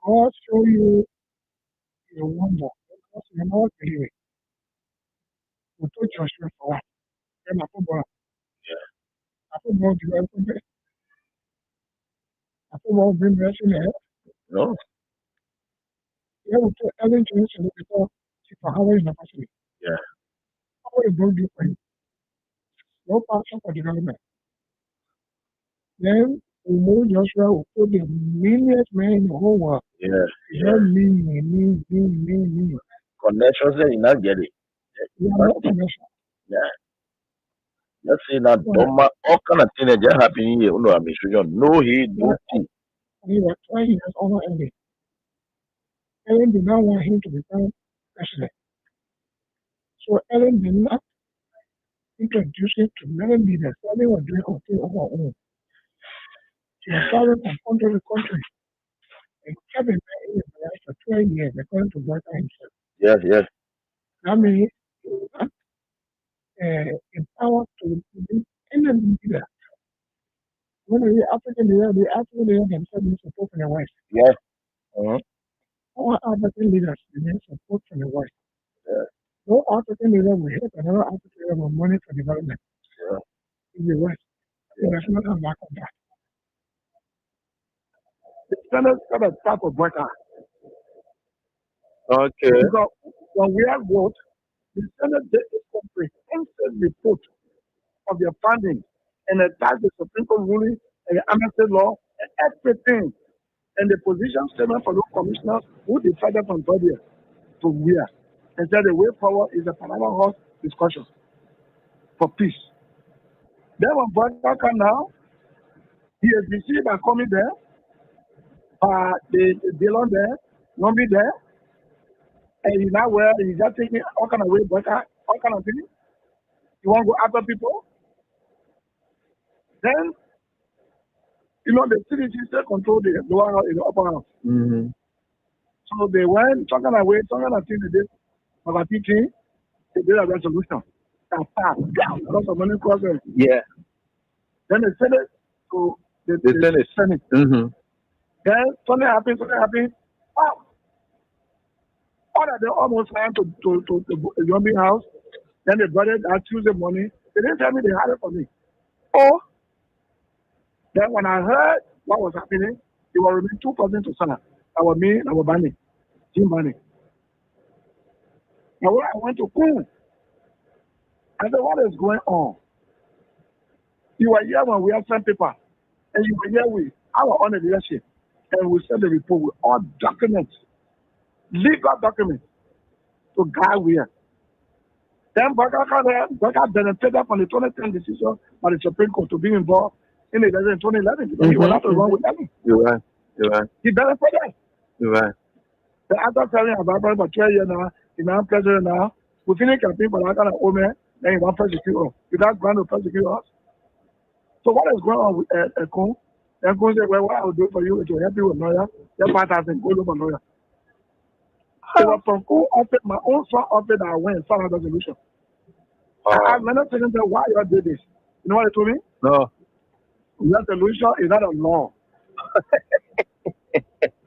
God show you your wonder because you're not believing. We told Joshua for what? Then I football development, I football bring wrestling here. No. Yeah, we told Ellen Johnson because she for Howard University. Yeah. Howard don't do for you. No passion for development. Then we know Joshua will put the meanest man in the whole world. Yeah. He Yeah. had me. Connections that you not get it. We have But no connection. yeah. Let's say that Well, all kind of things that just happen here. No, I'm sure. No, he yeah, do thing. he was 20 years over Ellen. Ellen did not want him to become president. So Ellen did not introduce him to many leaders. Ellen was doing her thing on her own. She was traveling from country to country and kept in the for 12 years according to Walter himself. Yes, yes. That means he was not empowered to be any leader. When the African leader themselves need support from the West. Yes. Uh-huh. All African leaders need support from the West. Yeah. No African leader will help another African leader with money for development Yeah. in the West. Yeah. It does not have lack of that. The Senate got a type of worker. Okay. Because when we have vote, the Senate did a comprehensive report of their findings and attached the Supreme Court ruling and the amnesty law and everything. And the position statement for those commissioners who decided from Zambia to where. And said the way forward is a Panama House discussion for peace. Then when Baka come now, he is received by coming there, the Dillon there, Nombi there, and he now where he's just taking all kind of way, Baka, all kind of things. You want to go after people? Then, the citizenship control the lower house in the upper house. Mm-hmm. So they went talking away, talking about things they did, about teaching, they did a resolution. That passed, a lot of money crossing. Yeah. Then they sent it to the Senate. Mm-hmm. Then something happened. Oh, all of them almost went to the Yombi house. Then they brought it that Tuesday morning. They didn't tell me they had it for me. Oh, then when I heard what was happening, it was remaining 2% to sign. That was me, that was Bani, Jim Bani. Now when I went to Koung, I said, what is going on? You were here when we had sent paper, and you were here with our own leadership, and we sent the report with all documents, legal documents, to guide where. Then Baka benefited from the 2010 decision by the Supreme Court to be involved in the election in 2011 because he was not wrong with them. You're right. He benefited. You're right. Then after telling about for 12 years now, he's now president now. We finish campaign for that kind of old man, then he wants to persecute us. You guys going to persecute us? So what is going on with Koung? Then Koung said, well, what I will do for you is to help you with lawyer. Get 5,000, go look for lawyer. It was from Koung office, my own son office that I went and found a resolution. I asked many people why you did this. You know what they told me? No. Resolution is not a law.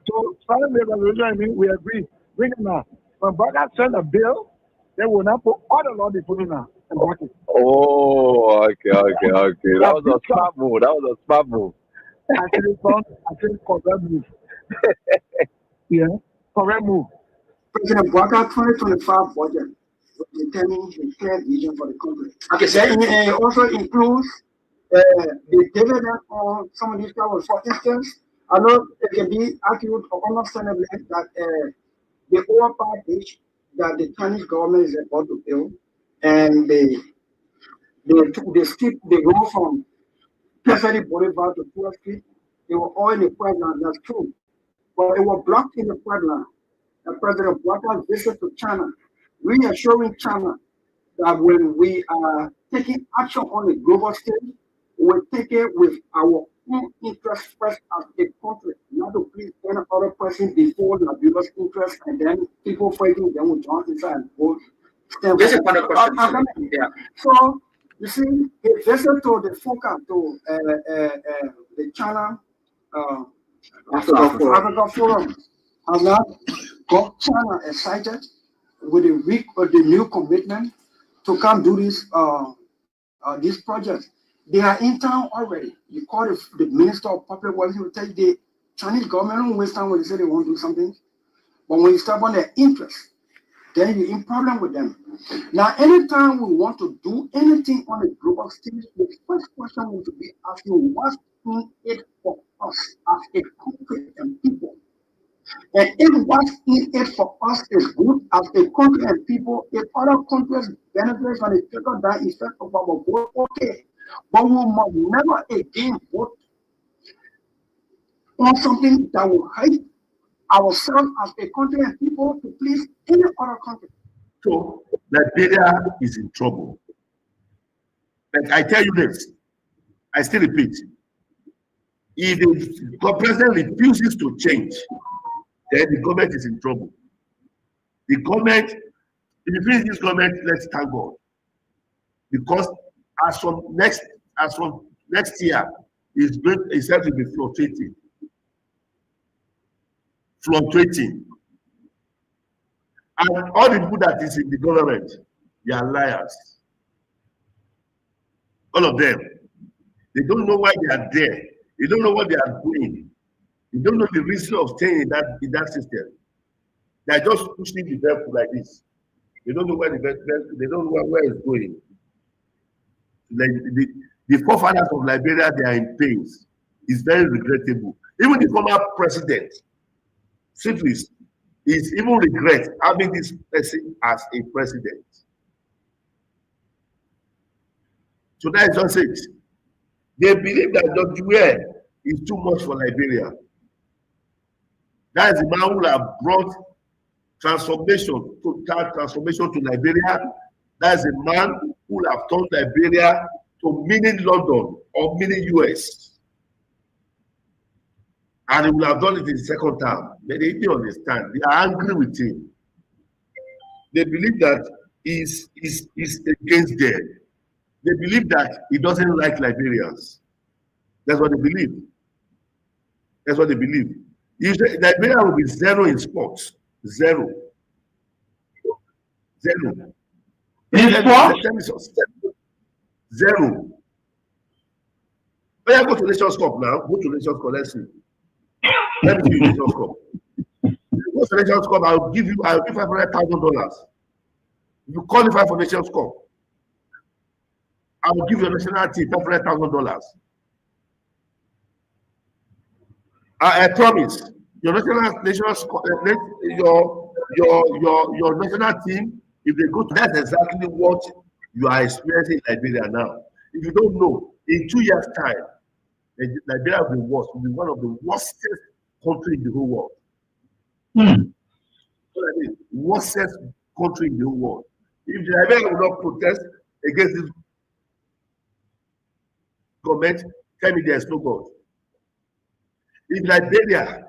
So signing the resolution, I mean, we agree. Bring it now. When Baka send a bill, they will not put all the law they put in now and back it. Oh, okay. That was a smart move. I think correct move. Yeah, correct move. President Baka 2025 budget will determine the third vision for the country. Okay, so it also includes the dividend on some of these towers. For instance, I know it can be accurate or understandable that the oil package that the Chinese government is about to build, and they skip the road from Pesari Boulevard to 12th Street, they were all in the pipeline. That's true, but it was blocked in the pipeline. The President Baka's visit to China, reassuring China that when we are taking action on the global stage, we'll take it with our own interest first as a country, not to please any other person before Liberia's interest, and then people fighting them with John inside and vote. Just a final question. Yeah. So, you see, he visited to the FOCA, to the China Africa Forum. has not got China excited with the week or the new commitment to come do this project. They are in town already. You call the Minister of Public Works, he will tell you the Chinese government don't waste time when they say they want to do something. But when you step on their interest, then you're in problem with them. Now, anytime we want to do anything on a global stage, the first question we should be asking, what's in it for us as a country and people? And if what's in it for us is good as a country and people, if other countries benefit from the trickle down effect of our vote, okay. But we must never again vote on something that will hurt ourselves as a country and people to please any other country. So Liberia is in trouble. But I tell you this, I still repeat, if the president refuses to change, then the government is in trouble. The government, if you finish this government, let's thank God. Because as from next year, it's said to be fluctuating. And all the people that is in the government, they are liars. All of them. They don't know why they are there. They don't know what they are doing. They don't know the reason of staying in that system. They are just pushing the vehicle like this. They don't know where they don't know where it's going. Like the forefathers of Liberia, they are in pains. It's very regrettable. Even the former president, Syphilis, is even regret having this person as a president. So that is just it. They believe that Dr. Ware is too much for Liberia. That is the man who have brought total transformation to Liberia. That is a man who have turned Liberia to mini London or mini US. And he will have done it in the second term. But they didn't understand. They are angry with him. They believe that he's against them. They believe that he doesn't like Liberians. That's what they believe. That's what they believe. Liberia will be zero in sports. Zero. In sports? Zero. When I go to Nations Cup now, go to Nations Cup, let's see. Let me see Nations Cup. Go to Nations Cup, I'll give $500,000. If you qualify for Nations Cup, I will give your national team $500,000. I promise your national team, if they go to, that's exactly what you are experiencing in Liberia now. If you don't know, in 2 years' time, Liberia will be worse. Will be one of the worstest countries in the whole world. Worstest country in the whole world. If Liberia will not protest against this government, tell me there is no God. If Liberia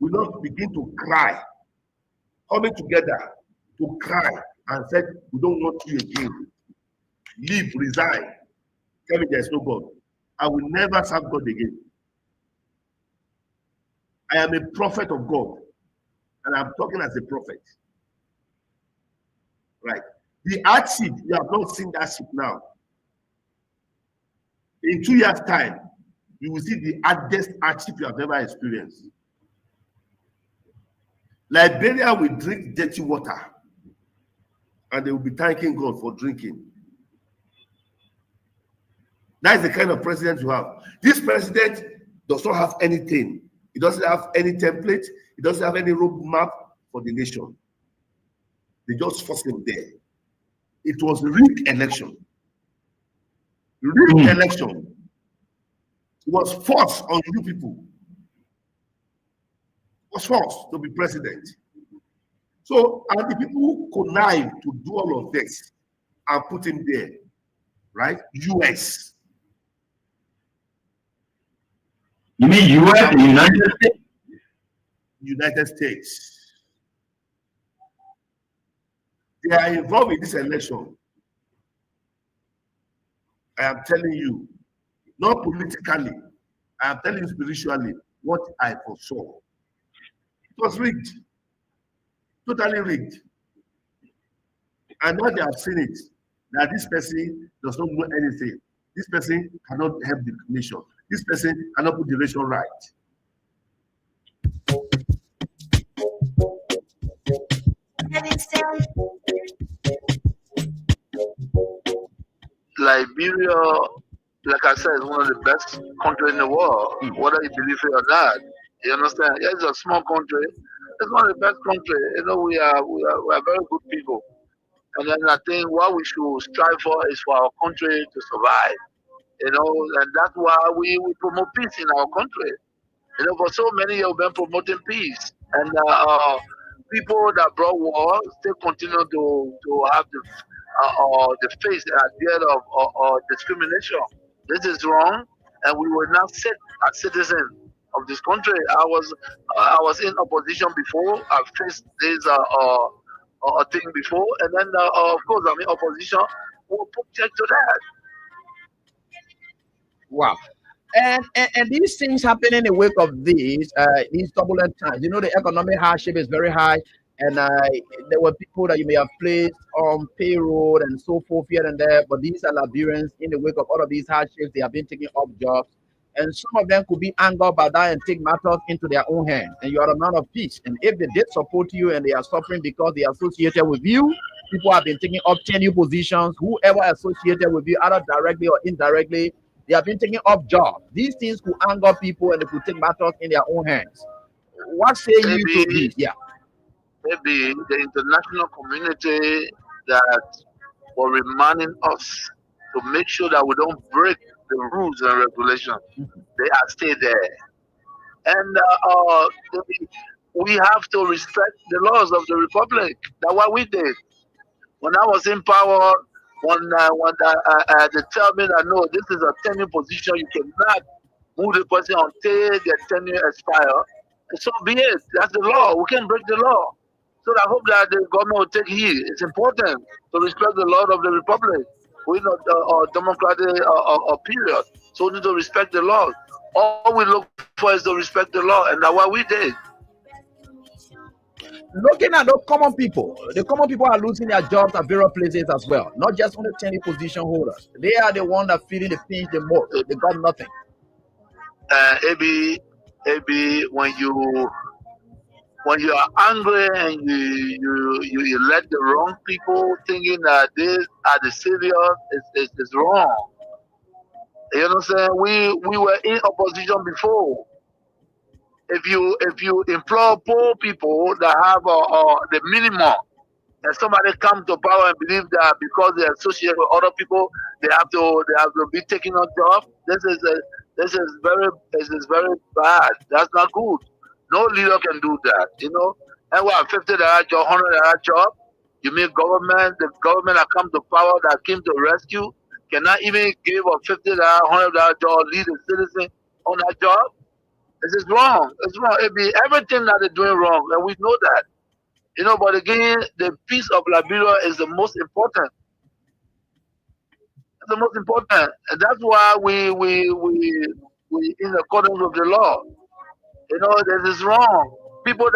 will not begin to cry, coming together to cry and say, we don't want you again, leave, resign, tell me there is no God, I will never serve God again. I am a prophet of God, and I'm talking as a prophet. Right? The hardship, you have not seen that ship now. In 2 years' time, you will see the hardest hardship you have ever experienced. Liberia will drink dirty water, and they will be thanking God for drinking. That is the kind of president you have. This president does not have anything. He doesn't have any template. He doesn't have any roadmap for the nation. They just forced him there. It was a rigged election. Rigged election. It was forced on you people. It was forced to be president. So, and the people who connive to do all of this and put him there, right? US. You mean US, the United States? United States. They are involved in this election. I am telling you, not politically, I am telling you spiritually what I foresaw. It was rigged. Totally rigged. And now they have seen it, that this person does not know anything. This person cannot help the nation. This person cannot put the nation right. Liberia, like I said, is one of the best countries in the world, whether you believe it or not. You understand? Yeah, it's a small country. It's one of the best countries. You know, we are very good people. And then I think what we should strive for is for our country to survive. You know, and that's why we promote peace in our country. You know, for so many years we've been promoting peace, and people that brought war still continue to have the face at the end of discrimination. This is wrong, and we will not sit as citizens of this country. I was in opposition before. I faced this thing before, and then of course I'm in opposition. We'll put check to that. Wow. And these things happen in the wake of these turbulent times. You know, the economic hardship is very high, and there were people that you may have placed on payroll and so forth here and there. But these are Liberians in the wake of all of these hardships. They have been taking up jobs, and some of them could be angered by that and take matters into their own hands. And you are a man of peace. And if they did support you and they are suffering because they are associated with you, people have been taking up tenure positions. Whoever associated with you, either directly or indirectly, they have been taking up jobs. These things could anger people and they could take matters in their own hands. What say you to this? Yeah. Maybe the international community that were reminding us to make sure that we don't break the rules and regulations. They are still there. And we have to respect the laws of the republic. That's what we did. When I was in power, when they tell me that no, this is a tenure position, you cannot move the person until their tenure expire. So be it. That's the law. We can't break the law. So I hope that the government will take heed. It's important to respect the law of the republic. We're not a democratic period, so we need to respect the law. All we look for is to respect the law, and that's what we did. Looking at those common people, the common people are losing their jobs at various places as well, not just only tenure position holders. They are the ones that feeling the pinch the most. They got nothing. Maybe when you are angry and you let the wrong people thinking that these are the saviors, is wrong. You know what I'm saying? We were in opposition before. If you employ poor people that have the minimum, and somebody come to power and believe that because they associate with other people, they have to be taking on job. This is very bad. That's not good. No leader can do that, you know. And what, $50 job, $100 job? You mean the government that come to power, that came to rescue, cannot even give a $50, $100 job, lead a citizen on that job? This is wrong. It's wrong. It be everything that they're doing wrong, and we know that. You know, but again, the peace of Liberia is the most important. It's the most important, and that's why we in accordance with the law. You know, this is wrong. People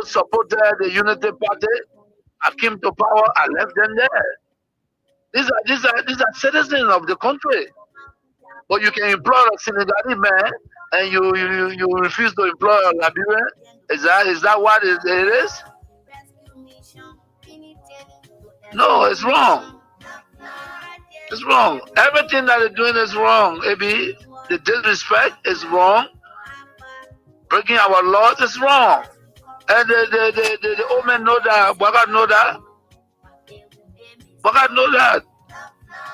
supported the Unity Party. I came to power. I left them there. These are citizens of the country. But you can employ a Senegalese man, and you refuse to employ a Liberian. Is that what it is? No, it's wrong. It's wrong. Everything that they're doing is wrong. Maybe the disrespect is wrong. Breaking our laws is wrong. And the old men know that. Bwaga know that. Bwaga know that.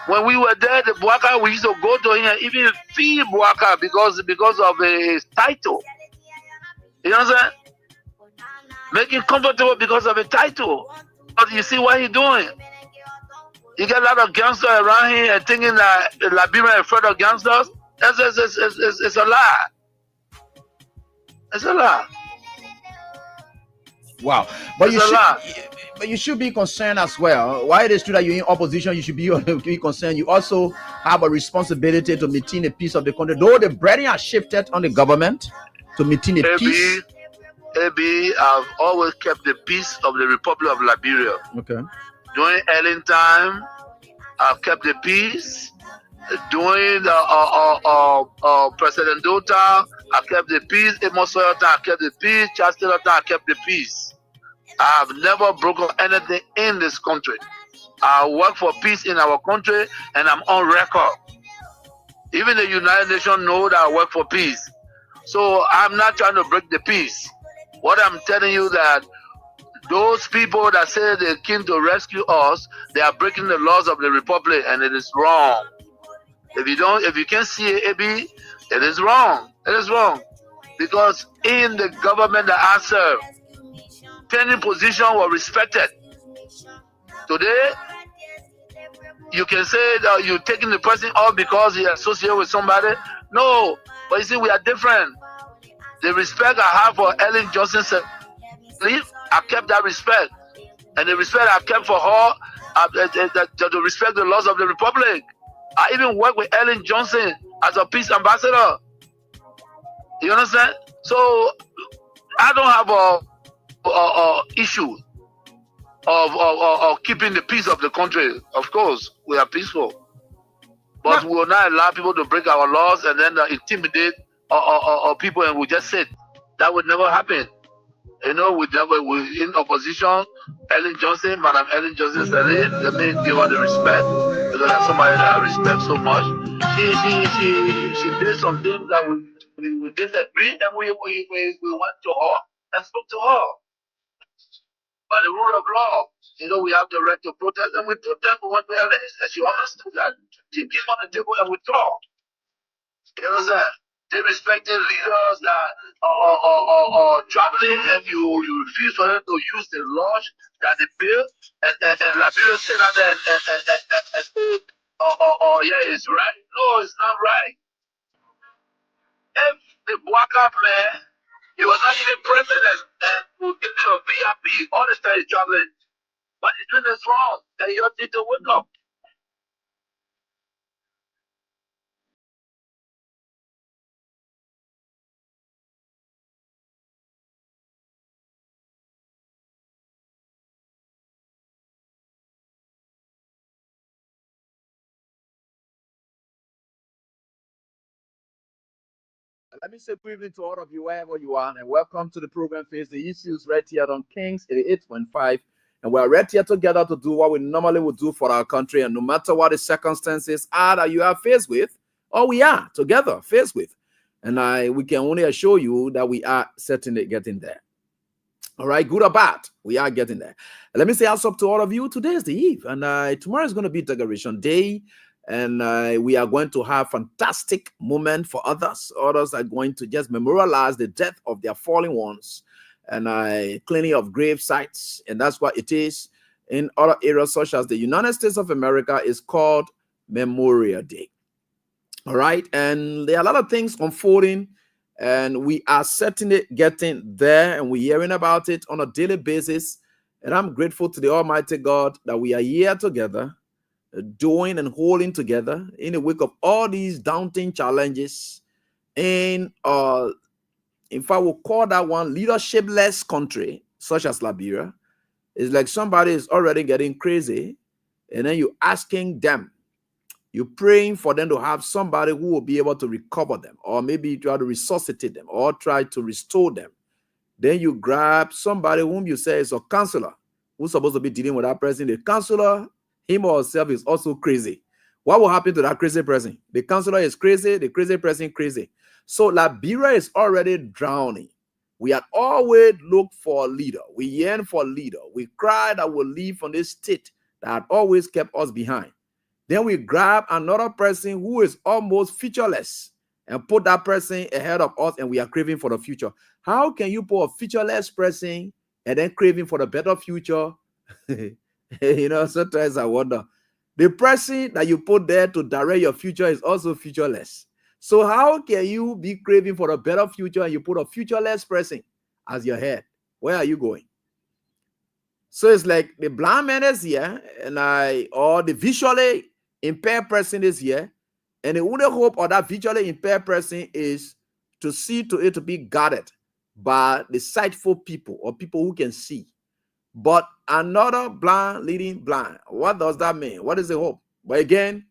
When we were there, the Bwaka, we used to go to him and even feed Bwaka because of his title. You know what I'm saying? Make him comfortable because of a title. But you see what he's doing? You get a lot of gangsters around here and thinking that the Liberian is afraid of gangsters. It's a lie. It's a lie. Wow. But you should be concerned as well. Why it is true that you're in opposition, you should be concerned. You also have a responsibility to maintain the peace of the country. Though the burden has shifted on the government to maintain the peace. AB have always kept the peace of the Republic of Liberia. Okay. During Ellen time, I've kept the peace. During President Dota, I kept the peace. Amos Soyota, I kept the peace. Charles Taylor, I kept the peace. I have never broken anything in this country. I work for peace in our country, and I'm on record. Even the United Nations know that I work for peace. So I'm not trying to break the peace. What I'm telling you that those people that say they came to rescue us, they are breaking the laws of the republic, and it is wrong. If you can't see it, AB, it is wrong. It is wrong. Because in the government that I serve, training position was respected. Today, you can say that you're taking the person off because he associated with somebody. No, but you see, we are different. The respect I have for Ellen Johnson said, I kept that respect. And the respect I kept for her, to respect the laws of the republic. I even worked with Ellen Johnson as a peace ambassador. You understand? So I don't have a issue of keeping the peace of the country. Of course, we are peaceful, but we will not allow people to break our laws and then intimidate people, and we just sit. That would never happen. You know, we in opposition. Ellen Johnson, Madam Ellen Johnson said, let me give her the respect because that's somebody that I respect so much. She did some things that we disagree, and we went to her and spoke to her. By the rule of law, you know, we have the right to protest, and we protest. We went to Ellen, and she understood that. She came on the table and we talked. You know what I'm saying? They respected leaders that are traveling, and you refuse for them to use the laws that they built, and Liberia sit out there and yeah, it's right. No, it's not right. If the Bwaka man, he was not even president, and we give him a VIP, all the time he's traveling, but he's doing this wrong, and you need to wake up. Let me say good evening to all of you wherever you are, and welcome to the program Face the Issues right here on Kings 88.5. And we're right here together to do what we normally would do for our country. And no matter what the circumstances are that you are faced with, or we are together faced with, and we can only assure you that we are certainly getting there. All right, good or bad, we are getting there. And let me say what's up to all of you. Today is the eve, and tomorrow is going to be Decoration Day. And we are going to have fantastic moment for others. Others are going to just memorialize the death of their fallen ones and cleaning of grave sites. And that's what it is in other areas such as the United States of America is called Memorial Day. All right. And there are a lot of things unfolding, and we are certainly getting there, and we're hearing about it on a daily basis. And I'm grateful to the Almighty God that we are here together, doing and holding together in the wake of all these daunting challenges in if I will call that one leadershipless country such as Liberia. It's like somebody is already getting crazy, and then you're asking them, you're praying for them to have somebody who will be able to recover them, or maybe try to resuscitate them or try to restore them. Then you grab somebody whom you say is a counselor who's supposed to be dealing with that person. The counselor, him or herself, is also crazy. What will happen to that crazy person? The counselor is crazy, the crazy person crazy. So Liberia is already drowning. We had always looked for a leader. We yearn for a leader. We cried that we'll leave from this state that had always kept us behind. Then we grab another person who is almost featureless and put that person ahead of us, and we are craving for the future. How can you put a featureless person and then craving for the better future? You know, sometimes I wonder. The person that you put there to direct your future is also featureless. So how can you be craving for a better future and you put a featureless person as your head? Where are you going? So it's like the blind man is here, and or the visually impaired person is here, and the only hope of that visually impaired person is to see to it to be guarded by the sightful people or people who can see, but another blind leading blind. What does that mean? What is the hope? But again,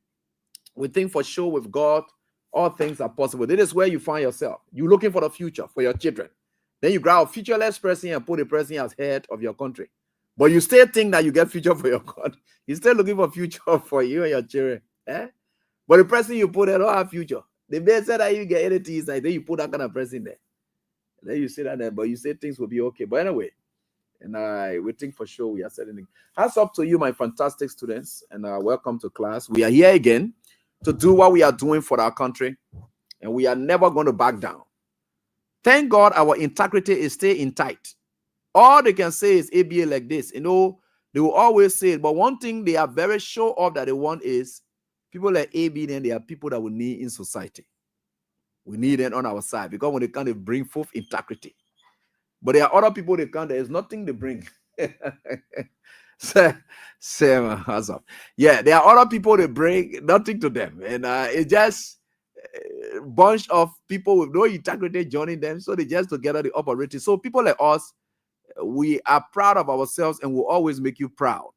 we think for sure with God, all things are possible. This is where you find yourself. You're looking for the future for your children. Then you grab a futureless person and put a person as head of your country. But you still think that you get future for your country. You're still looking for future for you and your children. But the person you put there don't have future. The man said that you get anything inside, then you put that kind of person there. Then you say that there, but you say things will be okay. But anyway, and we think for sure we are setting. Hats up to you, my fantastic students, and welcome to class. We are here again to do what we are doing for our country, and we are never going to back down. Thank God our integrity is still in tight. All they can say is ABA like this. You know, they will always say it, but one thing they are very sure of that they want is people like AB, then they are people that we need in society. We need them on our side because when they come, they bring forth integrity. But there are other people they come, there is nothing they bring. Same, yeah, there are other people they bring nothing to them, and it's just a bunch of people with no integrity joining them, so they just together the operating. So people like us, we are proud of ourselves and will always make you proud.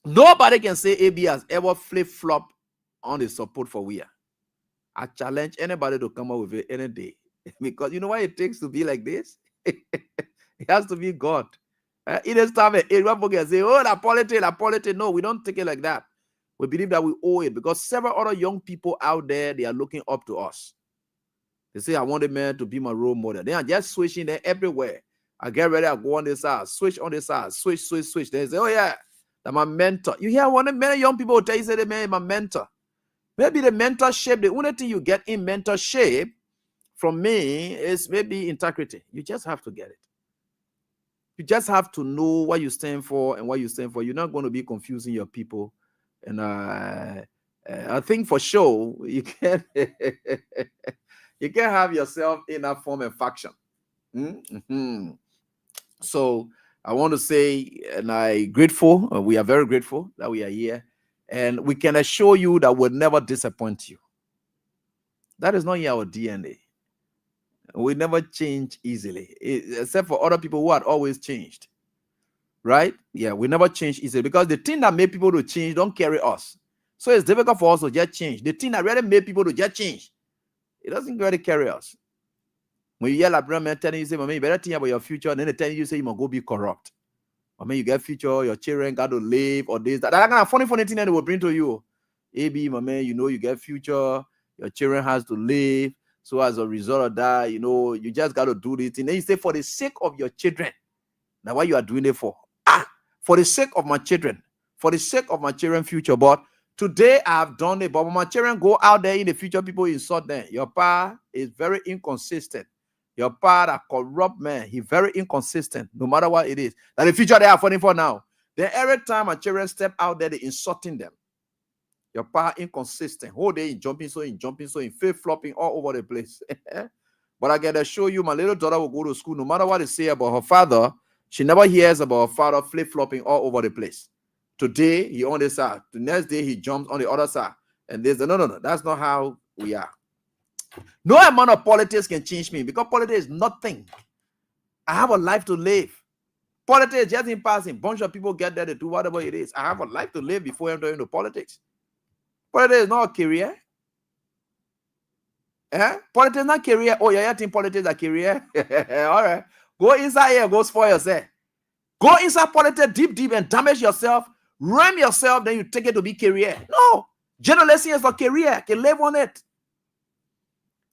Nobody can say AB has ever flip-flop on the support for we are. I challenge anybody to come up with it any day. Because you know what it takes to be like this? It has to be God. In this time, everyone can say, oh, la politics. No, we don't take it like that. We believe that we owe it because several other young people out there, they are looking up to us. They say, I want a man to be my role model. They are just switching there everywhere. I get ready, I go on this side, switch on this side, switch. They say, oh yeah, that's my mentor. You hear one of many young people tell you, say, the man is my mentor. Maybe the mentorship, the only thing you get in mentorship from me is maybe integrity. You just have to get it. You just have to know what you stand for and what you stand for. You're not going to be confusing your people. And I think for sure you can you can have yourself in that form and faction. So I want to say, and I'm grateful. We are very grateful that we are here, and we can assure you that we'll never disappoint you. That is not in our DNA. We never change easily, except for other people who had always changed. Right? Yeah, we never change easily because the thing that made people to change don't carry us. So it's difficult for us to just change. The thing that really made people to just change, it doesn't really carry us. When you yell at man telling you, say, man, you better think about your future, and then they tell you, say, you must go be corrupt. I mean, you get future, your children got to live, or this, that kind of funny thing that they will bring to you. AB, my man, you know, you get future, your children has to live. So as a result of that, you know, you just got to do this. And then you say, for the sake of your children. Now, what you are doing it for? For the sake of my children. For the sake of my children's future. But today, I have done it. But when my children go out there in the future, people insult them. Your pa is very inconsistent. Your pa, that corrupt man, he's very inconsistent, no matter what it is. That the future they are fighting for now. Then every time my children step out there, they're insulting them. Your pa inconsistent. Whole day in jumping, so in flip-flopping all over the place. But I gotta show you, my little daughter will go to school, no matter what they say about her father, she never hears about her father flip-flopping all over the place. Today, he on this side. The next day, he jumps on the other side. And there's no. That's not how we are. No amount of politics can change me because politics is nothing. I have a life to live. Politics is just in passing. Bunch of people get there to do whatever it is. I have a life to live before I'm doing the politics. Politics is not a career. Politics is not career. Oh, yeah, you think politics is a career? All right. Go inside here, go spoil yourself. Go inside politics deep and damage yourself, ruin yourself, then you take it to be career. No. Journalism is a career. Can live on it.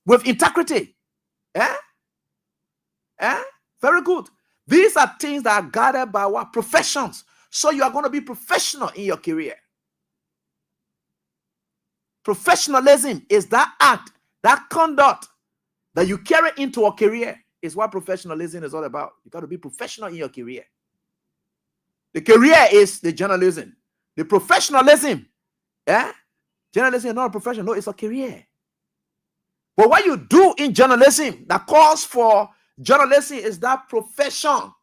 With integrity. Very good. These are things that are guided by what? Professions. So you are going to be professional in your career. Professionalism is that act, that conduct that you carry into a career is what professionalism is all about. You got to be professional in your career. The career is the journalism. The professionalism, journalism is not a profession. No, it's a career. But what you do in journalism that calls for journalism is that profession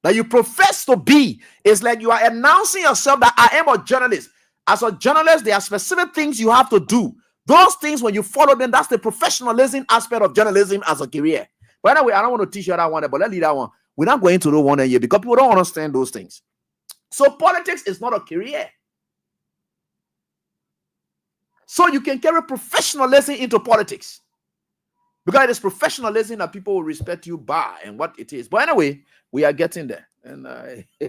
that you profess to be. It's like you are announcing yourself that I am a journalist. As a journalist, there are specific things you have to do Those things, when you follow them, that's the professionalism aspect of journalism as a career. By the way, I don't want to teach you that one, but let's leave that one. We're not going to do one here because people don't understand those things. So politics is not a career. So you can carry professionalism into politics, because it is professionalism that people will respect you by and what it is. But anyway, we are getting there. And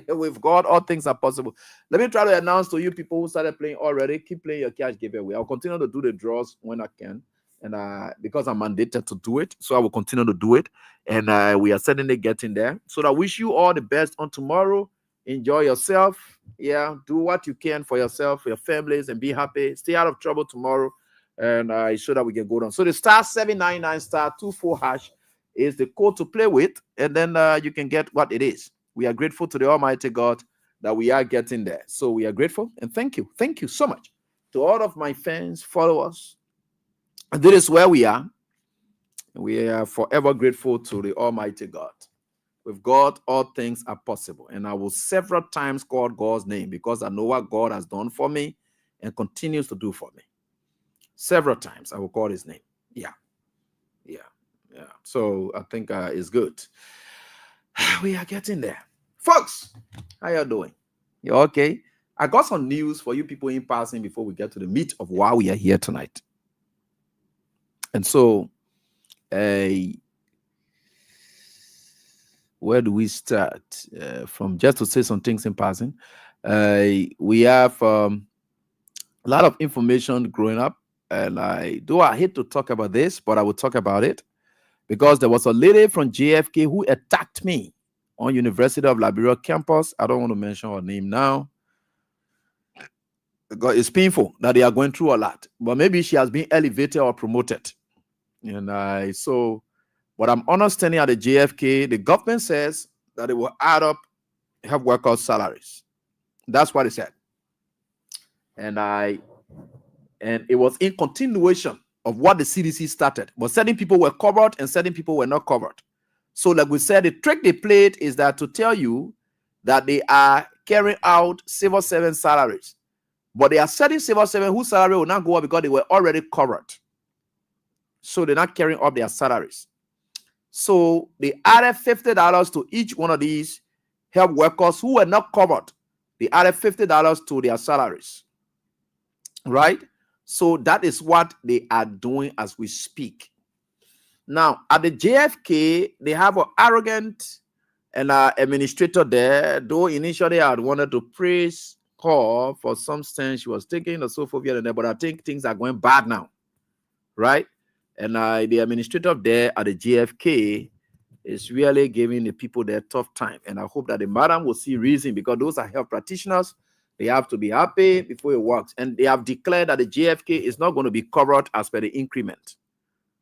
with God, all things are possible. Let me try to announce to you people who started playing already, keep playing your cash giveaway. I'll continue to do the draws when I can. And because I'm mandated to do it, so I will continue to do it. And we are certainly getting there. So I wish you all the best on tomorrow. Enjoy yourself. Yeah, do what you can for yourself, for your families, and be happy. Stay out of trouble tomorrow. And so that we can go down. So the *799 *24# is the code to play with, and then you can get what it is. We are grateful to the Almighty God that we are getting there. So we are grateful, and thank you so much to all of my fans, followers. And this is where we are. We are forever grateful to the Almighty God. With God, all things are possible, and I will several times call God's name because I know what God has done for me and continues to do for me. Several times I will call his name. Yeah. So I think it's good. We are getting there. Folks, how you doing? You okay? I got some news for you people in passing before we get to the meat of why we are here tonight. And so, where do we start? From just to say some things in passing. We have a lot of information growing up. And I hate to talk about this, but I will talk about it because there was a lady from JFK who attacked me on University of Liberia campus. I don't want to mention her name now. It's painful that they are going through a lot, but maybe she has been elevated or promoted. And but I'm understanding at the JFK, the government says that it will add up health workers' salaries. That's what it said. And it was in continuation of what the CDC started. But certain people were covered and certain people were not covered. So like we said, the trick they played is that to tell you that they are carrying out civil servant salaries. But they are certain civil servants whose salary will not go up because they were already covered. So they're not carrying up their salaries. So they added $50 to each one of these health workers who were not covered. They added $50 to their salaries. Right? So that is what they are doing as we speak. Now, at the JFK, they have an arrogant administrator there, though initially I had wanted to praise her for some stance she was taking and so forth, but I think things are going bad now. Right? And the administrator there at the JFK is really giving the people their tough time. And I hope that the madam will see reason, because those are health practitioners. They have to be happy before it works. And they have declared that the JFK is not going to be covered as per the increment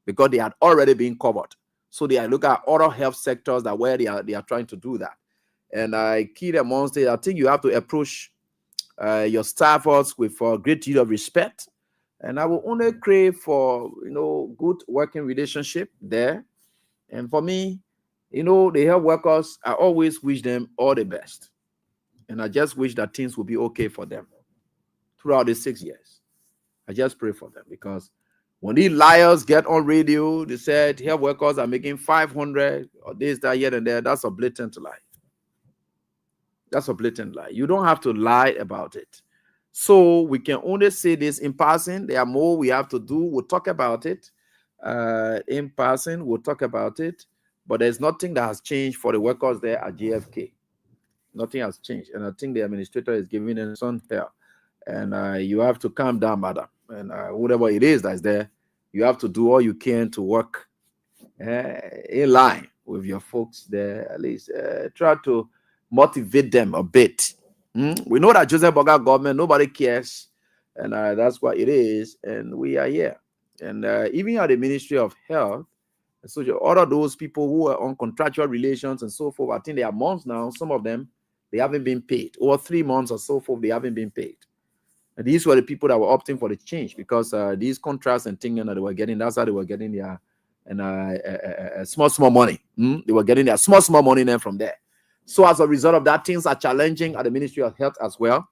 because they had already been covered. So they are looking at other health sectors that where they are trying to do that. And key amongst it, I think you have to approach your staffers with a great deal of respect. And I will only crave for, good working relationship there. And for me, the health workers, I always wish them all the best. And I just wish that things will be okay for them throughout the 6 years. I just pray for them, because when these liars get on radio, they said health workers are making 500 or this, that, here and there. That's a blatant lie. That's a blatant lie. You don't have to lie about it. So we can only say this in passing. There are more we have to do. We'll talk about it in passing. We'll talk about it. But there's nothing that has changed for the workers there at JFK. Nothing has changed. And I think the administrator is giving them some help. And you have to calm down, madam. And whatever it is that's there, you have to do all you can to work in line with your folks there. At least try to motivate them a bit. We know that Joseph Boga government, nobody cares. And that's what it is. And we are here. And even at the Ministry of Health, so all of those people who are on contractual relations and so forth, I think they are months now. Some of them, they haven't been paid. Over 3 months or so forth, they haven't been paid. And these were the people that were opting for the change, because these contracts and things that they were getting, that's how they were getting their small money. They were getting their small money then from there. So as a result of that, things are challenging at the Ministry of Health as well.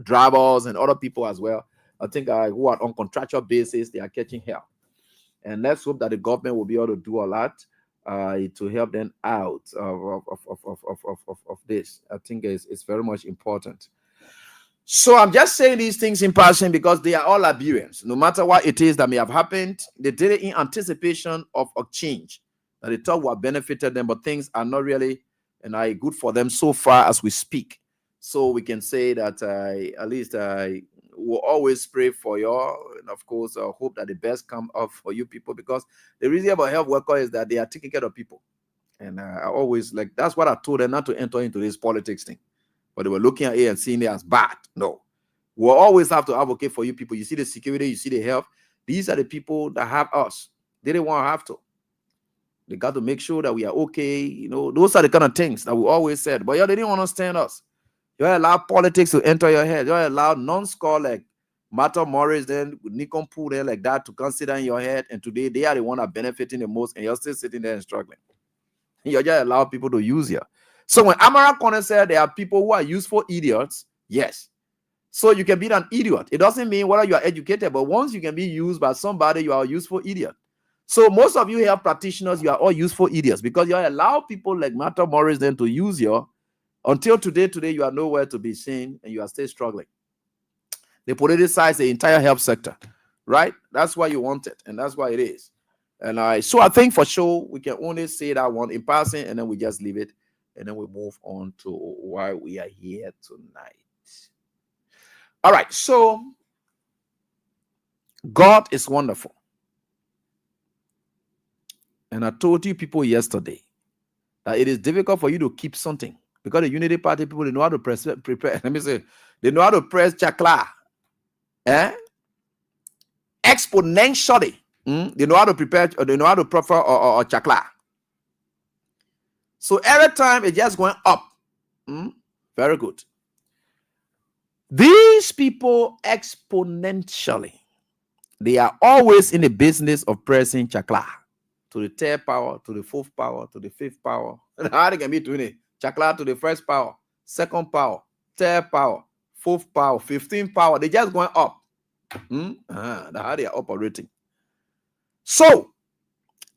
Drivers and other people as well. I think who are on contractual basis, they are catching help. And let's hope that the government will be able to do a lot to help them out of this. I think it's very much important. So I'm just saying these things in passing because they are all Liberians. No matter what it is that may have happened, they did it in anticipation of a change that they thought would have benefited them, but things are not really and are good for them so far as we speak. So we can say that at least we'll always pray for you, and of course, hope that the best come up for you people, because the reason about health worker is that they are taking care of people. And I always that's what I told them, not to enter into this politics thing. But they were looking at it and seeing it as bad. No. We'll always have to advocate for you people. You see the security, you see the health. These are the people that have us. They didn't want to have to. They got to make sure that we are okay. Those are the kind of things that we always said. But they didn't understand us. You allow politics to enter your head. You allow non-score like Martha Morris, then Nikon Poo there like that to consider in your head. And today they are the one that are benefiting the most, and you're still sitting there and struggling. You just allow people to use you. So when Amara Corner said there are people who are useful idiots, yes. So you can be an idiot. It doesn't mean whether you are educated, but once you can be used by somebody, you are a useful idiot. So most of you health practitioners, you are all useful idiots because you allow people like Martha Morris then to use you until today you are nowhere to be seen and you are still struggling. They politicize the entire health sector, right? That's why you want it, and that's why it is. And so I think for sure we can only say that one in passing, and then we just leave it. And then we move on to why we are here tonight. All right, so God is wonderful. And I told you people yesterday that it is difficult for you to keep something because the Unity Party people, they know how to prepare. Let me say, they know how to press chakla. Exponentially. They know how to prepare, or they know how to prefer or chakla. So every time it's just going up. Very good. These people exponentially, they are always in the business of pressing chakla to the third power, to the fourth power, to the fifth power. How they can be doing it? Chakla to the first power, second power, third power, fourth power, 15th power. They're just going up. That's how they are operating. So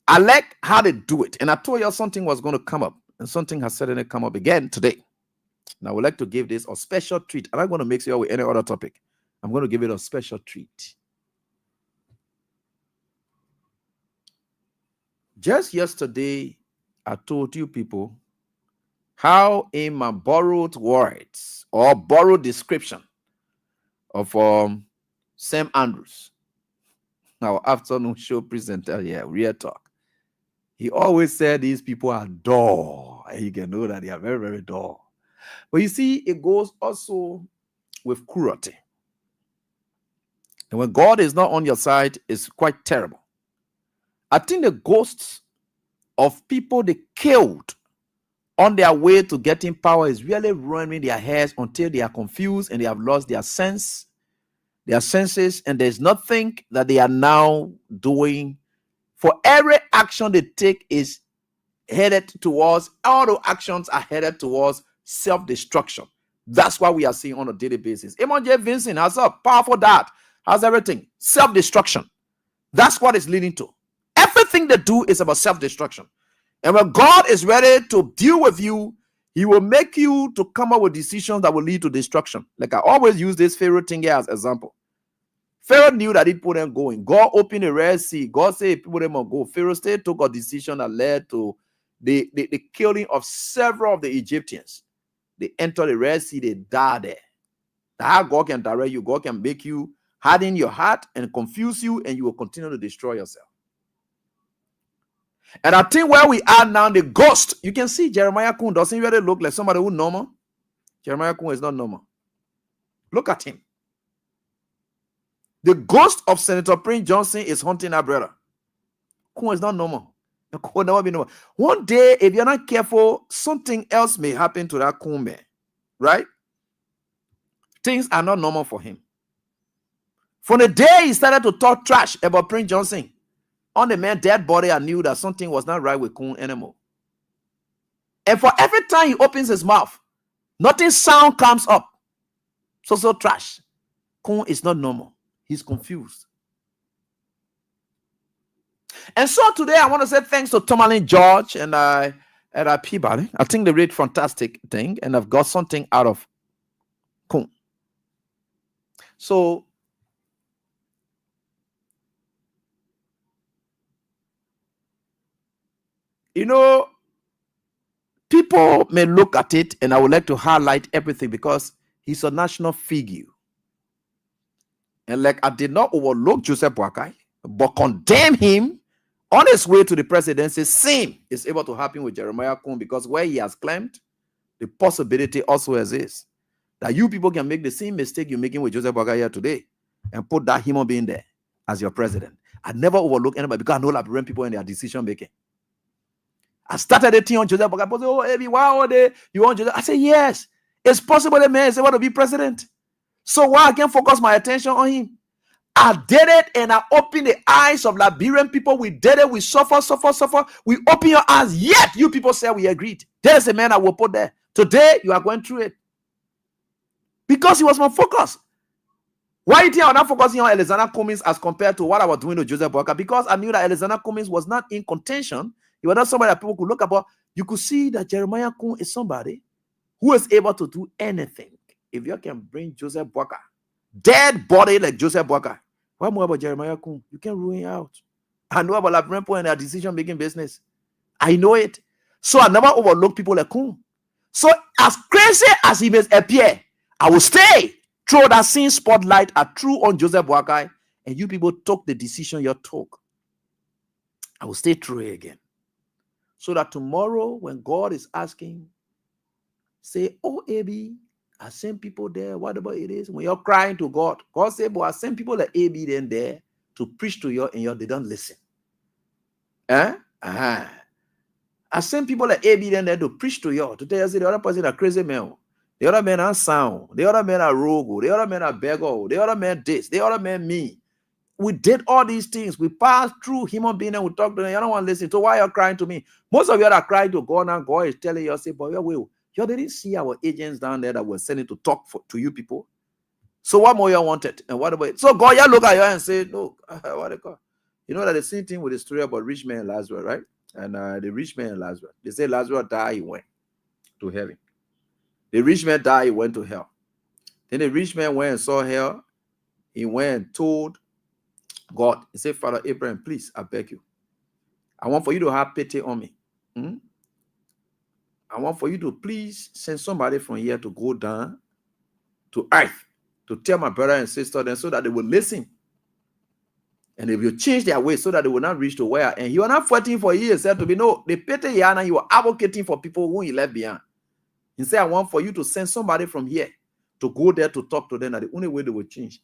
I like how they do it. And I told you something was going to come up, and something has suddenly come up again today. And I would like to give this a special treat. I'm not going to mix it up with any other topic. I'm going to give it a special treat. Just yesterday, I told you people how in my borrowed words or borrowed description of Sam Andrews, our afternoon show presenter here, Real Talk, he always said these people are dull. And you can know that they are very, very dull. But you see, it goes also with cruelty. And when God is not on your side, it's quite terrible. I think the ghosts of people they killed on their way to getting power is really ruining their heads until they are confused and they have lost their senses, and there's nothing that they are now doing. For every action they take is headed towards, all the actions are headed towards self-destruction. That's what we are seeing on a daily basis. Amon J. Vincent has a powerful dad, has everything. Self-destruction. That's what it's leading to. Everything they do is about self-destruction. And when God is ready to deal with you, he will make you to come up with decisions that will lead to destruction. Like I always use this Pharaoh thing here as example. Pharaoh knew that he put them going. God opened the Red Sea. God said people them must go. Pharaoh still took a decision that led to the killing of several of the Egyptians. They enter the Red Sea, they die there. That's how God can direct you. God can make you harden your heart and confuse you, and you will continue to destroy yourself. And I think where we are now, the ghost, you can see Jeremiah Koung doesn't really look like somebody who's normal. Jeremiah Koung is not normal. Look at him. The ghost of Senator Prince Johnson is hunting our brother. Koung is not normal. Koung will never be normal. One day, if you're not careful, something else may happen to that Koung man, right? Things are not normal for him. From the day he started to talk trash about Prince Johnson, on the man's dead body, I knew that something was not right with Koung anymore. And for every time he opens his mouth, nothing sound comes up. So trash. Koung is not normal. He's confused. And so today I want to say thanks to Tomalin George and Peabody. I think they read fantastic thing, and I've got something out of Koung. So people may look at it, and I would like to highlight everything because he's a national figure. And like I did not overlook Joseph Boakai, but condemn him on his way to the presidency. Same is able to happen with Jeremiah Koung, because where he has claimed, the possibility also exists that you people can make the same mistake you're making with Joseph Boakai here today and put that human being there as your president. I never overlook anybody because I know Liberian people in their decision making. I started a thing on Joseph Boakai. People say, oh, Abby, why are they? You want Joseph? I say, yes, it's possible the man is able to be president. So why I can't focus my attention on him? I did it, and I opened the eyes of Liberian people. We did it. We suffer. We open your eyes. Yet you people say we agreed. There's a man I will put there. Today you are going through it because he was my focus. Why you think I'm not focusing on Alexander Cummings as compared to what I was doing with Joseph Boakai? Because I knew that Alexander Cummings was not in contention. He was not somebody that people could look at. But you could see that Jeremiah Koung is somebody who is able to do anything. If you can bring Joseph Boakai, dead body like Joseph Boakai, what more about Jeremiah Koung? You can ruin it out. I know about Liberian people and their decision-making business. I know it. So I never overlook people like Koung. So as crazy as he may appear, I will stay, throw that same spotlight I threw on Joseph Boakai, and you people took the decision you took. I will stay through it again. So that tomorrow, when God is asking, say, oh, AB, I send people there, whatever it is. When you're crying to God, God say, but I send people like AB then there to preach to you, and they don't listen. I send people like AB then there to preach to you, to tell you, say, the other person is a crazy man. The other men are sound. The other men are rogue. The other men are beggar. The other man this. The other man me. We did all these things. We passed through human being and we talk to them. You don't want to listen. So why are you crying to me? Most of you are crying to God, and God is telling you, say, but you didn't see our agents down there that were sending to talk to you people. So what more you wanted? And what about it? So God, you look at you and say, no, what they call? You know that the same thing with the story about rich man and Lazarus, right? And the rich man and Lazarus. They say Lazarus died, he went to heaven. The rich man died, he went to hell. Then the rich man went and saw hell. He went and told God, he said, Father Abraham, please, I beg you. I want for you to have pity on me. I want for you to please send somebody from here to go down to earth to tell my brother and sister then so that they will listen. And if you change their way so that they will not reach to where. And he was not fighting for years, said to be no, they pity Yana, he was advocating for people who he left behind. He said, I want for you to send somebody from here to go there to talk to them. That the only way they will change.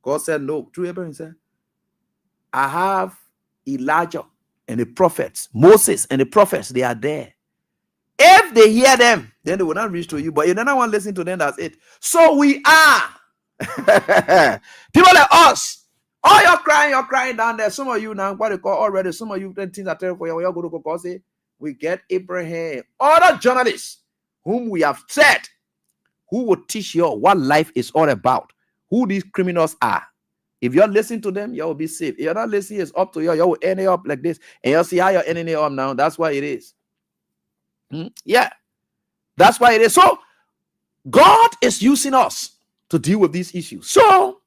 God said, no. Through Abraham said, I have Elijah and the prophets, Moses and the prophets, they are there. If they hear them, then they will not reach to you. But if they don't want to listen to them, that's it. So we are. People like us. Oh, you're crying down there. Some of you now, what they call already, some of you things are terrible for you. You're going to go say, we get Abraham, other journalists whom we have said, who will teach you what life is all about, who these criminals are. If you're listening to them, you will be safe. If you're not listening, it's up to you. You will end it up like this. And you'll see how you're ending it up now. That's why it is. Yeah. That's why it is. So, God is using us to deal with these issues. So,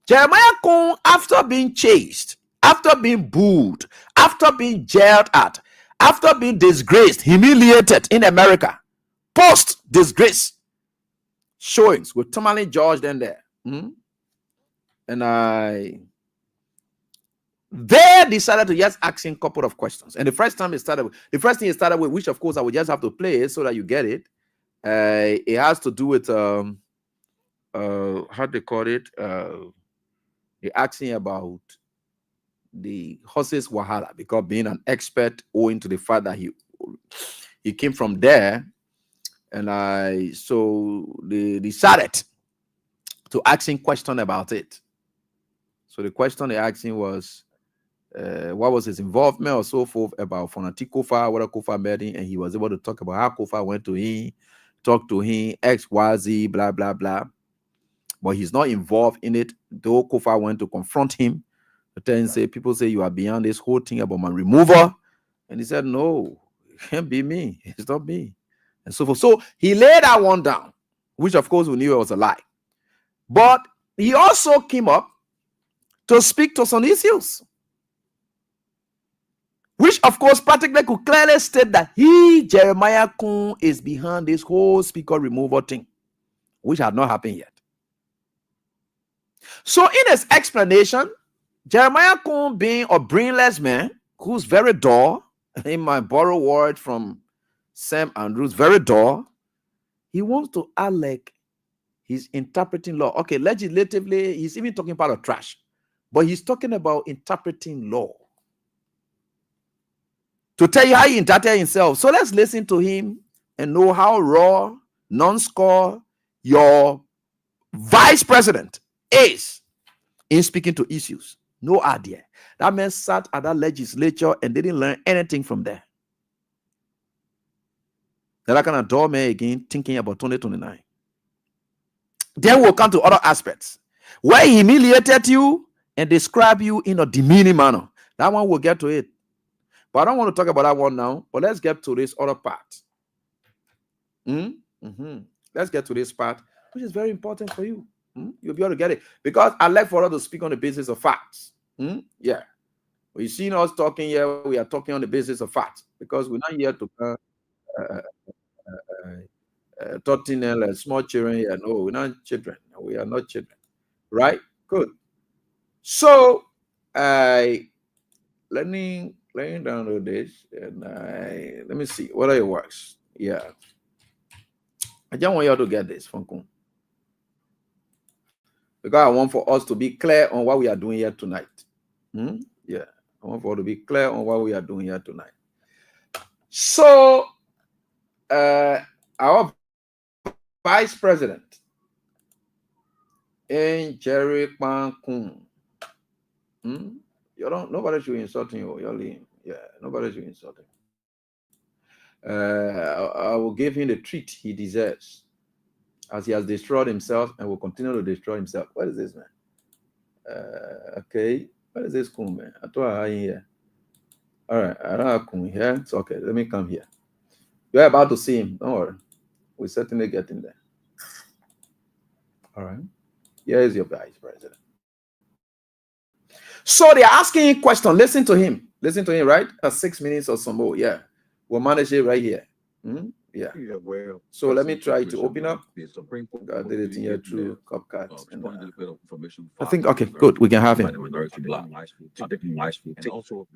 Jeremiah Koung, after being chased, after being booed, after being jailed at, after being disgraced, humiliated in America, post-disgrace, showings with Tomalin George then there. And they decided to just ask him a couple of questions. And the first thing he started with, which of course I would just have to play so that you get it. It has to do with how they call it. They asked him about the horses wahala, because being an expert owing to the fact that he came from there. And so they decided to ask him question about it. So the question they asked him was, what was his involvement or so forth about Fonati Kofa, what Kofa met him, and he was able to talk about how Kofa went to him, talked to him, X, Y, Z, blah, blah, blah. but he's not involved in it. Though Kofa went to confront him, then say people say you are beyond this whole thing about my removal, and he said no, it can't be me. It's not me, and so forth. So he laid that one down, which of course we knew it was a lie. But he also came up to speak to some issues, which of course practically could clearly state that he, Jeremiah Koung, is behind this whole speaker removal thing, which had not happened yet. So in his explanation, Jeremiah Koung, being a brainless man who's very dull, in my borrow word from Sam Andrews, very dull, he wants to act like he's interpreting law. Okay, legislatively, he's even talking about a trash, but he's talking about interpreting law to tell you how he interpreted himself. So let's listen to him and know how raw, non-score your vice president is in speaking to issues. No idea. That man sat at that legislature and didn't learn anything from there. They're not gonna door me again thinking about 2029. Then we'll come to other aspects where he humiliated you and describe you in a demeaning manner. That one we'll get to it. But I don't want to talk about that one now. But let's get to this other part. Let's get to this part, which is very important for you. You'll be able to get it. Because I like for us to speak on the basis of facts. Yeah. We've seen us talking here. We are talking on the basis of facts. Because we're not here to talking small children here. No, we're not children. We are not children. Right? Good. So let me download this and let me see whether it works. Yeah. I just want you all to get this from Koung, because I want for us to be clear on what we are doing here tonight. Yeah. I want for us to be clear on what we are doing here tonight. So our vice president in Jerry Koung. You don't. Nobody should insult you. You're lean. Yeah. Nobody should insult him. I will give him the treat he deserves, as he has destroyed himself and will continue to destroy himself. What is this, man? Okay. What is this Koung, man? I thought I had here. All right. I don't have Koung here. It's okay. Let me come here. You're about to see him. Don't worry. We're certainly getting there. All right. Here is your vice president. So they're asking a question. Listen to him. Listen to him, right? 6 minutes or some more. Yeah. We'll manage it right here. Yeah. So let me try to open up. I did it in here through CapCut. I think, okay, good. We can have him. And also,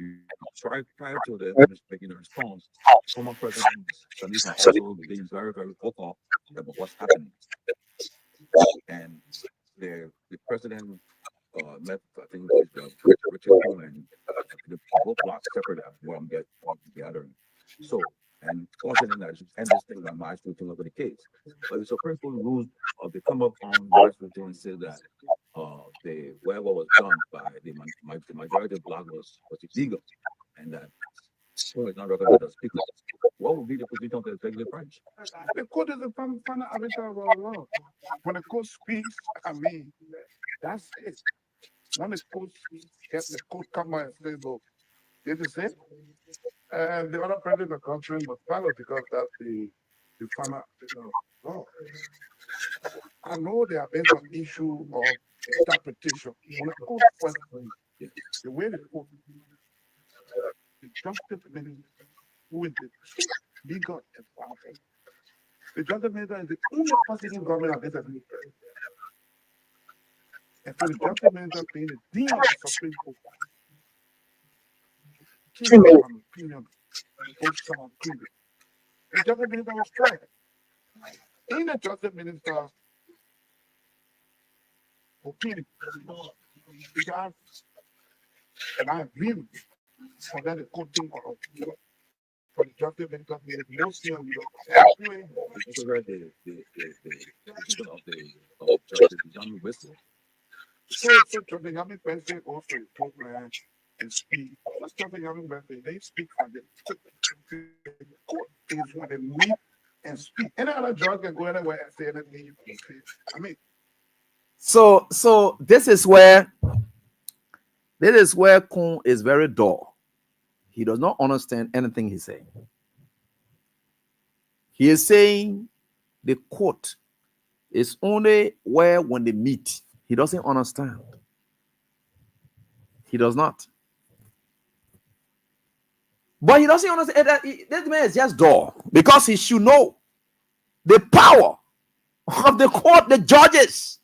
prior to the making a response, former President Saliba also being very, very vocal about what's happening. And the president met, I think, Richard and the both blocks separate where I'm gathering. So, and confident that I should end this thing by March 15 over the case. But the Supreme Court rules they come up on March 15 and say that whatever was done by the majority bloc was illegal, and that so it's not recognized as speaker. What would be the position of the executive branch? The court is the final arbiter of our law. When the court speaks, I mean, that's it. When the court speaks, the court come out and say, look, this is it. And the other president of the country must follow because that's the final arbiter of law. I know there have been some issue of interpretation. When the court question, the way the court, the justice minister, who is the chief legal advisor, the justice minister is the only person in government of this administration. And for the justice minister being the dean of the Supreme Court, giving an opinion, both some opinion. The justice minister was correct. In the justice minister's opinion, because, and I agree with you, for that the court thing for the justice minister made it more serious. This is where the of Justice John Whistle. So Justice Young Wednesday also program and speak. Let's Justice Young Wednesday, they speak from the court is when they meet and speak. Any other judge can go anywhere and say anything you can say. I mean, So this is where Koung is very dull. He does not understand anything he's saying. He is saying the court is only where when they meet. He doesn't understand. He does not. But he doesn't understand that this man is just dull because he should know the power of the court, the judges.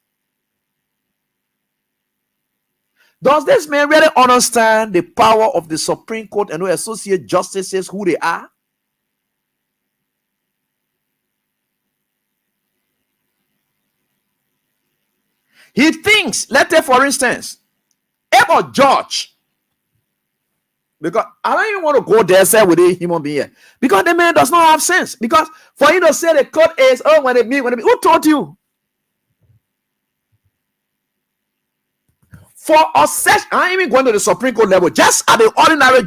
Does this man really understand the power of the Supreme Court and the associate justices, who they are? He thinks, let's say for instance, if a judge, because I don't even want to go there say with a human being, because the man does not have sense. Because for you to say the court is, oh, when they meet, who told you? For a session, I ain't even going to the Supreme Court level, just at the ordinary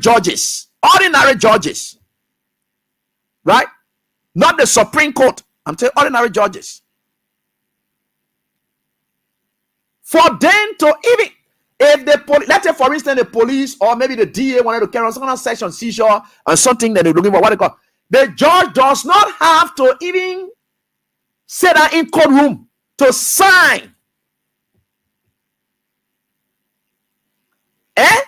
judges, right? Not the Supreme Court. I'm telling ordinary judges. For them to even, if the let's say for instance the police or maybe the DA wanted to carry on some kind of section seizure and something that they're looking for, what they call, the judge does not have to even sit down in courtroom to sign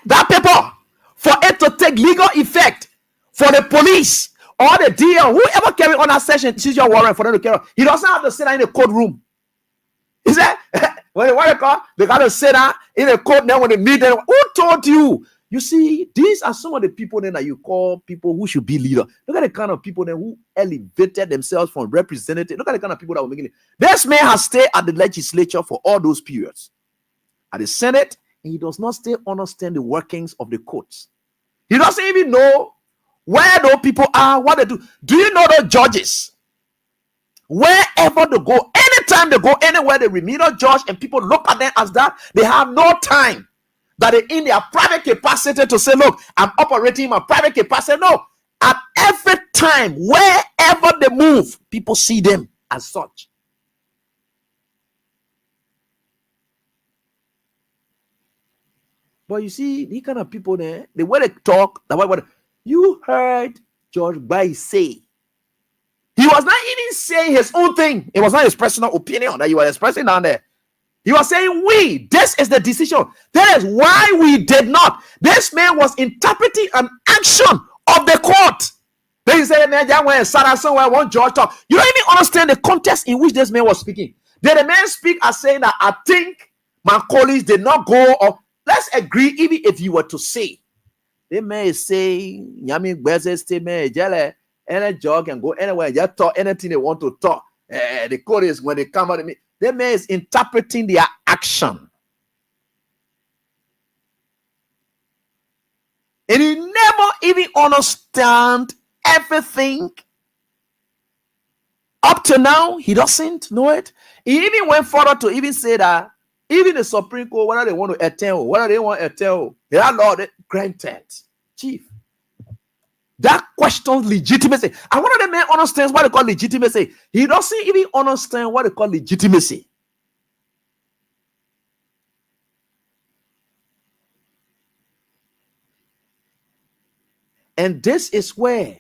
that paper for it to take legal effect for the police or the DA or whoever carry on that section seizure warrant for them to carry on. He doesn't have to sit down in the courtroom. He said, they got to sit down in a court now when they meet them. Who told you? You see, these are some of the people then that you call people who should be leaders. Look at the kind of people then who elevated themselves from representative. Look at the kind of people that were making it. This man has stayed at the legislature for all those periods. At the Senate, and he does not still understand the workings of the courts. He doesn't even know where those people are, what they do. Do you know those judges? Wherever they go, anytime they go anywhere, they meet a judge and people look at them as that. They have no time that they're in their private capacity to say, look, I'm operating in my private capacity. No, at every time, wherever they move, people see them as such. But you see, these kind of people there, the way they talk, the way you heard George Bay say, he was not even saying his own thing. It was not his personal opinion that he was expressing down there. He was saying, this is the decision. That is why we did not. This man was interpreting an action of the court. Then he said, man, somewhere, one judge talk. You don't even understand the context in which this man was speaking. Did the man speak as saying that I think my colleagues did not go, or let's agree, even if you were to say, the man is saying, Yami Bezes statement, any judge can go anywhere and just talk anything they want to talk. The court is when they come out of me. The man is interpreting their action. And he never even understand everything. Up to now, he doesn't know it. He even went further to even say that even the Supreme Court, whether they want to attend, whether they want to attend, they are not granted. Chief. That questions legitimacy. And one of the men understands what they call legitimacy. He doesn't even understand what they call legitimacy. And this is where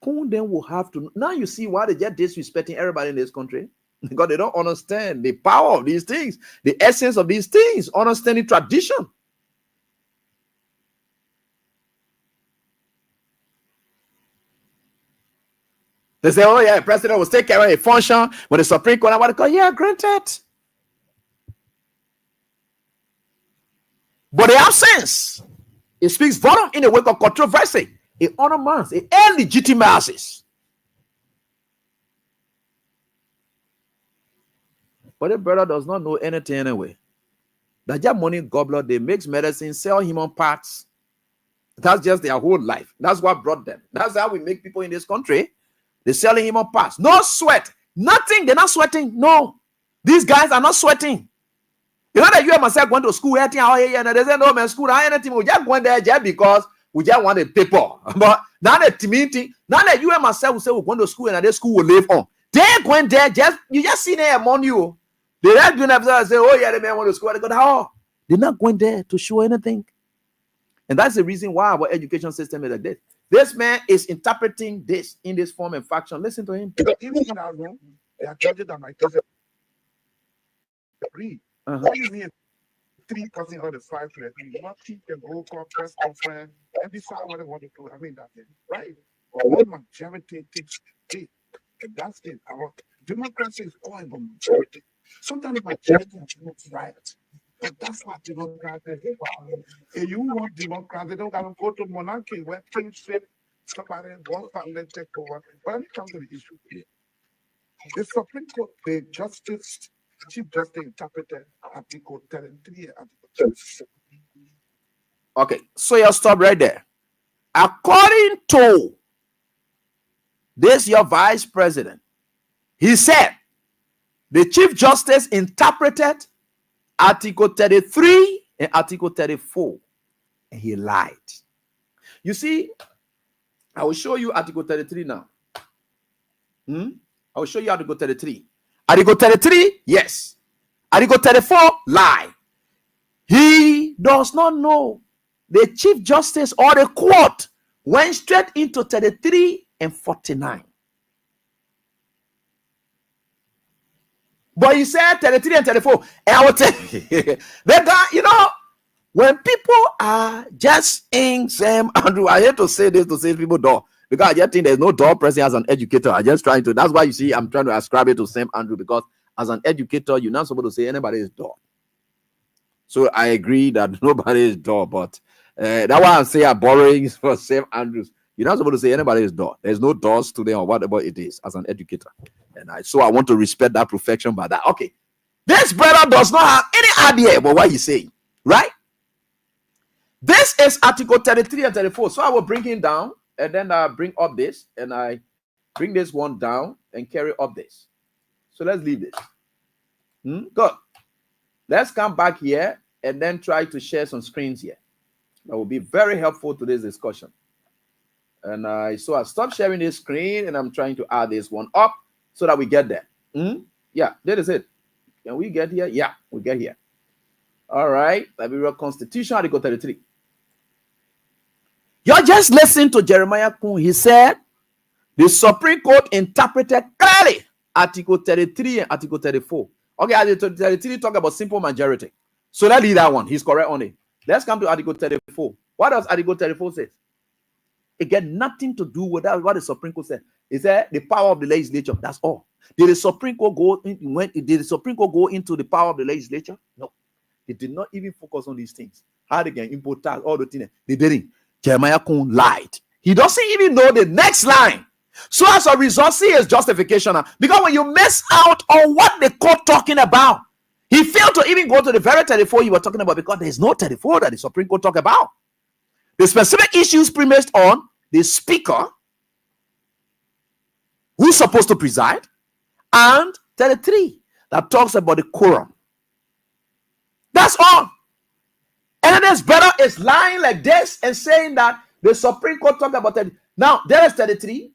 Koung then will have to. Now you see why they just disrespecting everybody in this country. Because they don't understand the power of these things, the essence of these things, understanding tradition. They say, oh yeah, the president will take care of a function when the Supreme Court, what they call, yeah, granted. But the absence, it speaks volume in the wake of controversy. It undermines, it legitimizes. But the brother does not know anything anyway. That just money gobbler, they make medicine, sell human parts. That's just their whole life. That's what brought them. That's how we make people in this country. They're selling human parts. No sweat. Nothing. They're not sweating. No. These guys are not sweating. You know that you and myself going to school, they say, no, man, school, anything. We just going there just because we just want a paper. But now that meeting, now that you and myself will say we're going to school and this school will live on. They're going there, you just see them among you. The red green officer say, oh yeah, the man want to score. They go, how? They're not going there to show anything. And that's the reason why our education system is like this. This man is interpreting this in this form and faction. Listen to him. Even in our room, they are judging that my cousin agree. What do you mean? 3 cousins out of 5 to 3. You want to teach them whole press conference and decide what they want to do. I mean, that's it, right? But when majority takes it, and that's it. Our democracy is all about majority. Sometimes majority is not right. But that's what democrats is about. If you want democrats, they don't gotta go to monarchy where kings sit, somebody, one family take over. But when it comes to the issue here, the Supreme Court, the Chief Justice interpreted Article 33 and Article 37. Okay, so you'll stop right there. According to this, your vice president, he said the Chief Justice interpreted Article 33 and Article 34, and he lied. You see, I will show you Article 33 now. I will show you Article 33. Article 33, yes. Article 34, lie. He does not know. The Chief Justice or the court went straight into 33 and 49. But he said 33 and 34. And I will tell you, that, you know, when people are just in St. Andrew, I hate to say this to say people door, because I just think there's no door present as an educator. I just trying to, that's why you see I'm trying to ascribe it to St. Andrew, because as an educator, you're not supposed to say anybody is door. So I agree that nobody is door, but that's why I say I'm borrowing for St. Andrews. You're not supposed to say anybody is door. There's no doors to them or whatever it is as an educator. And so I want to respect that perfection by that. Okay. This brother does not have any idea about what he's saying, right? This is Article 33 and 34. So I will bring him down and then I bring up this and I bring this one down and carry up this. So let's leave this. Good. Let's come back here and then try to share some screens here. That will be very helpful to this discussion. And so I stopped sharing this screen and I'm trying to add this one up so that we get there. Yeah, that is it. Can we get here? Yeah, we get here. All right. Let me read Constitution, Article 33. You just listen to Jeremiah Koung. He said the Supreme Court interpreted clearly Article 33 and Article 34. Okay, Article 33 talk about simple majority. So let's leave that one. He's correct on it. Let's come to Article 34. What does Article 34 say? It got nothing to do with that, what the Supreme Court said. It said the power of the legislature. That's all. Did the Supreme Court go into the power of the legislature? No. They did not even focus on these things. How they can import tax, all the things. They didn't. Jeremiah Koung lied. He doesn't even know the next line. So as a result, see his justification. Because when you miss out on what the court talking about, he failed to even go to the very 34 you were talking about, because there is no 34 that the Supreme Court talk about. The specific issues premised on the speaker who's supposed to preside, and 33 that talks about the quorum. That's all. And this brother is lying like this and saying that the Supreme Court talked about it. Now, there is 33.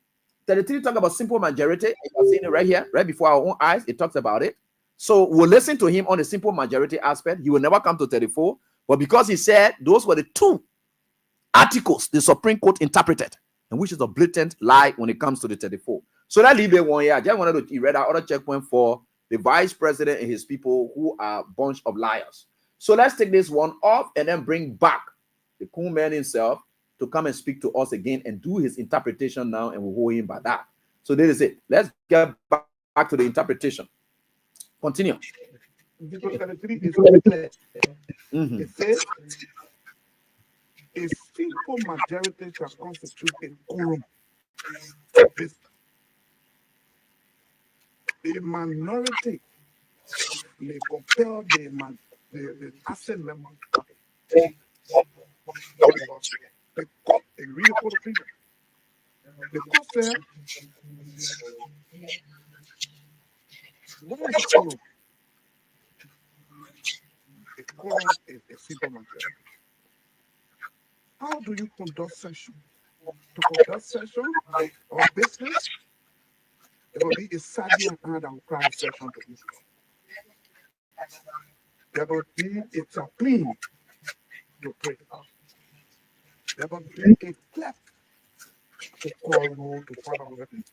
33 talk about simple majority. You're seeing it right here, right before our own eyes. It talks about it. So we'll listen to him on the simple majority aspect. He will never come to 34. But because he said those were the two articles the Supreme Court interpreted, and which is a blatant lie when it comes to the 34. So that leave it one here. I just wanted to read out other checkpoint for the vice president and his people who are a bunch of liars. So let's take this one off and then bring back the Koung man himself to come and speak to us again and do his interpretation now, and we'll hold him by that. So this is it. Let's get back to the interpretation. Continue. It says a simple majority shall constitute a quorum. The minority may compel the asset member to the court and read the opinion. The court said, what is the quorum? A quorum is a simple majority. How do you conduct session? To conduct session or business, it will be a Saturday and that will cry session to this. There will be a chaplain to pray. There will be a cleric to call roll to Father Weapon.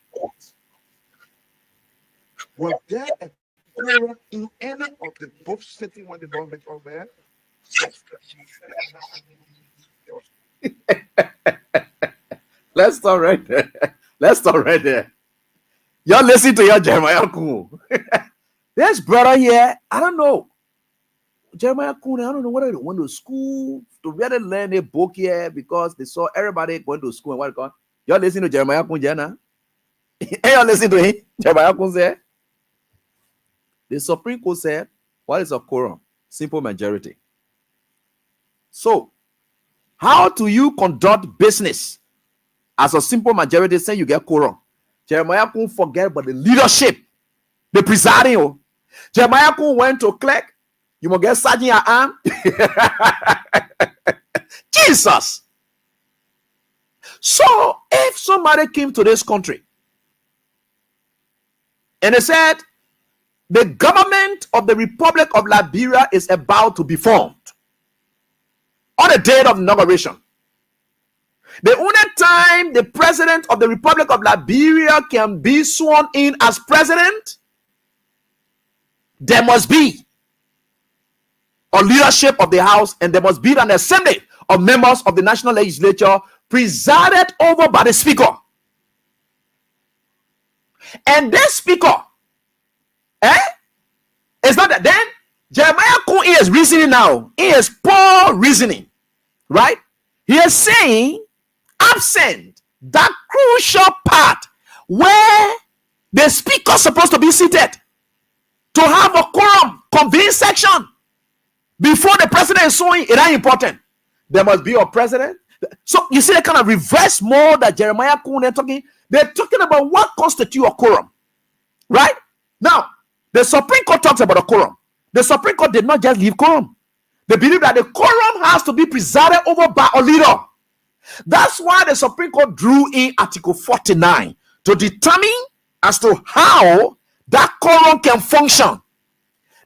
Was there a quorum in any of the both sitting when the Lord made all there? Let's stop right there. Let's stop right there. Y'all listen to your Jeremiah Koung. This brother here, I don't know. Jeremiah Koung, I don't know whether they went to school to really learn a book here because they saw everybody going to school and what it called. Y'all listen to Jeremiah Koung, Jenna? Hey, y'all listen to him? Jeremiah Koung said, the Supreme Court said, what is a quorum? Simple majority. So, how do you conduct business as a simple majority saying you get quorum? Jeremiah Koung forget about the leadership, the presiding. Oh. Jeremiah Koung went to clerk. You must get sergeant your arm. Jesus. So, if somebody came to this country and they said, the government of the Republic of Liberia is about to be formed on the date of inauguration. The only time the president of the Republic of Liberia can be sworn in as president, there must be a leadership of the House and there must be an assembly of members of the National Legislature presided over by the Speaker. And this Speaker, it's not that. Then Jeremiah Koung is reasoning now. He is poor reasoning, right? He is saying, absent that crucial part where the speaker is supposed to be seated to have a quorum convene section before the president is sworn in, it ain't important. There must be a president. So you see the kind of reverse mode that Jeremiah Koung they're talking about what constitutes a quorum, right? Now, the Supreme Court talks about a quorum. The Supreme Court did not just leave quorum. They believe that the quorum has to be presided over by a leader. That's why the Supreme Court drew in Article 49 to determine as to how that quorum can function.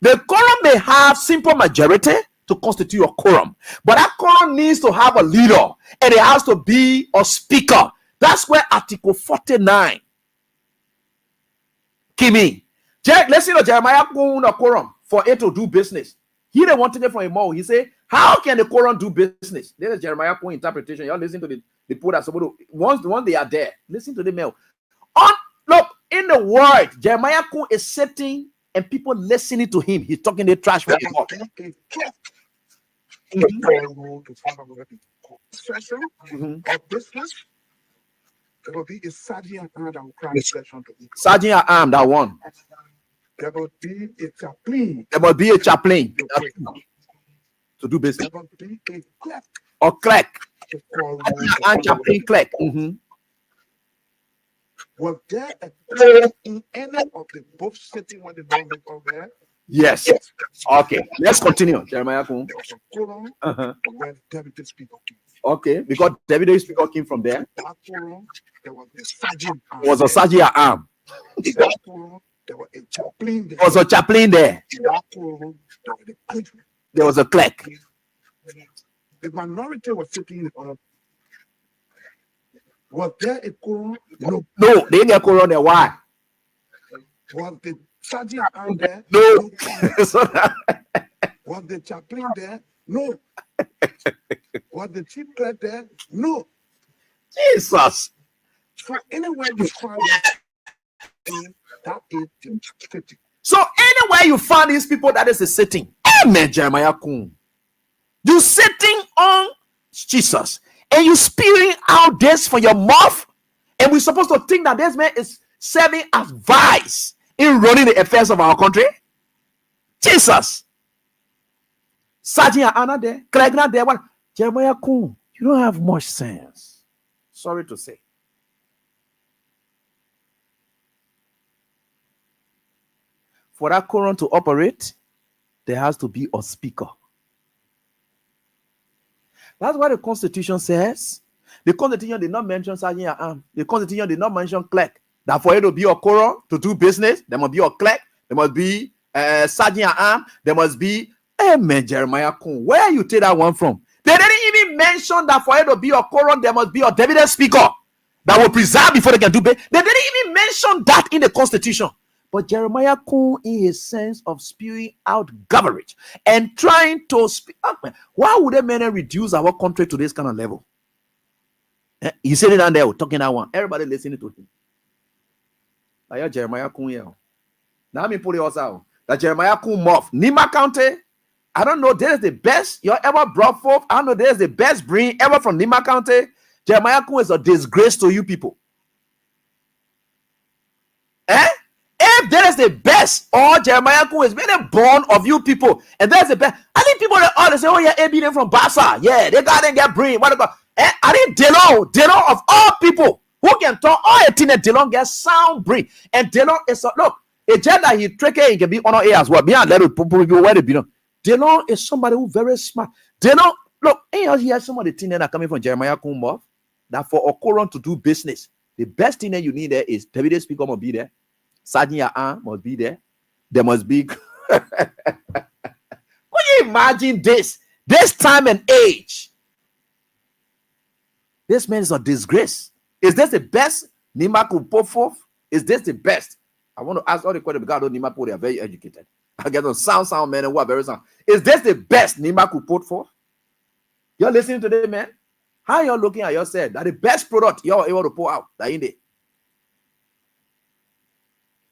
The quorum may have simple majority to constitute a quorum, but that quorum needs to have a leader and it has to be a speaker. That's where Article 49 came in. Let's see the Jeremiah Koung quorum for it to do business. He didn't want it from him more. He said, how can the quorum do business? This is Jeremiah Koung interpretation. Y'all listen to the people that's supposed to, once they are there, listen to the mail. Look, in the word, Jeremiah Koung is sitting and people listening to him. He's talking the trash from his mouth. Of business, there will be a sergeant armed and crime section to be. Sergeant armed, that one. There will be a chaplain. There must be a chaplain to do business. There will be a clerk. Or clerk. And chaplain clerk. Was there a clerk in any of the both sitting when the Lord made all there? Yes. Okay. Let's continue. Jeremiah Koung. There was a quorum when Deputy Speaker came. Okay, because Deputy Speaker came from there. That quorum, there was a sergeant arm. There was a sergeant arm. That quorum, there was a chaplain there. There was a chaplain there. That quorum, there was a clerk. There was a clerk. The minority was sitting on a. Was there a quorum? No. No, they didn't get quorum there. Why? Was the sergeant arm there? No. Was the chaplain there? No. Was the chief clerk there? No. Jesus. So anywhere you find that is the sitting. So anywhere you find these people, that is a sitting. Amen, Jeremiah Koung. You sitting on Jesus and you spewing out this from your mouth, and we're supposed to think that this man is serving as vice in running the affairs of our country. Jesus. Sergeant Anna there, Craig not there. What? Jeremiah Koung, you don't have much sense. Sorry to say. For that quorum to operate, there has to be a speaker. That's what the Constitution says. The Constitution did not mention sergeant arm. The Constitution did not mention clerk. That for it to be a quorum to do business, there must be a clerk, there must be Sergeant Arm, there must be Amen. Jeremiah Koung. Where you take that one from? They didn't even mention that for it to be a quorum, there must be a dividend speaker that will preserve before they can do it. They didn't even mention that in the Constitution. But Jeremiah Koung, in his sense of spewing out garbage and trying to speak up, why would a man reduce our country to this kind of level? He's sitting down there talking that one. Everybody listening to him. Like Jeremiah Koung here. Now me put it also out. That Jeremiah Koung Moff, Nima County. I don't know. This is the best you ever brought forth. I don't know. This is the best breed ever from Nima County. Jeremiah Koung is a disgrace to you people. If there is the best, or Jeremiah Koung is really born of you people, and there's the best. I think people that all say, oh yeah, AB them from Bassa. Yeah, they got them get brain. What about? I think Delon of all people who can talk all 18 and Delon get sound brain. And Delon is look, a gender he tricky, he can be honor here as well. Beyond let it people where they be. Delon is somebody who very smart. Delon, look, ain't here some of the things that are coming from Jeremiah Koung Moff, that for Okoron to do business, the best thing that you need there is David Speaker must be there. Sergeant Ya'an must be there. There must be. Could you imagine this time and age? This man is a disgrace. Is this the best Nima could put forth? Is this the best? I want to ask all the questions because Nima people, they are very educated. I get on sound man and what very sound. Is this the best Nima could put forth? You're listening to this man? How you're looking at yourself? That the best product you're able to pour out. That in there.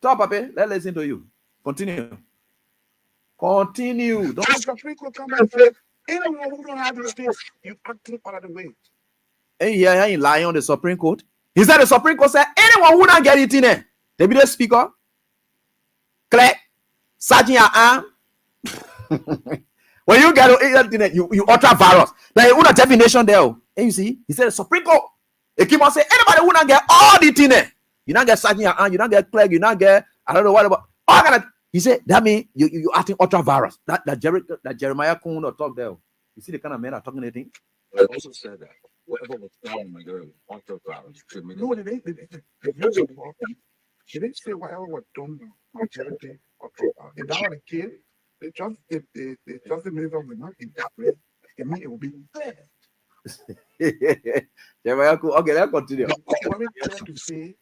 Stop, Papi. Let's listen to you. Continue. Continue. Don't Supreme Court come and say, anyone who don't have this, you acting out of the way. And yeah, he lying on the Supreme Court. He said the Supreme Court said anyone who don't get it in there, they be the speaker. Click. Sergeant Ya'an. When you get it, you utter virus. Now you not definition there. And you see, he said the Supreme Court. He keep on saying anybody who don't get all the thing there. You don't get Sergeant Ya'an, you don't get plague, you don't get I don't know what about all kind of. He said that means you acting ultra virus. That Jeremiah Koung not talk there. You see the kind of men are talking anything. I also said that whatever was done my girl ultra virus. No, they didn't say whatever was done on charity or if that was the case, they just if the justice minister will not interpret, it means it will be fair. Jeremiah Koung, okay, let's continue. What we trying to say,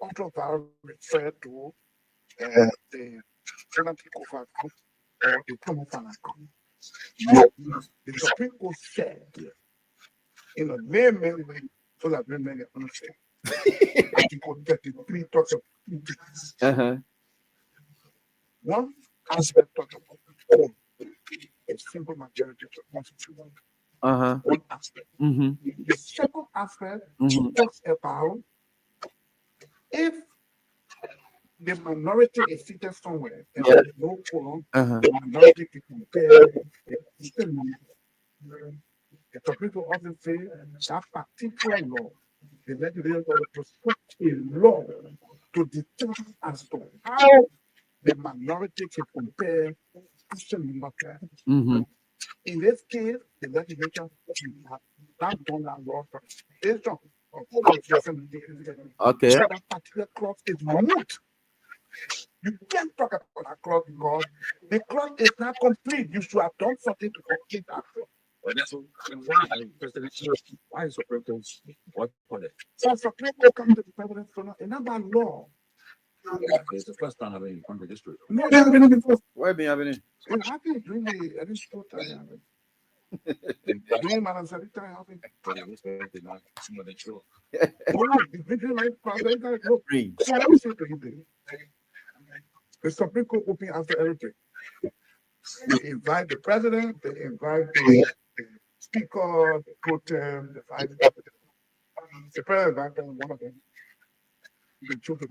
ultra virus refer to the genetic over or the promoter. The Supreme Court said in a very many ways so that we may understand. Article 33 talks about one aspect talks about a simple majority of the constitution. One aspect. The second aspect talks about if the minority is seated somewhere and there is no quorum, the minority can compare the Supreme Court often say that particular law, the legislature will prescribe a law to determine as to how the minority can compare in this case, the legislature has not done that law first. Based on okay. So that particular clause is moot. You can't talk about that clause because the clause is not complete. You should have done something to complete that clause. But that's why is Supreme Court what for it? So Supreme Court comes to the president for another law. It's the first time I've been in the district. No, it hasn't been before. Where be happening? It happened during the Edinburgh time. During Madam Secretary, happened. But it was not more than true. So let me say to you this. The Supreme Court open after everything. They invite the president, they invite the speaker, the pro tem, the vice president. The president invited one of them. The children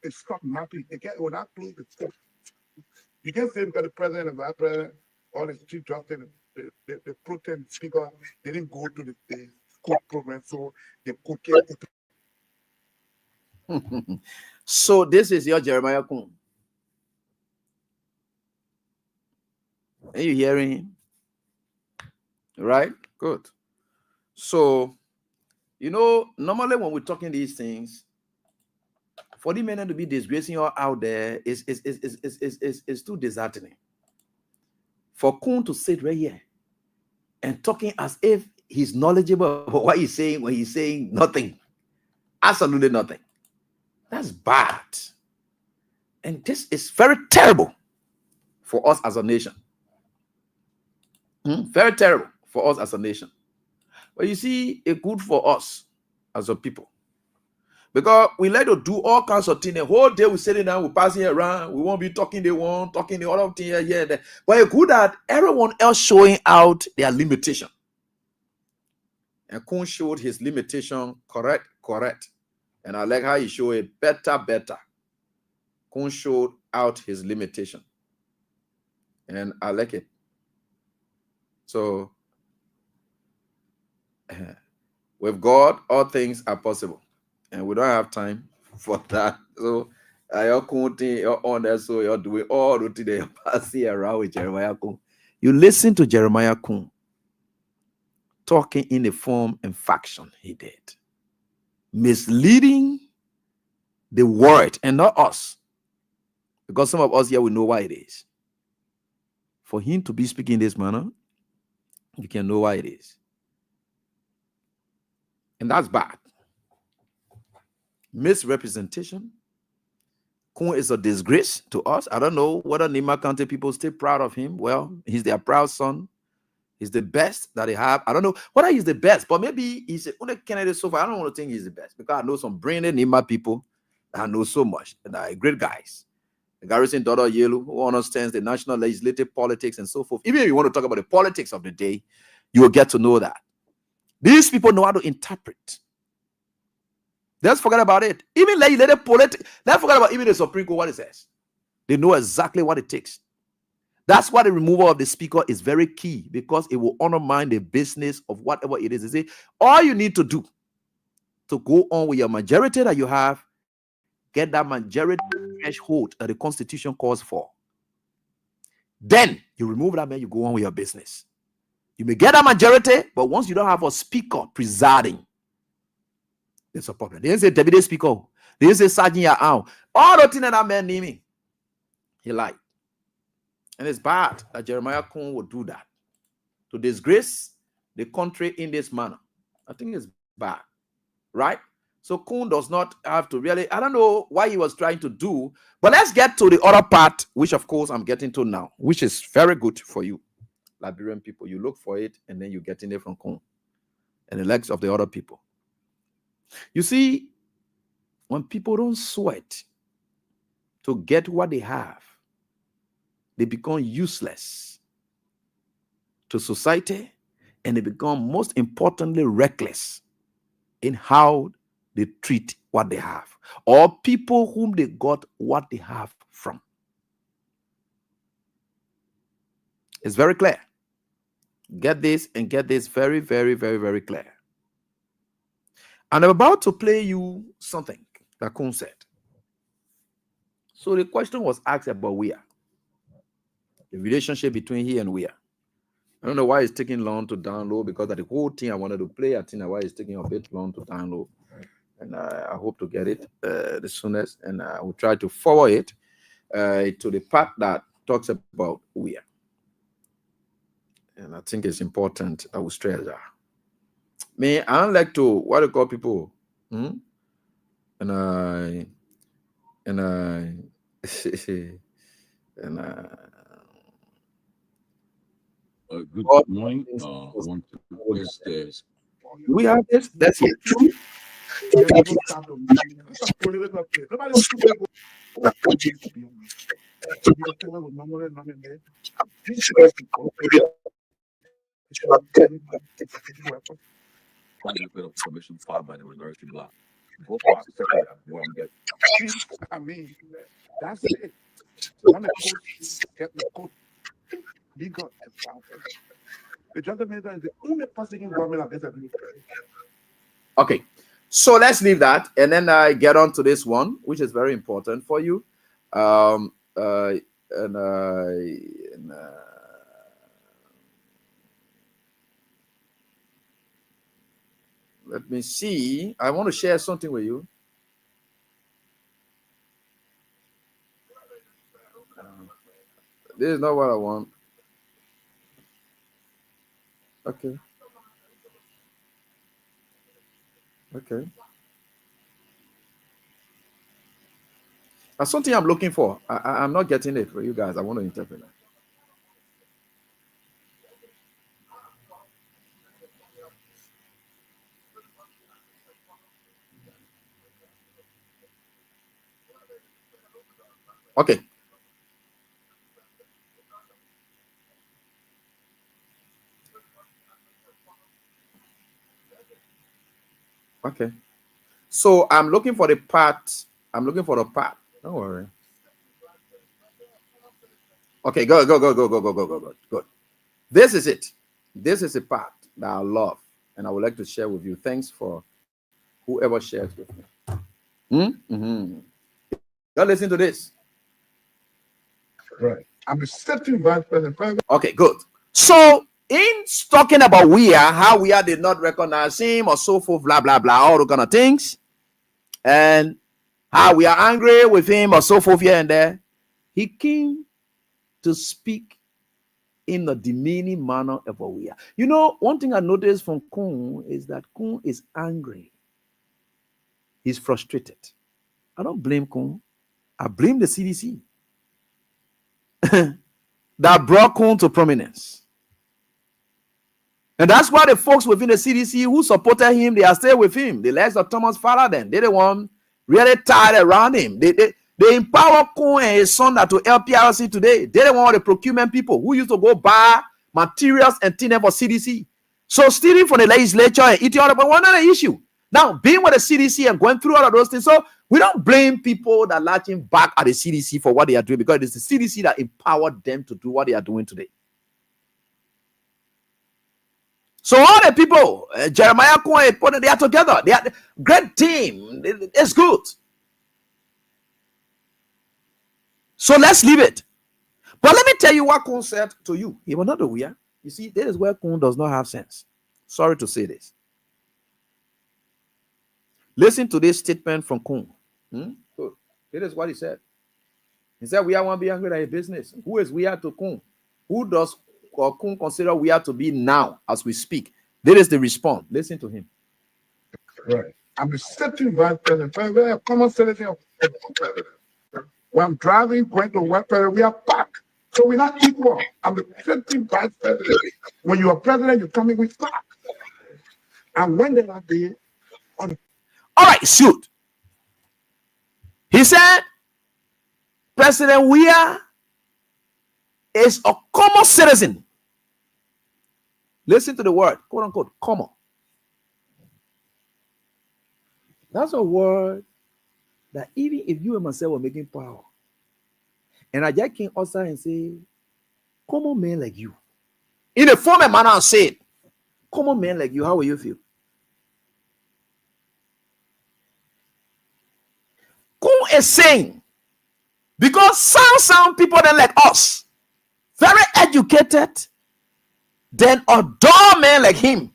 it's not mapping. They can't will not close the court. You can't say because the president and vice president or the chief justice, the pro tem speaker, they didn't go to the court program, so the court can't. So this is your Jeremiah Koung. Are you hearing him? Right? Good. So, normally when we're talking these things, For the men to be disgracing you out there is too disheartening. For Koung to sit right here and talking as if he's knowledgeable about what he's saying when he's saying nothing. Absolutely nothing. That's bad. And this is very terrible for us as a nation. Very terrible for us as a nation. But you see, it's good for us as a people. Because we like to do all kinds of things. The whole day we're sitting down, we're passing around, we won't be talking the one, talking the other thing here, there. But it's good that everyone else showing out their limitation. And Koung showed his limitation, correct. And I like how he showed it better. Koung showed out his limitation. And I like it. So, with God, all things are possible. And we don't have time for that. So, you're on there, so you're doing all the things you're passing around with Jeremiah Koung. You listen to Jeremiah Koung talking in the form and faction he did, misleading the word and not us, because some of us here will know why it is. For him to be speaking this manner, you can know why it is, and that's bad. Misrepresentation. Koung is a disgrace to us. I don't know whether Nima County people still proud of him. Well, he's their proud son. He's the best that they have. I don't know whether he's the best, but maybe he's the only candidate so far. I don't want to think he's the best, because I know some brilliant Nima people that I know so much, and are great guys. Garrison Dodo Yelu, who understands the national legislative politics and so forth. Even if you want to talk about the politics of the day, you will get to know that. These people know how to interpret. Let's forget about it. Even legislative politics, let's forget about even the Supreme Court, what it says. They know exactly what it takes. That's why the removal of the speaker is very key, because it will undermine the business of whatever it is. They say, all you need to do to go on with your majority that you have, get that majority threshold that the Constitution calls for. Then you remove that man, you go on with your business. You may get a majority, but once you don't have a speaker presiding, there's a problem. They didn't say deputy speaker. They didn't say Sergeant Ya'an. All the things that man naming, he lied. And it's bad that Jeremiah Koung would do that, to disgrace the country in this manner. I think it's bad, right? So Koung does not have to really, I don't know why he was trying to do, but let's get to the other part, which of course I'm getting to now, which is very good for you, Liberian people. You look for it, and then you get in it from Koung and the legs of the other people. You see, when people don't sweat to get what they have, they become useless to society, and they become, most importantly, reckless in how they treat what they have, or people whom they got what they have from. It's very clear. Get this, and get this very, very, very, very clear. And I'm about to play you something that Koung said. So the question was asked about the relationship between he and we. I don't know why it's taking long to download, because of the whole thing I wanted to play. I think why it's taking a bit long to download. And I hope to get it the soonest. And I will try to forward it to the part that talks about we. And I think it's important that we stress that. Me, I don't like to, what do you call people? And Good morning. I want to address this. Do we have this? That's it. Yeah, they don't start to it's a political play. Nobody wants to go to be on. You don't tell them what number and nothing there. This is people. Permission filed by the University Block. Both are separate. I mean, that's it. When the coach get the coach, he got the gentleman is the only person in government against the military. Okay, so let's leave that, and then I get on to this one, which is very important for you. Let me see. I want to share something with you. This is not what I want. Okay. Okay. That's something I'm looking for. I'm not getting it for you guys. I want to interpret that. Okay. Okay. So I'm looking for the part. I'm looking for the part. Don't worry. Okay, go. Good. This is it. This is a part that I love and I would like to share with you. Thanks for whoever shares with me. Mm-hmm. Y'all listen to this. Right. I'm the certain vice president. Okay, good. So in talking about how we did not recognize him or so forth, blah blah blah, all those kind of things, and how we are angry with him or so forth here and there, he came to speak in a demeaning manner of we are. You know, one thing I noticed from Koung is that Koung is angry. He's frustrated. I don't blame Koung. I blame the CDC that brought Koung to prominence. And that's why the folks within the CDC who supported him, they are still with him. The legs of Thomas Farah then. They the one really tied around him. They empower Koung and his son that to LPRC today. They the one the procurement people who used to go buy materials and things for CDC. So stealing from the legislature and eating all of it was not an issue. Now, being with the CDC and going through all of those things, so we don't blame people that latching back at the CDC for what they are doing because it's the CDC that empowered them to do what they are doing today. So all the people, Jeremiah Koung, they are together. They are a great team. It's good. So let's leave it. But let me tell you what Koung said to you. He was not a weird. You see, this is where Koung does not have sense. Sorry to say this. Listen to this statement from Koung. Good. This is what he said. He said, we won't be angry at a business. Who is we are to Koung? Who does Koung consider we are to be now as we speak? This is the response. Listen to him. Right. I'm the certain vice president. Very common citizen of president. When I'm driving, going to work, we are packed. So we're not equal. I'm the certain vice president. When you are president, you're coming with pack. And when they are there, all right, shoot. He said, President Weah is a common citizen. Listen to the word, quote unquote, common. That's a word that even if you and myself were making power, and I just came outside and say, common men like you, in a formal manner, I said, common men like you, how will you feel? Koung is saying, because some people then like us, very educated, then a dull man like him,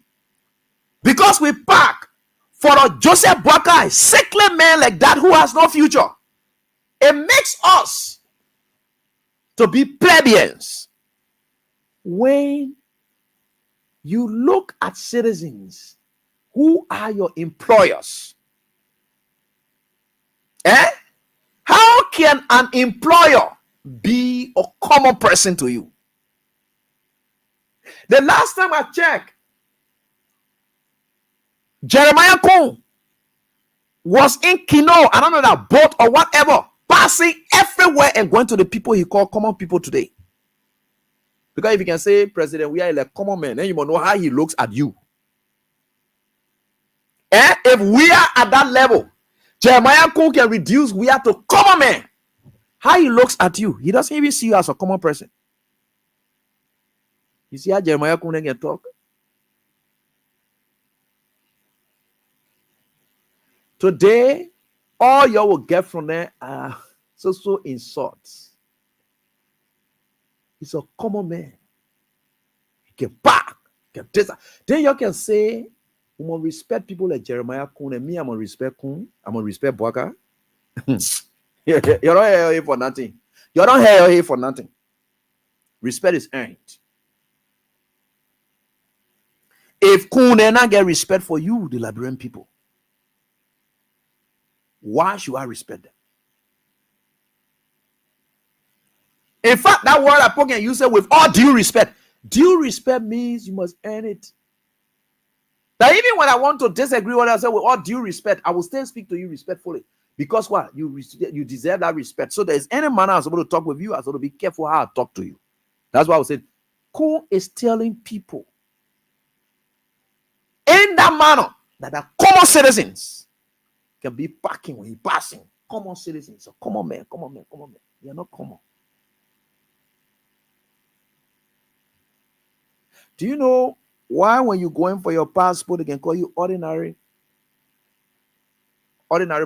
because we pack for a Joseph Boakai, sickly man like that who has no future, it makes us to be plebeians. When you look at citizens who are your employers, how can an employer be a common person to you? The last time I checked, Jeremiah Koung was in Kino, I don't know that boat or whatever, passing everywhere and going to the people he called common people today. Because if you can say, President, we are like common men, then you must know how he looks at you. If we are at that level, Jeremiah Koung can reduce we are to common men. How he looks at you, he doesn't even see you as a common person. You see how Jeremiah Koung can talk? Today, all you will get from there are so insults. He's a common man. He can back, can taste. Then you can say, we must respect people like Jeremiah Koung, and me, I'm gonna respect Koung, I'm gonna respect Boaka. You're not here for nothing. You don't hear here for nothing. Respect is earned. If Koung did not get respect for you, the Liberian people, why should I respect them? In fact, that word I spoke and you said with all due respect. Due respect means you must earn it. Now, even when I want to disagree with what I say with all due respect, I will still speak to you respectfully. Because what? You deserve that respect. So there's any manner I'm supposed to talk with you, I'm supposed to be careful how I talk to you. That's why I was saying, Koung is telling people in that manner that the common citizens can be parking when he's passing. Common citizens, so common man. They are not common. Do you know why when you're going for your passport, they can call you ordinary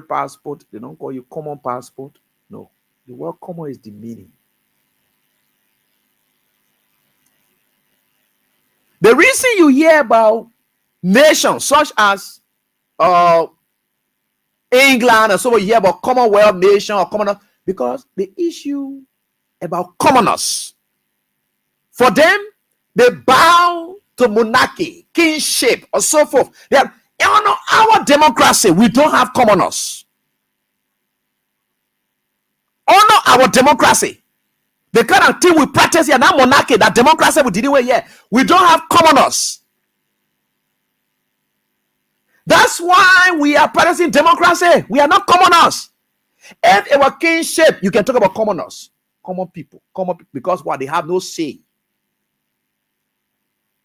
passport? They don't call you common passport. No. The word common is demeaning. The reason you hear about nations such as England and so you hear about Commonwealth nation or commonwealth, because the issue about commoners, for them, they bow to monarchy, kingship, or so forth. They have, our democracy, we don't have commoners. Honor our democracy. The kind of thing we practice here, that monarchy, that democracy we did away here, we don't have commoners. That's why we are practicing democracy. We are not commoners. If it were kingship, you can talk about commoners, common people, because what? They have no say.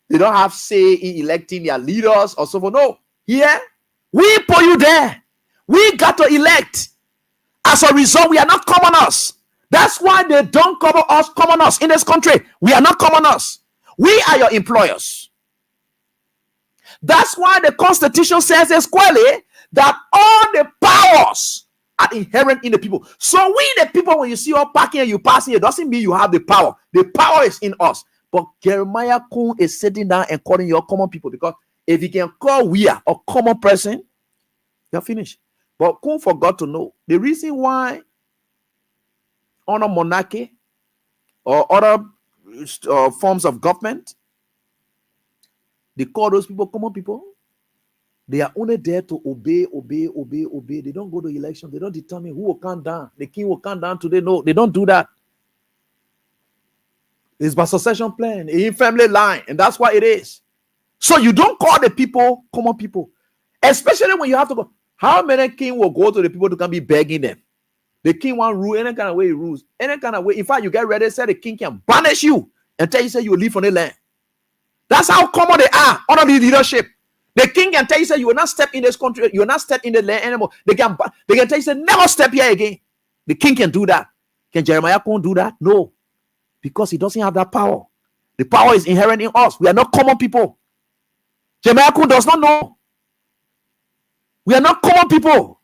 They don't have say in electing their leaders or so forth. No, here we put you there. We got to elect. As a result, we are not commoners. That's why they don't cover us commoners in this country. We are not commoners. We are your employers. That's why the Constitution says squarely that all the powers are inherent in the people. So we, the people, when you see us parking and you passing, it doesn't mean you have the power. The power is in us. But Jeremiah Koung is sitting down and calling your common people, because if he can call we are a common person, you're finished. But Koung forgot to know the reason why honor monarchy or other forms of government, they call those people common people. They are only there to obey. They don't go to election. They don't determine who will come down. The king will come down today. No, they don't do that. It's by succession plan, in family line, and that's why it is. So you don't call the people common people, especially when you have to go. How many king will go to the people to come be begging them? The king won't rule any kind of way he rules, any kind of way. In fact, you get ready, say the king can banish you and tell you say you will leave from the land. That's how common they are under the leadership. The king can tell you say you will not step in this country, you will not step in the land anymore. They can tell you say never step here again. The king can do that. Can Jeremiah Koung do that? No. Because he doesn't have that power. The power is inherent in us. We are not common people. Jeremiah Koung does not know. We are not common people.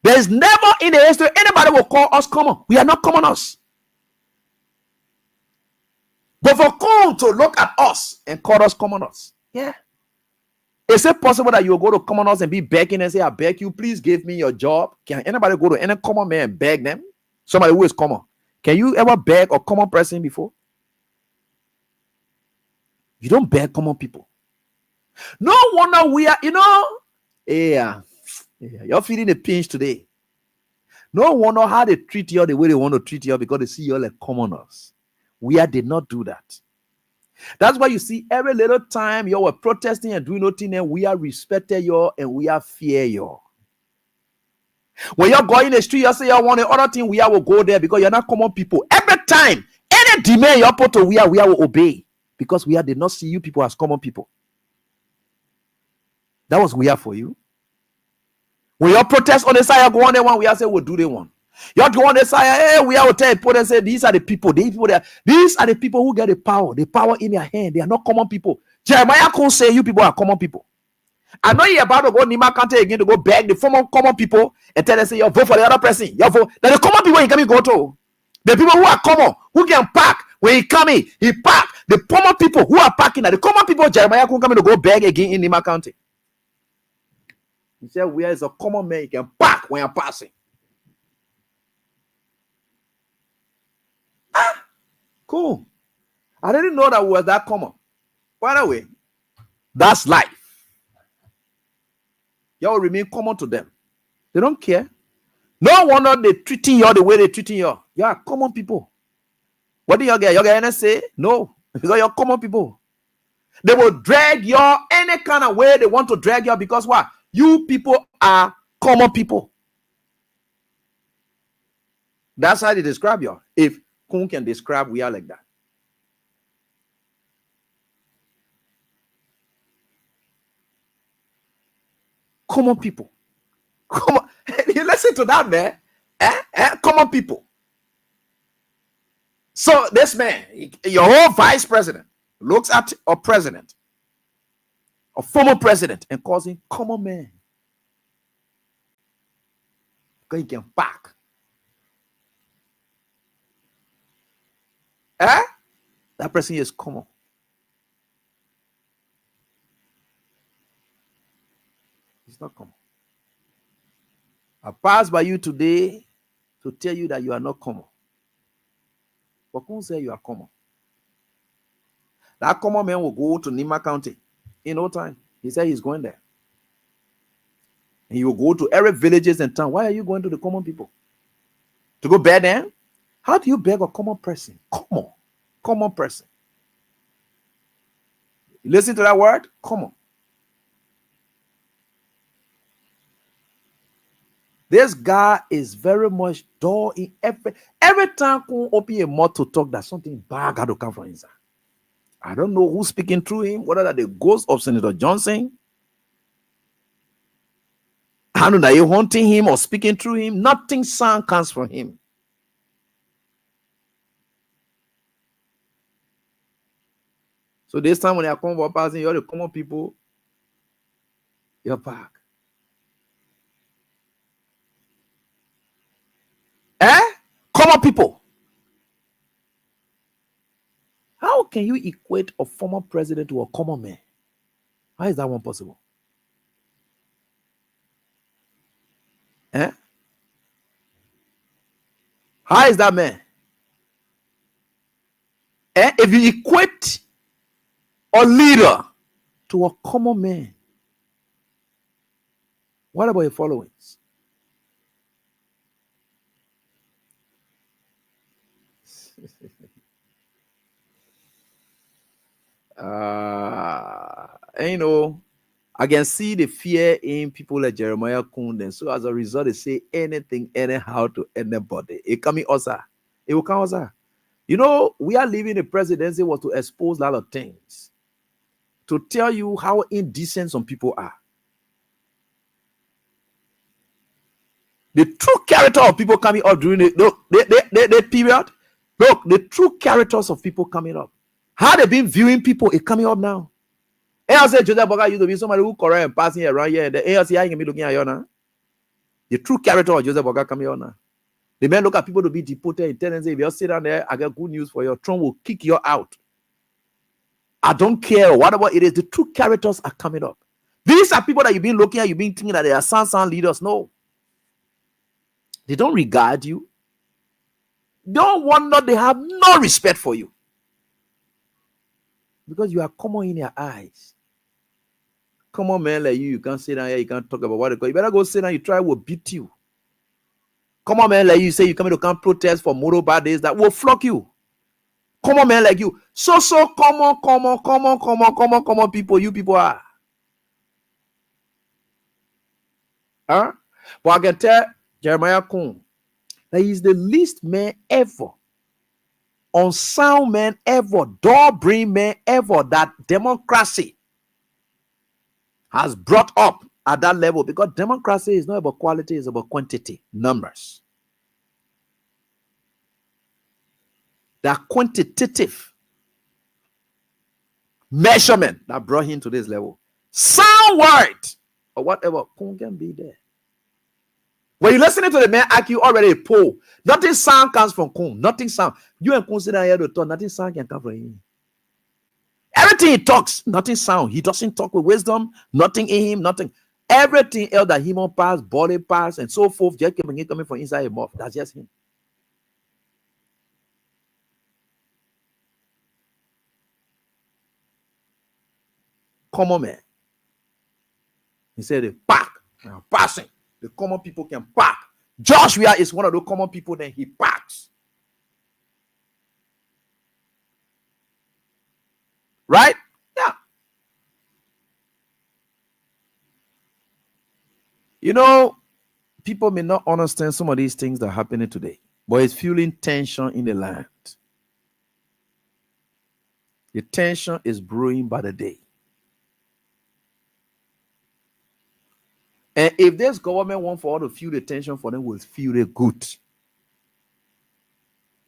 There is never in the history anybody will call us common. We are not commoners. But for Koung to look at us and call us commoners, yeah. Is it possible that you will go to commoners and be begging and say, I beg you, please give me your job? Can anybody go to any common man and beg them? Somebody who is common. Can you ever beg a common person before? You don't beg common people. No wonder we are, you're feeling the pinch today. No wonder how they treat you the way they want to treat you, because they see you like commoners. We did not do that. That's why you see every little time you were protesting and doing nothing, and we are respected you and we are fear you. When you're going in the street, you say you want the other thing, we will go there because you're not common people. Every time, any demand you put to we will obey, because we did not see you people as common people. That was we are for you. When you protest on the side, you go on the one, we say we'll do the one. You have to go on the side, hey, we will tell people and say these are the people. These are the people who get the power in their hand. They are not common people. Jeremiah Koung say you people are common people. I know you're about to go Nima County again to go beg the former common people and tell them, say, you vote for the other person. You vote. Then the common people you can go to. The people who are common, who can park. When he come in, he park. The common people who are parking, the common people, Jeremiah Koung coming to go beg again in Nima County. He said, where is a common man, you can park when you're passing. Cool. I didn't know that was that common. By the way, that's life. Y'all remain common to them. They don't care. No wonder they treating you the way they treating you. You are common people. What do you get? You get NSA? No. Because you're common people. They will drag you any kind of way they want to drag you because what? You people are common people. That's how they describe you. If Koung can describe, we are like that. Common people. Come on. You listen to that, man. Common people. So this man, your whole vice president, looks at a president, a former president, and calls him common man. Because he can back. That person is common. It's not common. I pass by you today to tell you that you are not common. But Koung say you are common. That common man will go to Nima County in no time. He said he's going there. And he will go to every villages and town. Why are you going to the common people? To go beg them? How do you beg a common person? Common person. You listen to that word? Common. This guy is very much dull in every time Koung open a mouth to talk, that something bad got to come from inside. I don't know who's speaking through him, whether that the ghost of Senator Johnson. I don't know that you're haunting him or speaking through him. Nothing sound comes from him. So this time when I come about passing, you're the common people, you're back. Common people. How can you equate a former president to a common man? How is that one possible? How is that man? If you equate a leader to a common man, what about your followings? I can see the fear in people like Jeremiah Koung. And so as a result, they say anything, anyhow to anybody. It coming also. It will come also. You know, we are leaving the presidency was to expose a lot of things. To tell you how indecent some people are. The true character of people coming up during the period. Look, the true characters of people coming up. How they've been viewing people is coming up now. And I say Joseph Boga used to be somebody who correct and passing around here. And the ALC can be looking at you now. The true character of Joseph Boga coming on now. The men look at people to be deported and tell them, if you sit down there, I got good news for you. Trump will kick you out. I don't care whatever it is. The true characters are coming up. These are people that you've been looking at, you've been thinking that they are sound leaders. No. They don't regard you. Don't wonder they have no respect for you. Because you are common in their eyes. Come on, man, like you can't sit down here, you can't talk about what they call. You better go sit down, you try, will beat you. Come on, man, like you say you come to come protest for motorbike days that will flock you. Come on, man, like you. So common people, you people are. But I can tell Jeremiah Koung that he's the least man ever, unsound man ever, door-bring man ever that democracy has brought up at that level, because democracy is not about quality, it's about quantity, numbers. That quantitative measurement that brought him to this level. Sound word or whatever, Koung can be there. When you're listening to the man argue already a poll, nothing sound comes from Koung. Nothing sound. You and Koung sit down here to talk, nothing sound can come from him. Everything he talks, nothing sound. He doesn't talk with wisdom, nothing in him, nothing. Everything else that human parts, body parts, and so forth, just coming from inside his mouth. That's just him. common man. He said they park. Passing. The common people can park. Joshua is one of the common people, then he parks. Right? Yeah. You know, people may not understand some of these things that are happening today, but it's fueling tension in the land. The tension is brewing by the day. And if this government want for all to feel the tension for them, will feel it good.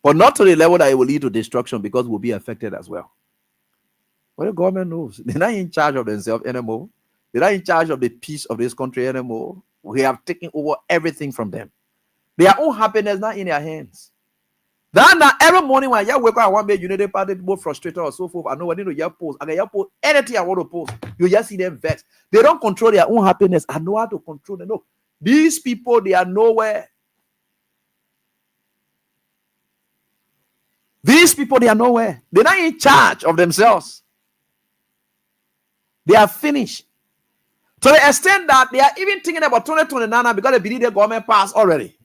But not to the level that it will lead to destruction, because we'll be affected as well. But the government knows. They're not in charge of themselves anymore. They're not in charge of the peace of this country anymore. We have taken over everything from them. Their own happiness not in their hands. Then now every morning when I wake up, I want to be United Party people frustrated or so forth. I know what I need to post. I can post anything I want to post. You just see them vex. They don't control their own happiness. I know how to control them. No, these people, they are nowhere. These people, they are nowhere. They're not in charge of themselves. They are finished. To the extent that they are even thinking about 2029 because they believe the government passed already.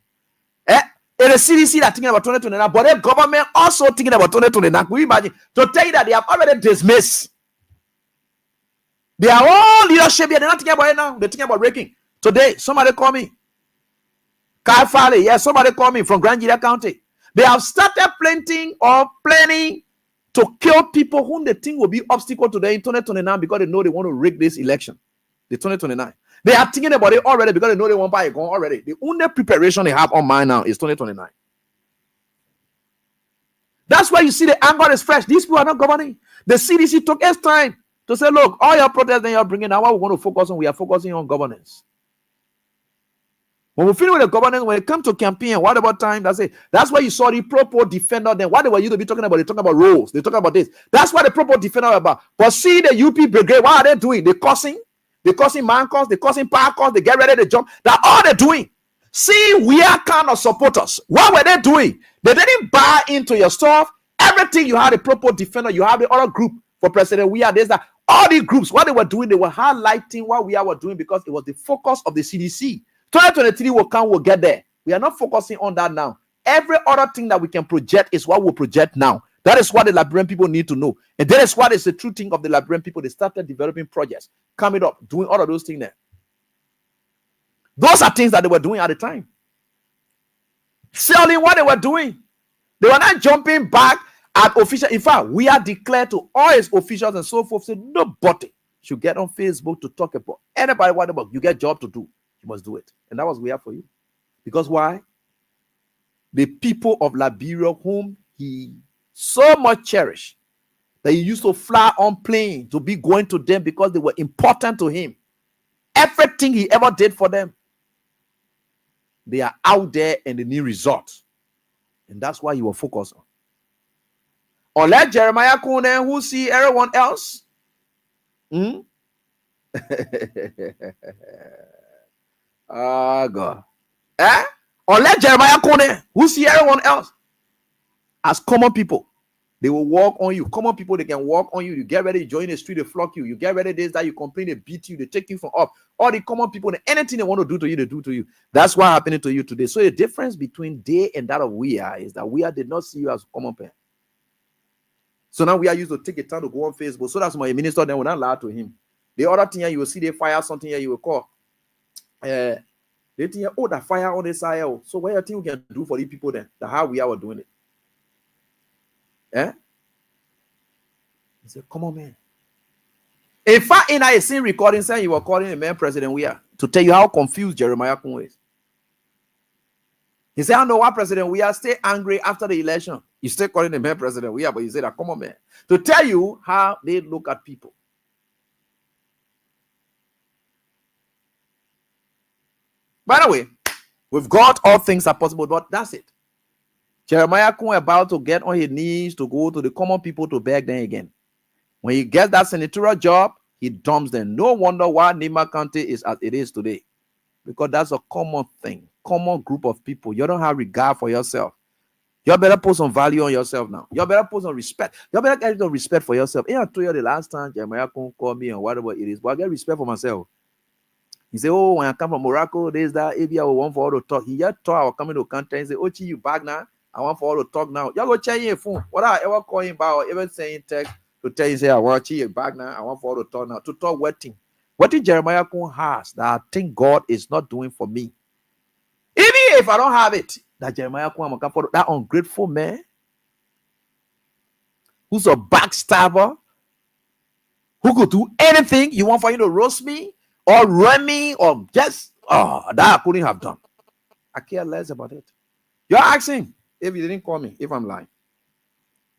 And the CDC that thinking about 2029, but the government also thinking about 2029. Can you imagine? To tell you that they have already dismissed their own leadership. They're not thinking about it now. They're thinking about breaking. Today, somebody call me. Kai Farley, yes, somebody call me from Grand Gila County. They have started planning to kill people whom they think will be obstacle to them in 2029 because they know they want to rig this election. The 2029. They are thinking about it already because they know they want to buy a gun already. The only preparation they have on mind now is 2029. That's why you see the anger is fresh. These people are not governing. The CDC took its time to say, look, all your protests that you're bringing now, what we want to focus on, we are focusing on governance. When we finish with the governance, when it comes to campaign, what about time? That's it. That's why you saw the pro defender. Then what they were used to be talking about? They talking about roles. They talking about this. That's what the pro defender are about. But see the UP brigade, what are they doing? They're cussing. They're causing man calls, they're causing power calls, they get ready to jump. That's all they're doing. See, we are kind of supporters. What were they doing? They didn't buy into your stuff. Everything you had a proper defender, you have the other group for President. We are this, that. All these groups, what they were doing, they were highlighting what we were doing because it was the focus of the CDC. 2023 will come, we'll get there. We are not focusing on that now. Every other thing that we can project is what we'll project now. That is what the Liberian people need to know. And that is what is the true thing of the Liberian people. They started developing projects, coming up, doing all of those things there. Those are things that they were doing at the time. Selling what they were doing. They were not jumping back at officials. In fact, we are declared to all his officials and so forth. Say nobody should get on Facebook to talk about anybody, whatever. You get a job to do. You must do it. And that was we are for you. Because why? The people of Liberia whom he so much cherished that he used to fly on plane to be going to them because they were important to him. Everything he ever did for them, they are out there and they need results. And that's why you were focused on. Unless Jeremiah Koung, who see everyone else. Oh God. Unless Jeremiah Koung, who see everyone else as common people, they will walk on you. Common people, they can walk on you. You get ready, you join the street, they flock you. You get ready, this, that, you complain, they beat you, they take you from up. All the common people, anything they want to do to you, they do to you. That's what happening to you today. So the difference between they and that of we are is that we are did not see you as common person. So now we are used to take a time to go on Facebook. So that's my minister then will not lie to him. The other thing here, you will see they fire something here, you will call. They think, oh, that fire on this side. So what you think we can do for these people then? That how we are doing it. He said, come on, man. In fact, in a scene recording saying you were calling the man President we are to tell you how confused Jeremiah Koung is. He said, I know why President we are stay angry after the election. You still calling the man President we are, but you said that come on, man. To tell you how they look at people. By the way, with God, all things are possible, but that's it. Jeremiah Koung about to get on his knees to go to the common people to beg them again. When he gets that senatorial job, he dumps them. No wonder why Nima County is as it is today. Because that's a common thing, common group of people. You don't have regard for yourself. You better put some value on yourself now. You better put some respect. You better get some respect for yourself. I told you the last time Jeremiah Koung call me and whatever it is, but I get respect for myself. He said, "Oh, when I come from Morocco, there's that maybe I will want for all to talk." He just thought I was coming to country and say, "Oh, Chi, you back now? I want for all to talk now." You go check your phone. What I ever call him about, or even saying text to tell you say, "I want Chi, you back now? I want for all to talk now." To talk what thing? What did Jeremiah Koung has that I think God is not doing for me? Even if I don't have it, that Jeremiah Koung come for that ungrateful man who's a backstabber, who could do anything you want for him to roast me or run me or just that I couldn't have done. I care less about it. You're asking if you didn't call me, if I'm lying.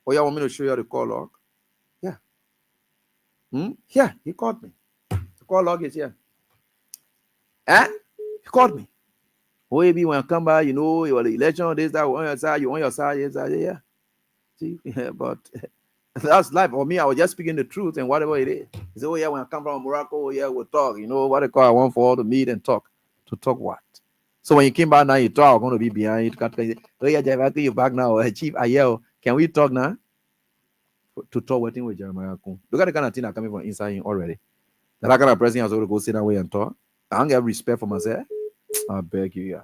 Or you want me to show you the call log? Yeah. Yeah, he called me. The call log is here. And he called me. Oh, maybe when I come back, you know, your election, this, that, on your side, you on your side, yes, yeah. See, yeah, but that's life. For me, I was just speaking the truth and whatever it is. He said, "Oh, yeah, when I come from Morocco, yeah, we'll talk. You know what they call I want for all to meet and talk. To talk what? So when you came back now, you thought I was going to be behind it. Oh, yeah, Jeff, I think you're back now. Chief, I yell, can we talk now? To talk with him with Jeremiah Koung. Look at the kind of thing that coming from inside him already. That kind of person has to go sit away and talk. I don't get respect for myself. I beg you, yeah.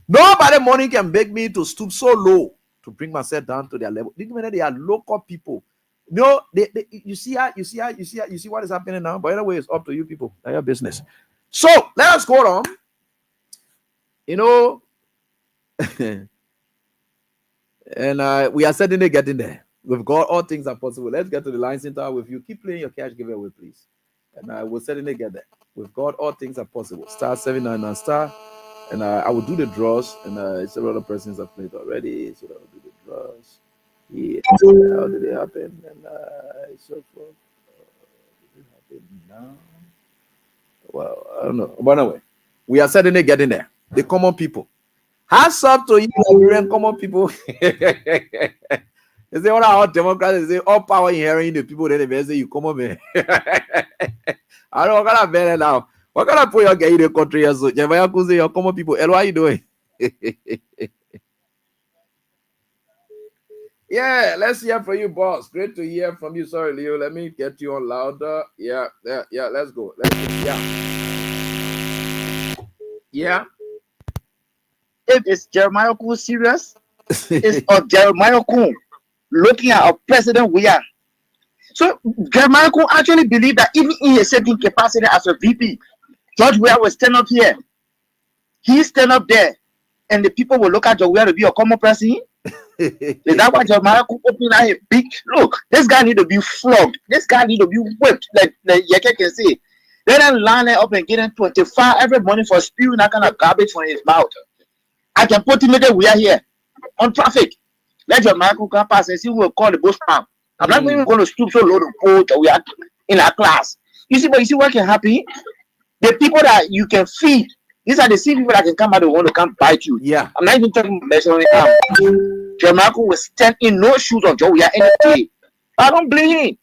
Nobody money can beg me to stoop so low to bring myself down to their level. They are local people. No, you see what is happening now. But anyway, it's up to you people. That's your business. So let us go on. You know, and we are certainly getting there. With God, all things are possible. Let's get to the line center with you. Keep playing your cash giveaway, please. And I will certainly get there. With God, all things are possible. Star 799 star. And I will do the draws. And several other persons have played already. So I will do the draws. Yeah. How did it happen? And so forth. Did it happen now? Well, I don't know. But anyway, we are certainly getting there. The common people. Hats up to you, Nigerian common people. They say all our Democrats, they say all power inherent in the people, then they say you come on, man. I don't know what kind of better now. What kind of put your guy in the country? So Jeremiah Koung say your common people. What are you doing? Yeah, let's hear from you, boss. Great to hear from you. Sorry, Leo. Let me get you on louder. Yeah. Let's go. Yeah. If it's Jeremiah Koung serious, it's Jeremiah Koung looking at a president we are. So Jeremiah Koung actually believed that even in a certain capacity as a VP, George Weah will stand up here. He stand up there, and the people will look at George Weah to be a common person. Is that why Jeremiah Koung opened a big look? This guy need to be flogged. This guy need to be whipped, like Yeke can say. They then line it up and get him 25 every morning for spewing that kind of garbage from his mouth. I can put him in we are here on traffic. Let Jeremiah Koung come past and see who will call the bus farm. I'm not even going to stoop so low to put we are in our class. You see what can happen? The people that you can feed, these are the same people that can come out and want to come bite you. Yeah. I'm not even talking about measuring arm. Jeremiah Koung will stand in no shoes of Joe Weah any day. I don't blame him.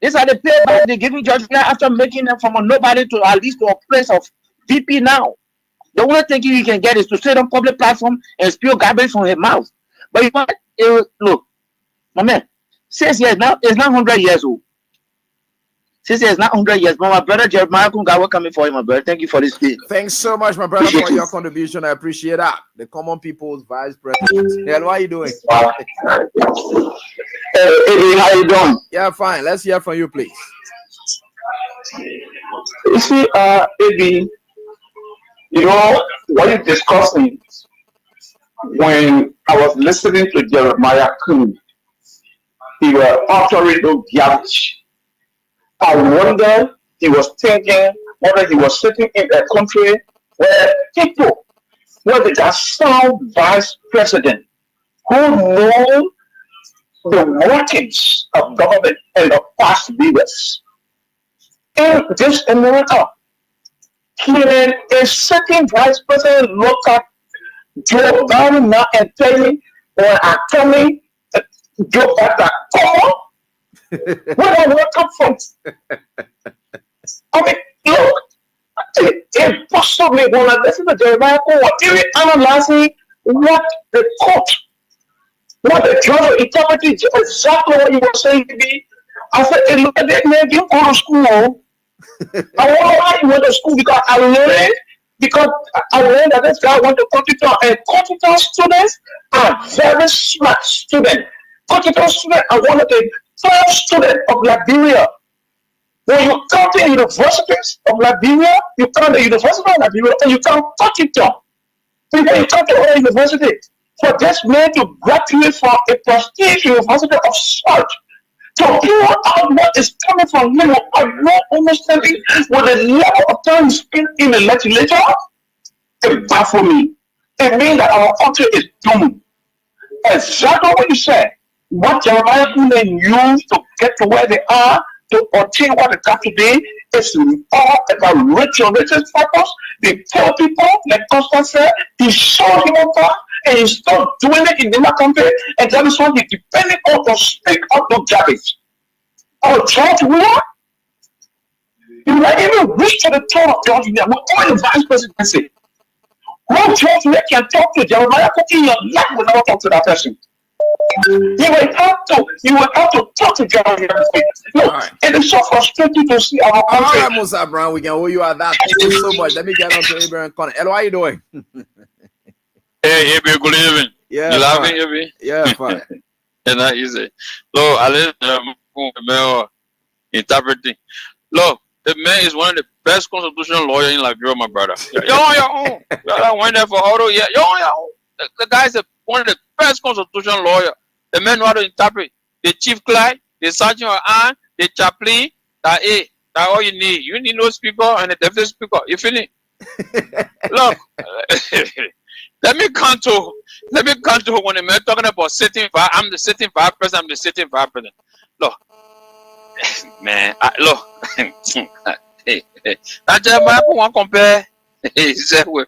These are the payback they're giving George Weah after making them from a nobody to at least to a place of VP now. The only thing you can get is to sit on public platform and spew garbage from his mouth. But you know what? Look, my man, 6 years now, it's not 100 years old. 6 years, not 100 years. But my brother Jeremiah Koung, God will coming for you, my brother. Thank you for this day. Thanks so much, my brother, for your contribution. I appreciate that. The common people's vice president. Yeah, what are you doing? Hey, how you doing? Yeah, fine. Let's hear from you, please. You see, AB, you know, what you're discussing when I was listening to Jeremiah Koung, he was uttering those garbage. I wonder he was thinking whether he was sitting in a country where people, where they got sound vice president who know the workings of government and the past leaders. In this America, can a second vice president look at Joe Biden now and tell him, when I come in, Joe Biden, come on? Where do I come from? I mean, look, it possibly when I listen to Jeremiah Koung, even analyzing what the court What the judge interpreted exactly what you were saying to me. I said, hey, look at that man, you go to school. I wonder why you went to school because I learned that this guy went to computer and computer students are very smart students. Computer students are one of the top students of Liberia. When you come to universities of Liberia, you come to University of Liberia and you come computer. Before you come to our university, for this man to graduate from a prestigious university of such, to pour out what is coming from him without no understanding with the level of time spent in the legislature, it baffles me. It means that our country is doomed. Exactly what you said. What Jeremiah Kuhn used to get to where they are, to obtain what they got today, is all about ritual purpose. They tell people, like Constance said, he showed him up and he stopped doing it in the country, and that is why he depended on to speak up to garbage. Oh, George Weah? You might even reach to the top of George Weah with all the vice presidency. How George Weah can talk to Jeremiah Kuhn in your life will never talk to that person. You will have to talk to Jeremiah Kuhn. Look, All right. it is so frustrating to see our All country. right, Musa Brown, we can owe you at that. Thank you so much. Let me get on to Abraham Connor. Hello, how you doing? Hey, Ibi, good evening. Yeah, You laughing, fine. Ibi? Yeah, fine. And that easy. Look, I listen interpreting. Look, the man is one of the best constitutional lawyers in Liberia, my brother. You're on your own. You're went there for auto. Yeah, you're on your own. The guy is one of the best constitutional lawyers. The man know how to interpret. The chief client, the sergeant of arm, the chaplain. That all you need. You need no speaker and a deputy speaker. You feel it? Look, let me come to when the man talking about sitting vice. I'm the sitting vice president. I'm the sitting vice president. Look, man, hey, that Jeremiah want compare. He said with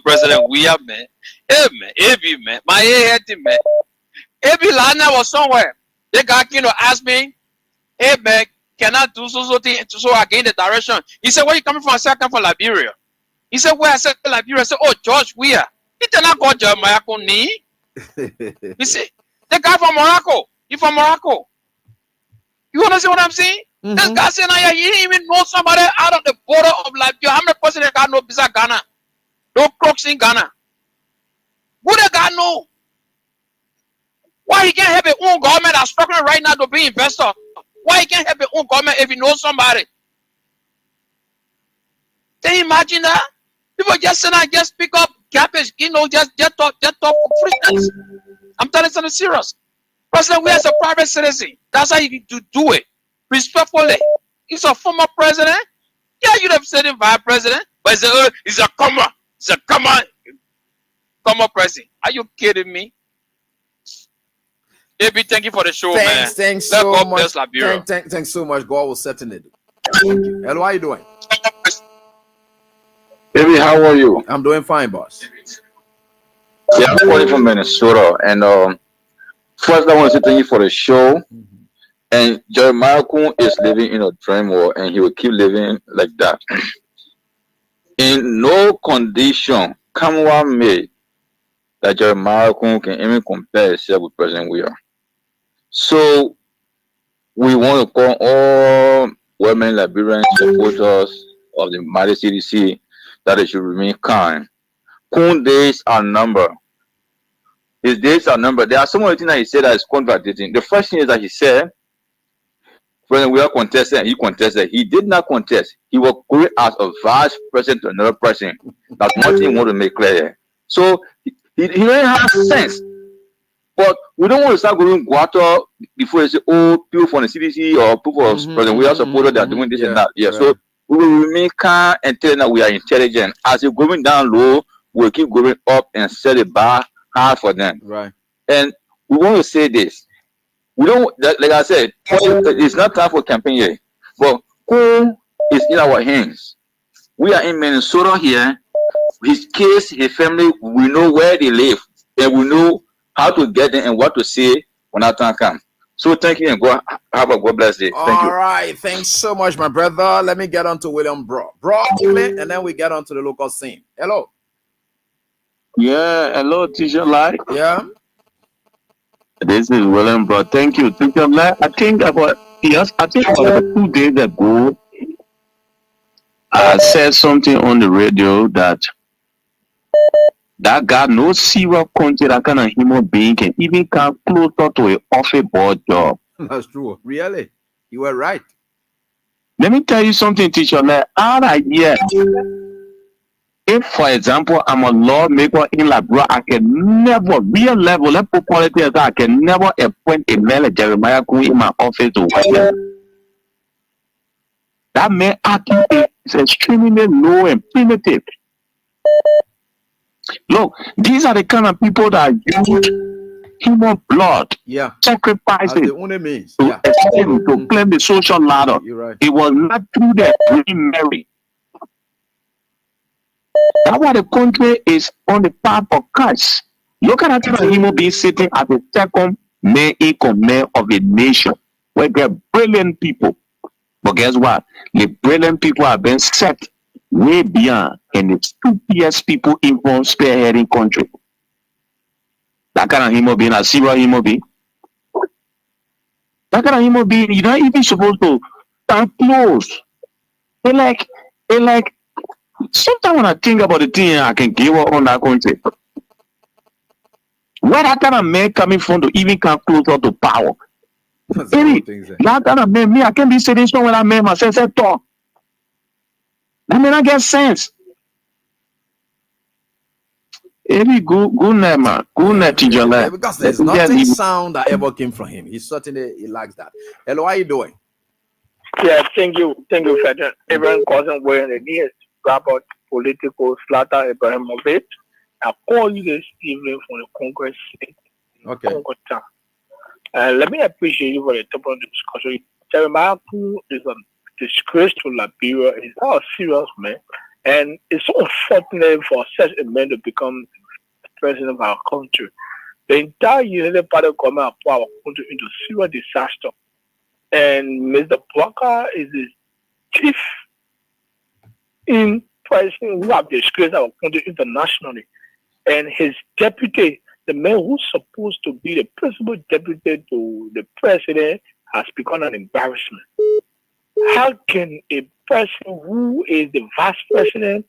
President Weah, man. Hey, man, AB, man, my head, man. AB Lana was somewhere. The guy came to ask me, hey, man, can I do so I gain the direction? He said, where you coming from? I said, I come from Liberia. He said, where? I said, Liberia. I said, oh, George Weah. He did not call Jeremiah Kuhn. You see, the guy from Morocco. He from Morocco. You understand what I'm saying? This guy saying, yeah, he didn't even know somebody out of the border of Liberia. How many person that guy know besides Ghana? No crooks in Ghana. Who the guy know? Why he can't have his own government that's struggling right now to be investor? Why he can't have his own government if he knows somebody? Can you imagine that? People just say, I just pick up garbage, just talk for free. I'm telling you something serious. President, we as a private citizen, that's how you need to do it. Respectfully. He's a former president. Yeah, you'd have said him vice president, but he's a comma. He's a comma president. Are you kidding me? AB, thank you for the show, man. Thanks Let so God much. bless Liberia. Thanks so much. God will settle it. Thank you. Hello, how you doing? Baby, how are you? I'm doing fine, boss. Yeah, I'm calling from Minnesota. And first, I want to say thank you for the show. And Jeremiah Kuhn is living in a dream world, and he will keep living like that. In no condition, come what may, that Jeremiah Kuhn can even compare himself with President Weah. So, we want to call all women Liberian supporters of the mighty CDC that they should remain kind. Kuhn days are numbered. His days are numbered. There are some of the things that he said that is contradicting. The first thing is that he said, President Weah contested and he contested. He did not contest. He was going as a vice president to another person. That's one thing we want to make clear here. So he doesn't have sense. But we don't want to start going water before they say, oh, people from the CDC or people of President Weah supporters, they are doing this and that. Yeah. Right. So we will remain calm and tell them that we are intelligent. As you're going down low, we'll keep going up and set a bar hard for them. Right. And we want to say this. We don't, like I said, it's not time for campaign here. But who is in our hands? We are in Minnesota here. His kids, his family, we know where they live. And we know how to get them and what to say when that time comes. So thank you and have a God bless day. Thank you. All right. Thanks so much, my brother. Let me get on to William Bro, and then we get on to the local scene. Hello. Yeah, hello, teacher Light. Yeah. This is William, bro. Thank you. Teacher Black, I think about yes, I think about 2 days ago, I said something on the radio that God no serious country that kind of human being can even come closer to an office board job. That's true. Really, you were right. Let me tell you something, teacher. Like out of here, if for example I'm a lawmaker in Labrador, I can never real level. Let's put politics aside, I can never appoint a man like Jeremiah Koung in my office to work. That man acting is extremely low and primitive. Look, these are the kind of people that use human blood, Yeah, as sacrifices the only means. to Yeah, ascend, to climb the social ladder. you're right. It was not through their Queen Mary. That's why the country is on the path of curse. Look at that kind of human being sitting as the second man in command of a nation where they're brilliant people. But guess what? The brilliant people have been set way beyond, and it's 2 PS people influence spearheading country. That kind of human being, a serious human being. That kind of human being, you're not even supposed to stand close. They like, sometimes when I think about the thing I can give up on that country, where that kind of man coming from to even come closer to power? That's the Maybe whole thing. that kind of man, me, I can't be sitting somewhere that man myself say talk. That may not get sense. Maybe good night, man. Good night, teacher. Yeah, because there's nothing sound that ever came from him. He certainly likes that. Hello, how are you doing? Yeah, thank you, Federal. Everyone causing wearing the news about political slaughter Ibrahimovic. I call you this evening from the Congress. Okay. Let me appreciate you for the top of the discussion. Jeremiah Koung is a disgrace to Liberia. He's not a serious man. And it's so unfortunate for such a man to become the president of our country. The entire United Party government put our country into serious disaster. And Mr. Walker is the chief in president who have disgraced our country internationally. And his deputy, the man who's supposed to be the principal deputy to the president, has become an embarrassment. How can a person who is the vice president,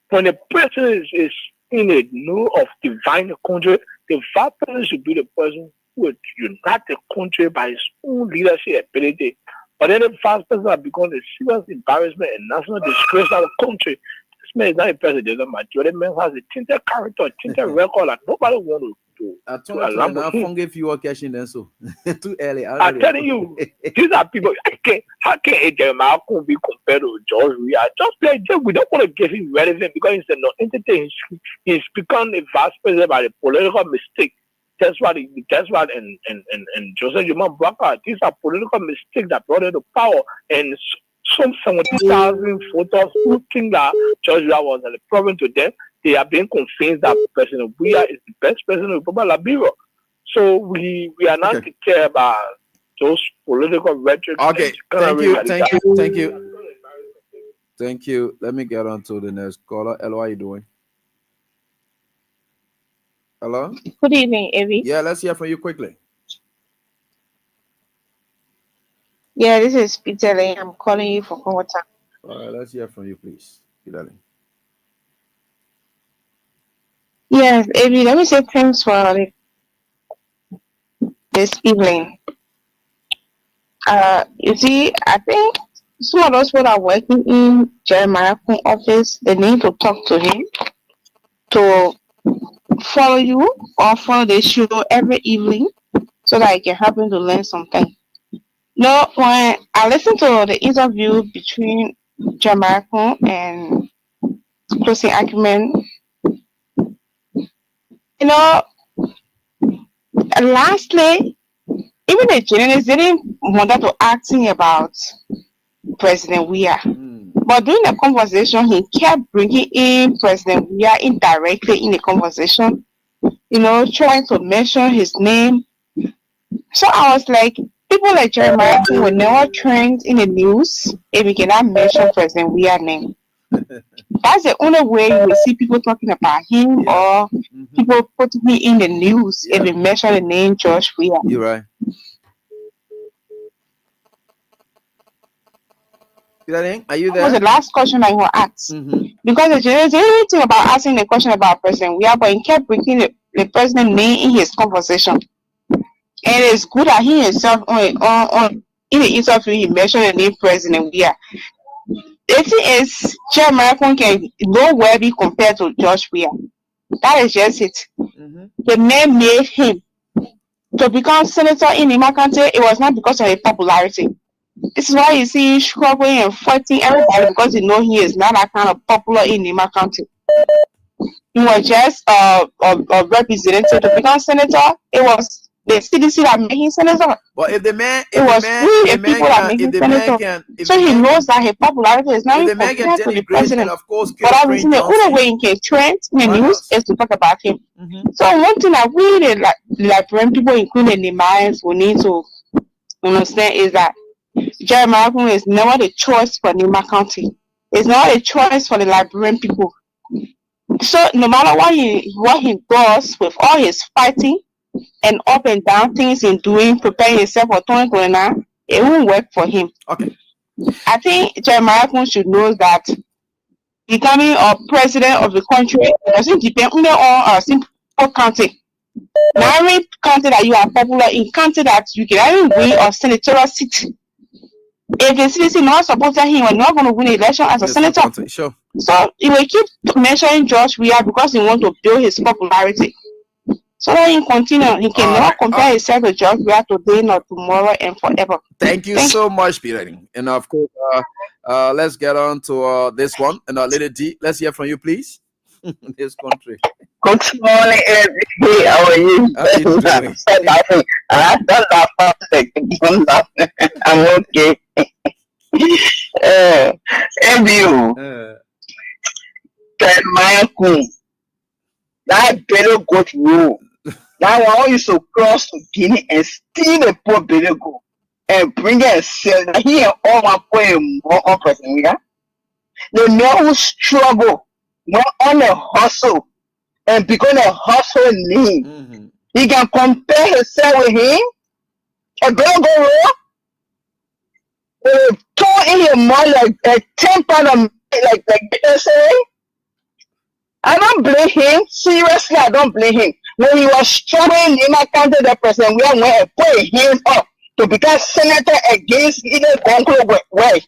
when the president is in the know of divine the country, the vice president should be the person who would unite the country by his own leadership ability. But then the vice president has become a serious embarrassment and national disgrace to our country. This man is not a president, the man has a tinted character, a tinted record, like nobody wants to. I told you now, if you are cashing then so too early. I'm telling you, these are people. How can a Jeremiah Koung be compared to George Weah? Just like we don't want to give him relevant because he's a non-entity. He's become a vice president by a political mistake. That's what and Joseph Human Brocker. These are political mistakes that brought him to power. And some 70,000 voters who think that George Weah was a problem to them, they are being convinced that President Weah is the best president of Liberia. So we are not to care about those political rhetoric. Okay, thank you. Let me get on to the next caller. Hello, how are you doing? Hello? Good evening, Evie. Yeah, let's hear from you quickly. Yeah, this is Peter Lane. I'm calling you from Koung. All right, let's hear from you, please, Peter Lane. Yes, Evie, let me say thanks for this evening. You see, I think some of those who are working in Jeremiah Koung office, they need to talk to him to follow you or follow the show every evening so that it can help him to learn something. No, when I listened to the interview between Jeremiah Koung and closing argument, lastly, even the journalists didn't want to ask him about President Weah. But during the conversation, he kept bringing in President Weah indirectly in the conversation, trying to mention his name. So I was like, people like Jeremiah Koung were never trend in the news if we cannot mention President Weah's name. That's the only way you will see people talking about him or people put me in the news if they mention the name George Weah. You're right. Are you there? That was the last question I want to ask. Because there's anything about asking the question about President Weah, but he kept bringing the president name in his conversation. And it's good that he himself on in the interview he mentioned the name President Weah. The thing is, Jeremiah can nowhere be compared to George Weah. That is just it. The man made him to become senator in Nima County. It was not because of his popularity. This is why you see him struggling and fighting everybody, because you know he is not that kind of popular in Nima County. He was just a representative to become senator. It was the CDC that made him senator. But if the man, it was the people that made him senator. So he knows that his popularity is not even compared to the president. Of course, but obviously the only way he can trend in the news is to talk about him. So one thing that we the Liberian people, including the Mayans, will need to understand is that Jeremiah is never the choice for Nima County. It's not a choice for the Liberian people. So no matter what he does with all his fighting and up and down things in doing, preparing himself for 2029, it won't work for him. Okay. I think Jeremiah should know that becoming a president of the country doesn't depend only on a simple county. Now, every county that you are popular in, county that you can even win a senatorial seat. If the citizen not supporting him, we're not going to win the election as a senator. Sure. So he will keep mentioning George Weah because he wants to build his popularity. So that he continue, he cannot compare himself to George Weah today, nor tomorrow, and forever. Thank you so much, Peter. And of course, let's get on to this one. And Lady D, let's hear from you, please. This country. Good morning, everybody. How are you? How are you doing? I'm okay. MBU. Jeremiah Koung. That better goat rule. That one used to cross to Guinea and steal the poor better goat and bring it and sell it. He and all my poor more on President Weah. The man who struggle went on a hustle and become a hustle name. He can compare himself with him. A better goat rule. Throw in his mouth like 10 pounds of like they say. I don't blame him. Seriously, I don't blame him. When he was struggling in my country, the president, we went and put him up to become senator against either Koung way.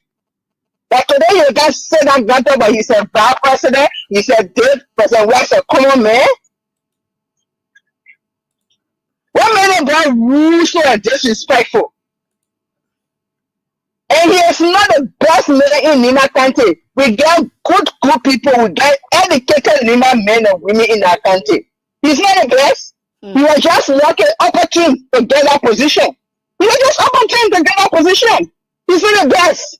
But today you guys say that Gato, but he's a bad president. He's a dead president. We're a common man. What made him that rude and disrespectful? And he is not the best man in Nima country. We get good people. We get educated Nima men and women in our country. He's not the best. He was just lucky, opportune to get that position. He was just opportune to get that position. He's not the best.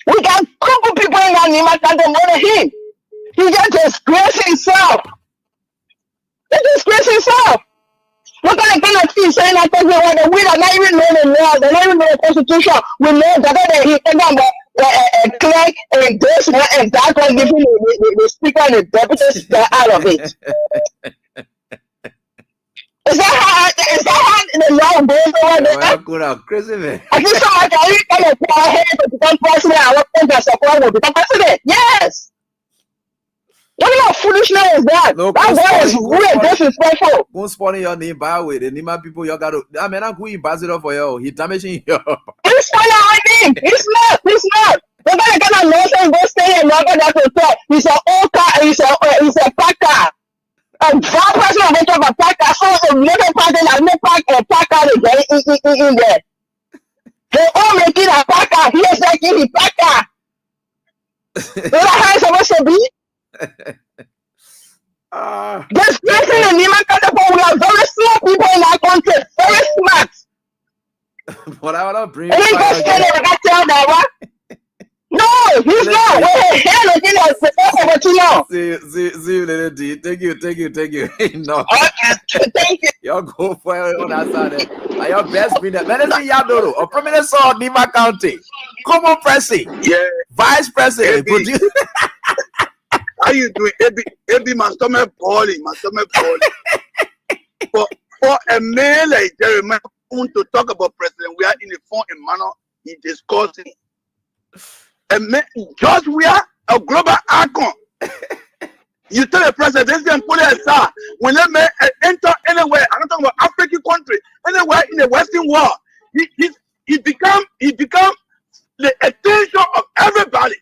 We got good people in our Nima country more than him. He just disgraced himself. He disgraced himself. Look at the kind of things saying that we are not even know the law, they don't even know the constitution. We know that he talking about clerk and this one and that one giving the speaker and the deputy speaker out of it. Is that how the law goes over there? Crazy, man. I think somebody can even kind of go ahead to become president and what country support will become president. Yes. What kind of foolishness is that? No, that word is really disrespectful. Go spawning your name by way. The Nima people you got to. I mean, I'm going ambassador for you. He damaging you. He's spawning my name. He's not. He's not. The guy kind of nonsense go stay and not get that to talk. He's an old car. He's a packer. A bad person of a packer. So the little party that no pack a packer in there. They all making a packer. He is like he packer. You know how it's supposed to be? This person in Nima country, we are very smart people in our country, very smart. But I want to bring. And he goes tell them I tell that what? No, he's not. We're here again as the first of too long. See, Lady D. Thank you. No. Okay, thank you. Y'all go for it on that side. Are your best been there? Let us see Yadoro, a prominent son of Nima County, common president, yeah, vice president, How you doing? AB, my stomach boiling. For a man like Jeremiah to talk about President, we are in the form and manner he discussing. A man, just we are a global icon. You tell the president and put it aside. When a man enter anywhere, I'm not talking about African country, anywhere in the Western world, he become the attention of everybody.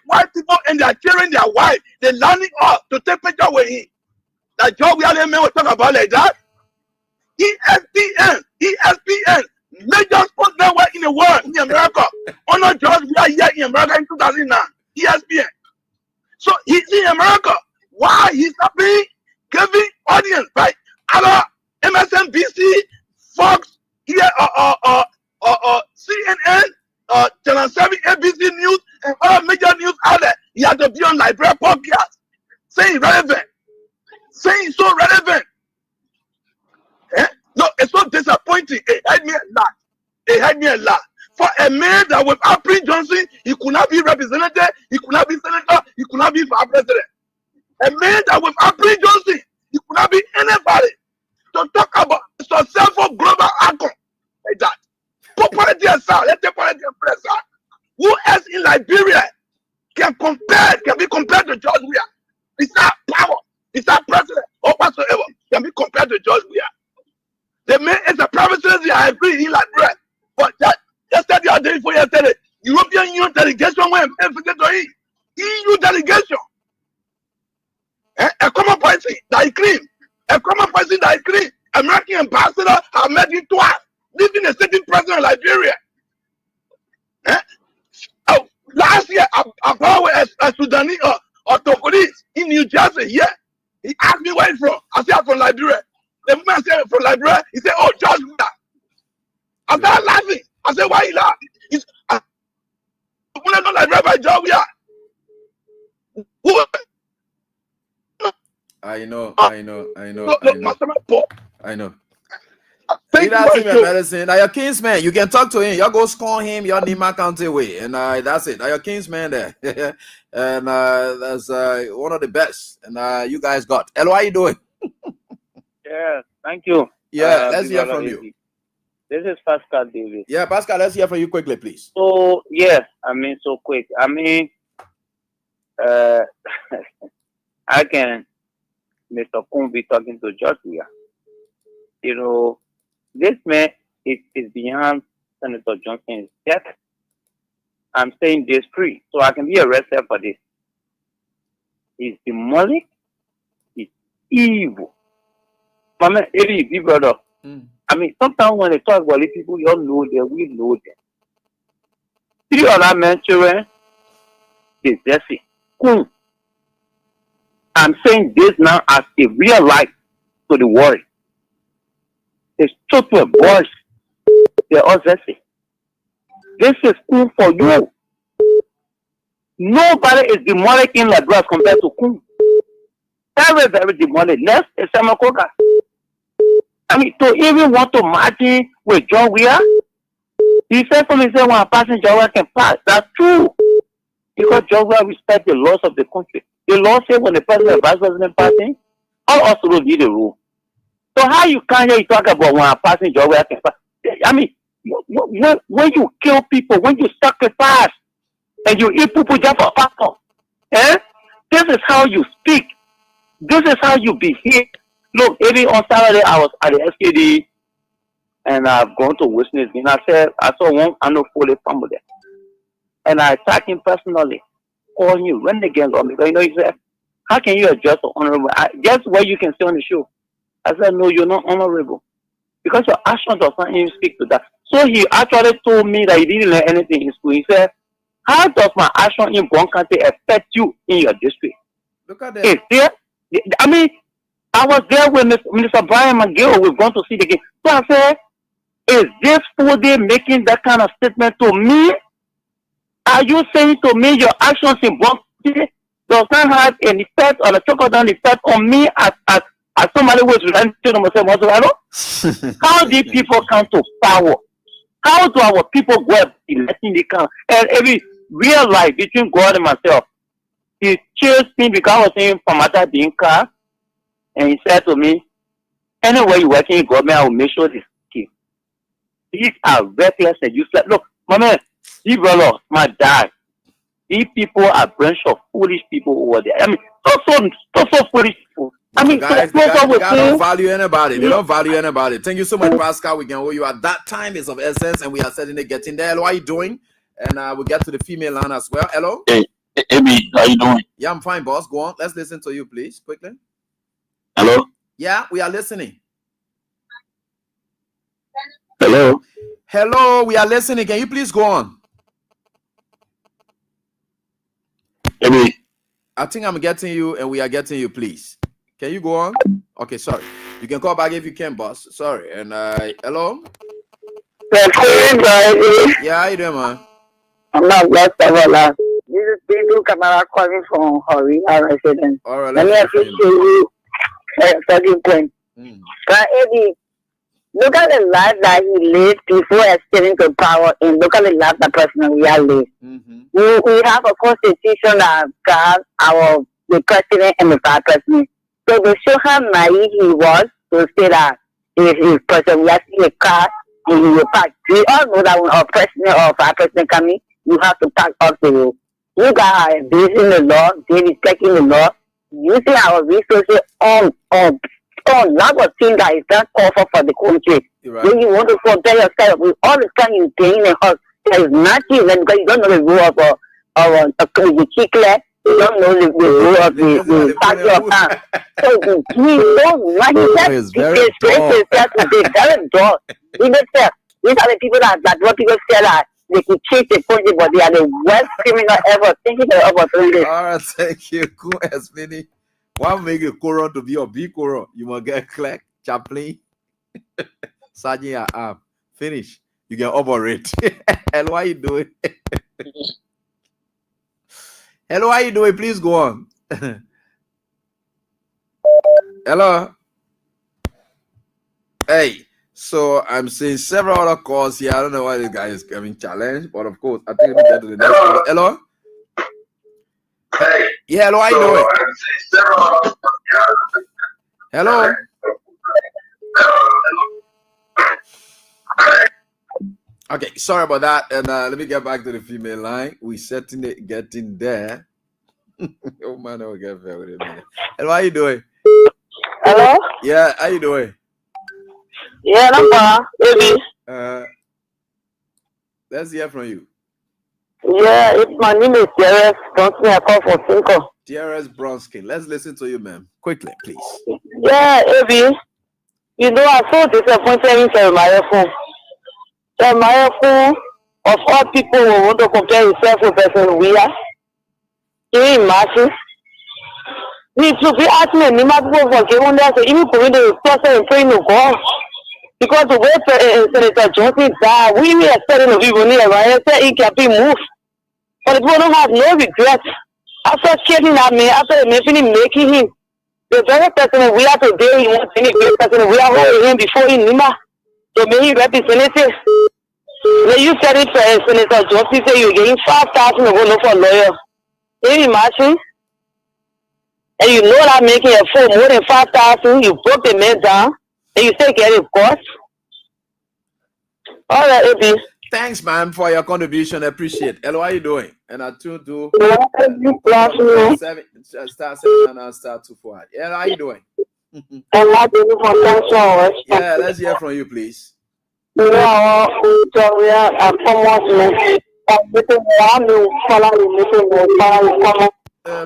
White people and they're cheering their wife, they're lining up to take picture with him. That job we are the men will talk about like that. ESPN, major sports network in the world, in America. Honor George, we are here in America in 2009. ESPN. So he's in America. Why he's not being giving audience by other MSNBC, Fox, here, CNN, Channel 7, ABC News, and other major news outlets. He had to be on Library podcast, saying relevant, saying so relevant. No, it's so disappointing. It had me a lot. For a man that with Prince Johnson, he could not be representative, he could not be senator, he could not be vice president. A man that with Prince Johnson, he could not be anybody to talk about successful global icon like that. Put politics aside, let's take politics aside. Who else in Liberia can be compared to George Weah? Besides power, besides president, or whatsoever, can be compared to George Weah. The man is a private citizen, I agree, in Liberia. But that yesterday or day before yesterday, European Union delegation went and forget to eat. EU delegation. A common policy that he clean. American ambassador have met him twice, living a sitting president of Liberia. Last year, I brought a Sudanese or Togolese in New Jersey. Yeah, he asked me where he's from. I said I'm from Liberia. The man said from Liberia. He said, "Oh, George Weah." I started laughing. I said, "Why you laugh?" He's not Liberia by George Weah. Who? I know. Thank That's him you. in medicine. Now your kinsman, you can talk to him. You go score him. Your Nima County way, and that's it. Now your kinsman there, and that's one of the best. And you guys got. Hello, how you doing? Yeah, thank you. Yeah, let's hear from you. This is Pascal Davis. Yeah, Pascal, let's hear from you quickly, please. So yes, so quick. How can Mr. Koung be talking to George Weah? You know, this man is beyond Senator Johnson's death. I'm saying this free, so I can be arrested for this. He's demonic. He's evil. My man, Eddie, brother. Sometimes when they talk about these people, you don't know them, we know them. 3 other men, children, is Jesse. Koung. I'm saying this now as a real life to the world. It's total boys. They're all Jesse. This is Koung for you. Nobody is demonic in Liberia compared to Koung. Very, very demonic. Next is Samakoka. To even want to march with John Weah, he said something, when a passing John Weah can pass. That's true. Because John Weah respects the laws of the country. The law says when the president and vice president passing, all also lead the rule. So how you can't hear you talk about when a passing John Weah can pass? When you kill people, when you sacrifice, and you eat people just for pastor, this is how you speak. This is how you behave. Look, even on Saturday, I was at the SKD, and I've gone to witness. And I saw one Foley family there. And I attacked him personally, calling you, run against me. Because, he said, how can you adjust to honorable? Guess what you can say on the show? I said, no, you're not honorable. Because your action does not even speak to that. So he actually told me that he didn't learn anything in school. He said, how does my action in Bon County affect you in your district? Look at that. I was there with Mr. Brian McGill. We've gone to see the game. So I said, is this fool day making that kind of statement to me? Are you saying to me your actions in Bon County does not have an effect or a trickle-down effect on me as somebody who is running to themselves? How do people come to power? How do our people go electing the count? And every real life between God and myself, he chose me because I was in Famata Dinka, and he said to me, anywhere you working in government, I will make sure this kid. These are reckless and useless. Look, my man, my dad. These people are a bunch of foolish people over there. I mean, so foolish people. I mean, the guys don't value anybody. They don't value anybody. Thank you so much, Pascal. We can owe you at that time is of essence, and we are certainly getting there. Hello, how are you doing? And we'll get to the female line as well. Hello? Hey, Amy, how you doing? Yeah, I'm fine, boss. Go on. Let's listen to you, please, quickly. Hello? Yeah, we are listening. Hello? Hello, we are listening. Can you please go on? Amy? I think I'm getting you, and we are getting you, please. Can you go on? Okay, sorry. You can call back if you can, boss. Sorry. And hello? Yeah, how you doing, man? I'm not blessed ever last. This is Pedro Camara calling from Hori, our resident. All right, let me appreciate you talking point. But Eddie, look at the life that he lived before ascending to power, and look at the life that President we have lived. We have a constitution that guards the president and the vice president. So to show how naive he was to say that if his president we see a car and he will park. We all know that when a president or vice president coming, you have to park off the road. You guys are abusing the law, they respecting the law, using our resources on lot of things that is not offer for the country. Right. When you want to forget yourself with all the time you paying the house, there is nothing because you don't know the rule of the chicle, you don't know the rule of the factory of hand. So he just disgrace himself to be very dull. These are the people that what people say that they could cheat the country, but they are the worst criminal ever. Thank you for the opportunity. All right, thank you. Cool as many. Why make a Koran to be a big Koran? You must get Clark, Chaplain, Sergeant Arm. Finish. You can operate. Hello, how you doing? Hello, how you doing? Please go on. Hello. Hey. So I'm seeing several other calls here. I don't know why this guy is having challenge, but of course, I think we get to the next one. Hello? Hey. Yeah, hello, how you doing? Hello? Okay, sorry about that. And let me get back to the female line. We certainly getting there. Oh man, I'll get there with a minute. Hello, how you doing? Hello? Yeah, how you doing? Yeah, number, baby. Let's hear from you. Yeah, my name is TRS Bronsky. I call for Cinco. TRS Bronsky. Let's listen to you, ma'am. Quickly, please. Yeah, baby. You know, I'm so disappointed in Jeremiah Phone. Jeremiah Phone, of all people who want to compare himself with President Weir. Can you imagine? He should be asking me, people for giving that, so even for me to person and praying to God. Because the way Senator Johnson died, we were expecting the people near, right? He can be moved. But the people don't have no regret. After killing that man, after making him, the very person we are today, he wants to be the person we are holding him before he Nima. So may he representative. When you said it for Senator Johnson, say you're getting 5,000 to go look for a lawyer. Can you imagine? And you know that making a phone more than 5,000, you broke the man down, and you still get it cost. All right, Ebi. Thanks, man, for your contribution. I appreciate it. Hello, how you doing? And I tune to star 7 and star 24. Yeah, how you doing? Yeah, let's hear from you, please. Man. Hello?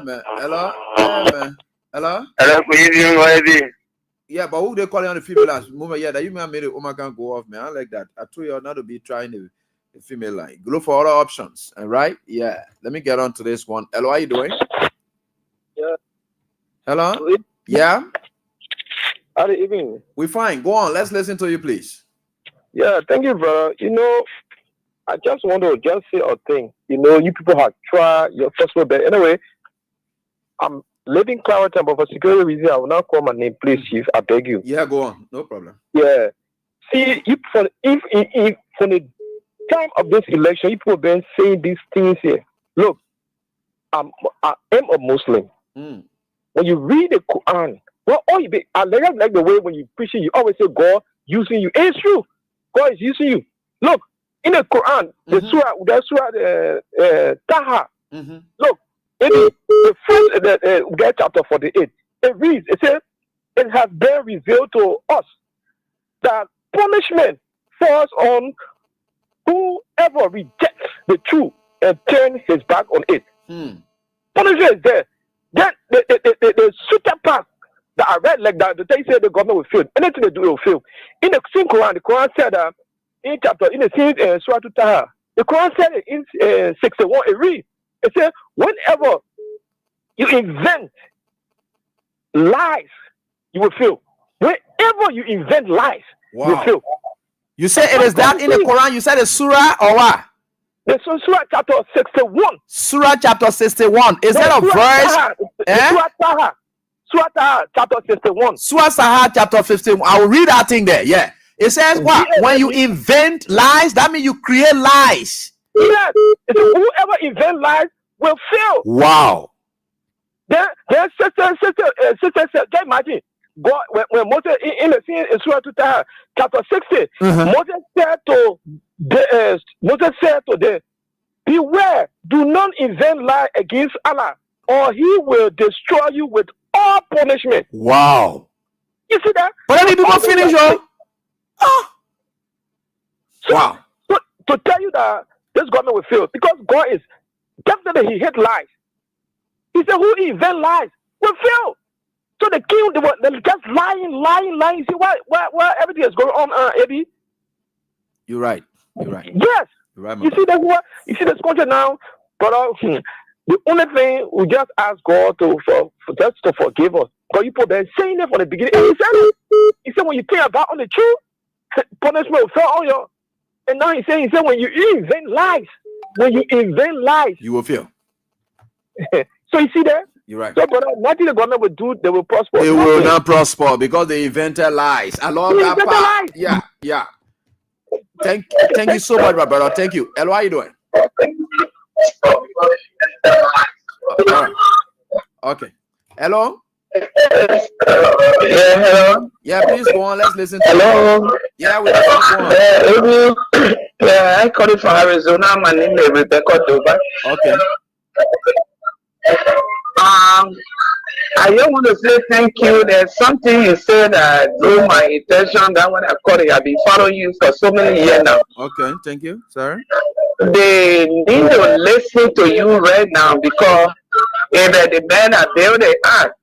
Man. Hello? Hello, good evening, baby. Yeah, but who they calling on the female last moment? Yeah, that you may have made it. Woman can go off, man. I like that. I told you not to be trying the female line. Go for other options. All right? Yeah. Let me get on to this one. Hello, how you doing? Yeah. Hello? Yeah? How are you evening? We're fine. Go on. Let's listen to you, please. Yeah, thank you, brother. You know, I just want to just say a thing. You know, you people have tried your possible best. Anyway, I'm living Clarity, but for security reasons, I will not call my name, please, Chief. I beg you. Yeah, go on. No problem. Yeah. See, if from the time of this election, people have been saying these things here. Look, I am a Muslim. Mm. When you read the Quran, well, I like the way when you preach it, you always say God using you. It's true. God is using you. Look, in the Quran, the surah, Taha. Look, in the first chapter 48, it reads, it says, it has been revealed to us that punishment falls on whoever rejects the truth and turns his back on it. Punishment is there. Then the sweeter part that I read like that, they say the government will fail. Anything they do will fail. In the same Quran, the Quran said that in the same Surah Taha, the Quran said in 61, it reads, it says, whenever you invent lies, you will fail. Whenever you invent lies, you will fail. You say it is that in the Quran, you said a surah or what? The Surah chapter 61. Surah chapter 61. Is that a verse? Surah Taha. Surah Taha chapter 61. Surah Taha chapter 51. I will read that thing there. Yeah. It says what? When you invent lies, that means you create lies. Yes. Whoever invent lies will fail. Wow. Then sister, can you imagine? God, when Moses in the scene in Surah Taha chapter 60, Moses said to them, beware, do not invent lie against Allah, or he will destroy you with all punishment. Wow. You see that? But any people finish, yo. Wow. So, to tell you that this government will fail, because God is definitely, he hates lies. He said, who invent lies will fail. So the king, they were just lying. See why everything is going on, Eddie? You're right. Yes. You're right, you see that's what you see this country now, but the only thing we just ask God to forgive us. God, you put that saying it from the beginning. And he said it. He said when you think about on the truth, punishment will fall on you. And now he said when you invent lies, you will fail. So you see that? You're right. So, brother, nothing the government will do, they will prosper. They will not prosper because they invented lies. I love that part. Yeah. Thank you so much, my brother. Thank you. Hello, how you doing? Okay. Hello? Yeah, hello. Yeah, please go on. Let's listen to hello. You. Yeah, we go on. Yeah, I call it from Arizona. My name is Rebecca Dover. Okay. I just want to say thank you. There's something you said that drew my attention. That when I called it, I've been following you for so many years now. Okay, thank you, sir. They need to listen to you right now because if the men are building the ark,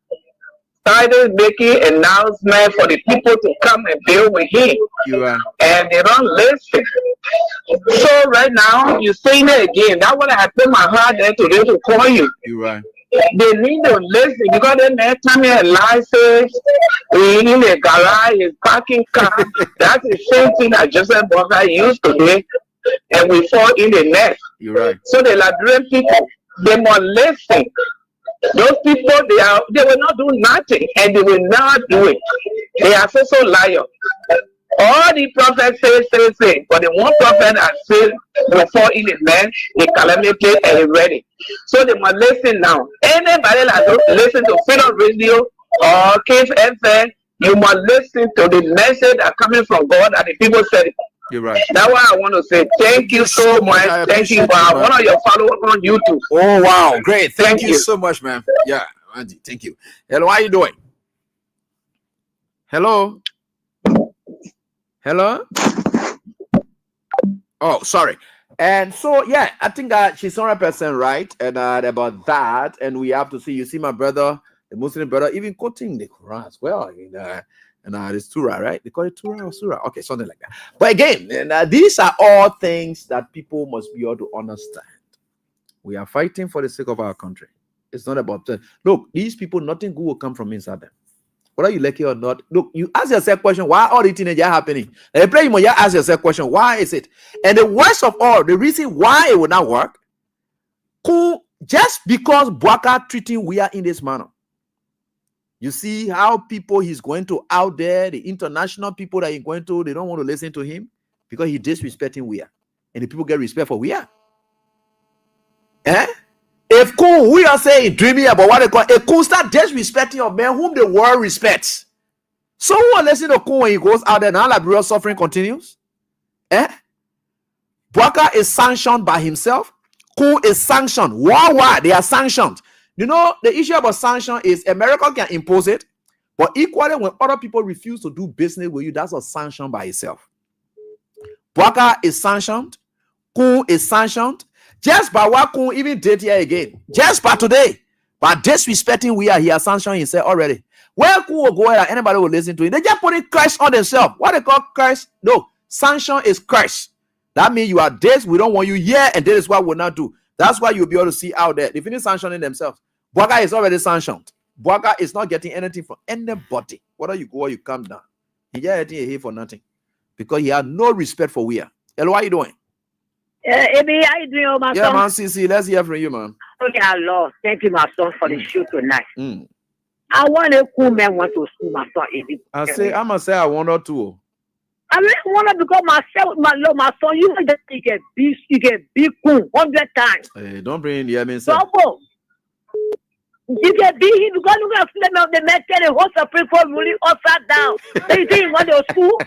started making announcement for the people to come and build with him. You are. And they don't listen. So right now, you're saying it again. That's what I put my heart there today to call you. You are. They need to listen because they next time a license in a garage, is parking car. That's the same thing that Joseph Boga used to do, and we fall in the net. You're right. So the Liberian people, they must listen. Those people, they will not do nothing, and they will not do it. They are so liars. All the prophets say, but the one prophet that said before in the man, the calamity and ready. So they must listen now. Anybody that don't listen to Freedom Radio or Cave FM, you must listen to the message that coming from God and the people said it. You're right. That's what I want to say. Thank you so much. Thank you for one of your followers on YouTube. Oh wow, great. Thank you so much, man. Yeah, Andy, thank you. Hello, how you doing? Hello? Hello? Oh, sorry. And so, yeah, I think that she's 100% right and about that. And we have to see, you see my brother, the Muslim brother, even quoting the Quran as well. And it's Surah, right? They call it Surah or Surah. Okay, something like that. But again, these are all things that people must be able to understand. We are fighting for the sake of our country. It's not about, look, these people, nothing good will come from inside them. Whether you like it or not, look, you ask yourself question, why all the teenagers are happening? And you ask yourself question, why is it? And the worst of all, the reason why it will not work, just because Bwaka treating we are in this manner. You see how people he's going to out there, the international people that he's going to, they don't want to listen to him because he's disrespecting we are. And the people get respect for we are. A If Koung, we are saying dreaming about what they call a Koung start disrespecting a man whom the world respects. So who will listen to Koung when he goes out there now? Liberia's suffering continues. Bwaka is sanctioned by himself. Koung is sanctioned. Why? They are sanctioned. You know, the issue about sanction is America can impose it, but equally when other people refuse to do business with you, that's a sanction by itself. Bwaka is sanctioned. Koung is sanctioned. Just by what Koung even did here again. Just by today. By disrespecting he has sanctioned himself already. Where Koung will go ahead, anybody will listen to it. They just putting curse on themselves. What they call curse? No. Sanction is curse. That means you are this, we don't want you here, and this is what we'll not do. That's why you'll be able to see out there. They finish sanctioning themselves. Bwaka is already sanctioned. Bwaka is not getting anything from anybody. Whether you go or you come down. He just getting here for nothing. Because he had no respect for we are. Hello, how you doing? Ebi, how you doing, my Yeah, son? man, CC, let's hear from you, man. Okay, Lord, thank you, my son, for the show tonight. I want a cool man want to see my son. I'm gonna say I want or two. I really want to become myself, my son. You want to get big cool 100 times. Hey, don't bring in the Yemen. You can be here because you got the man tell the whole Supreme Court ruling upside down. So you think you want to school?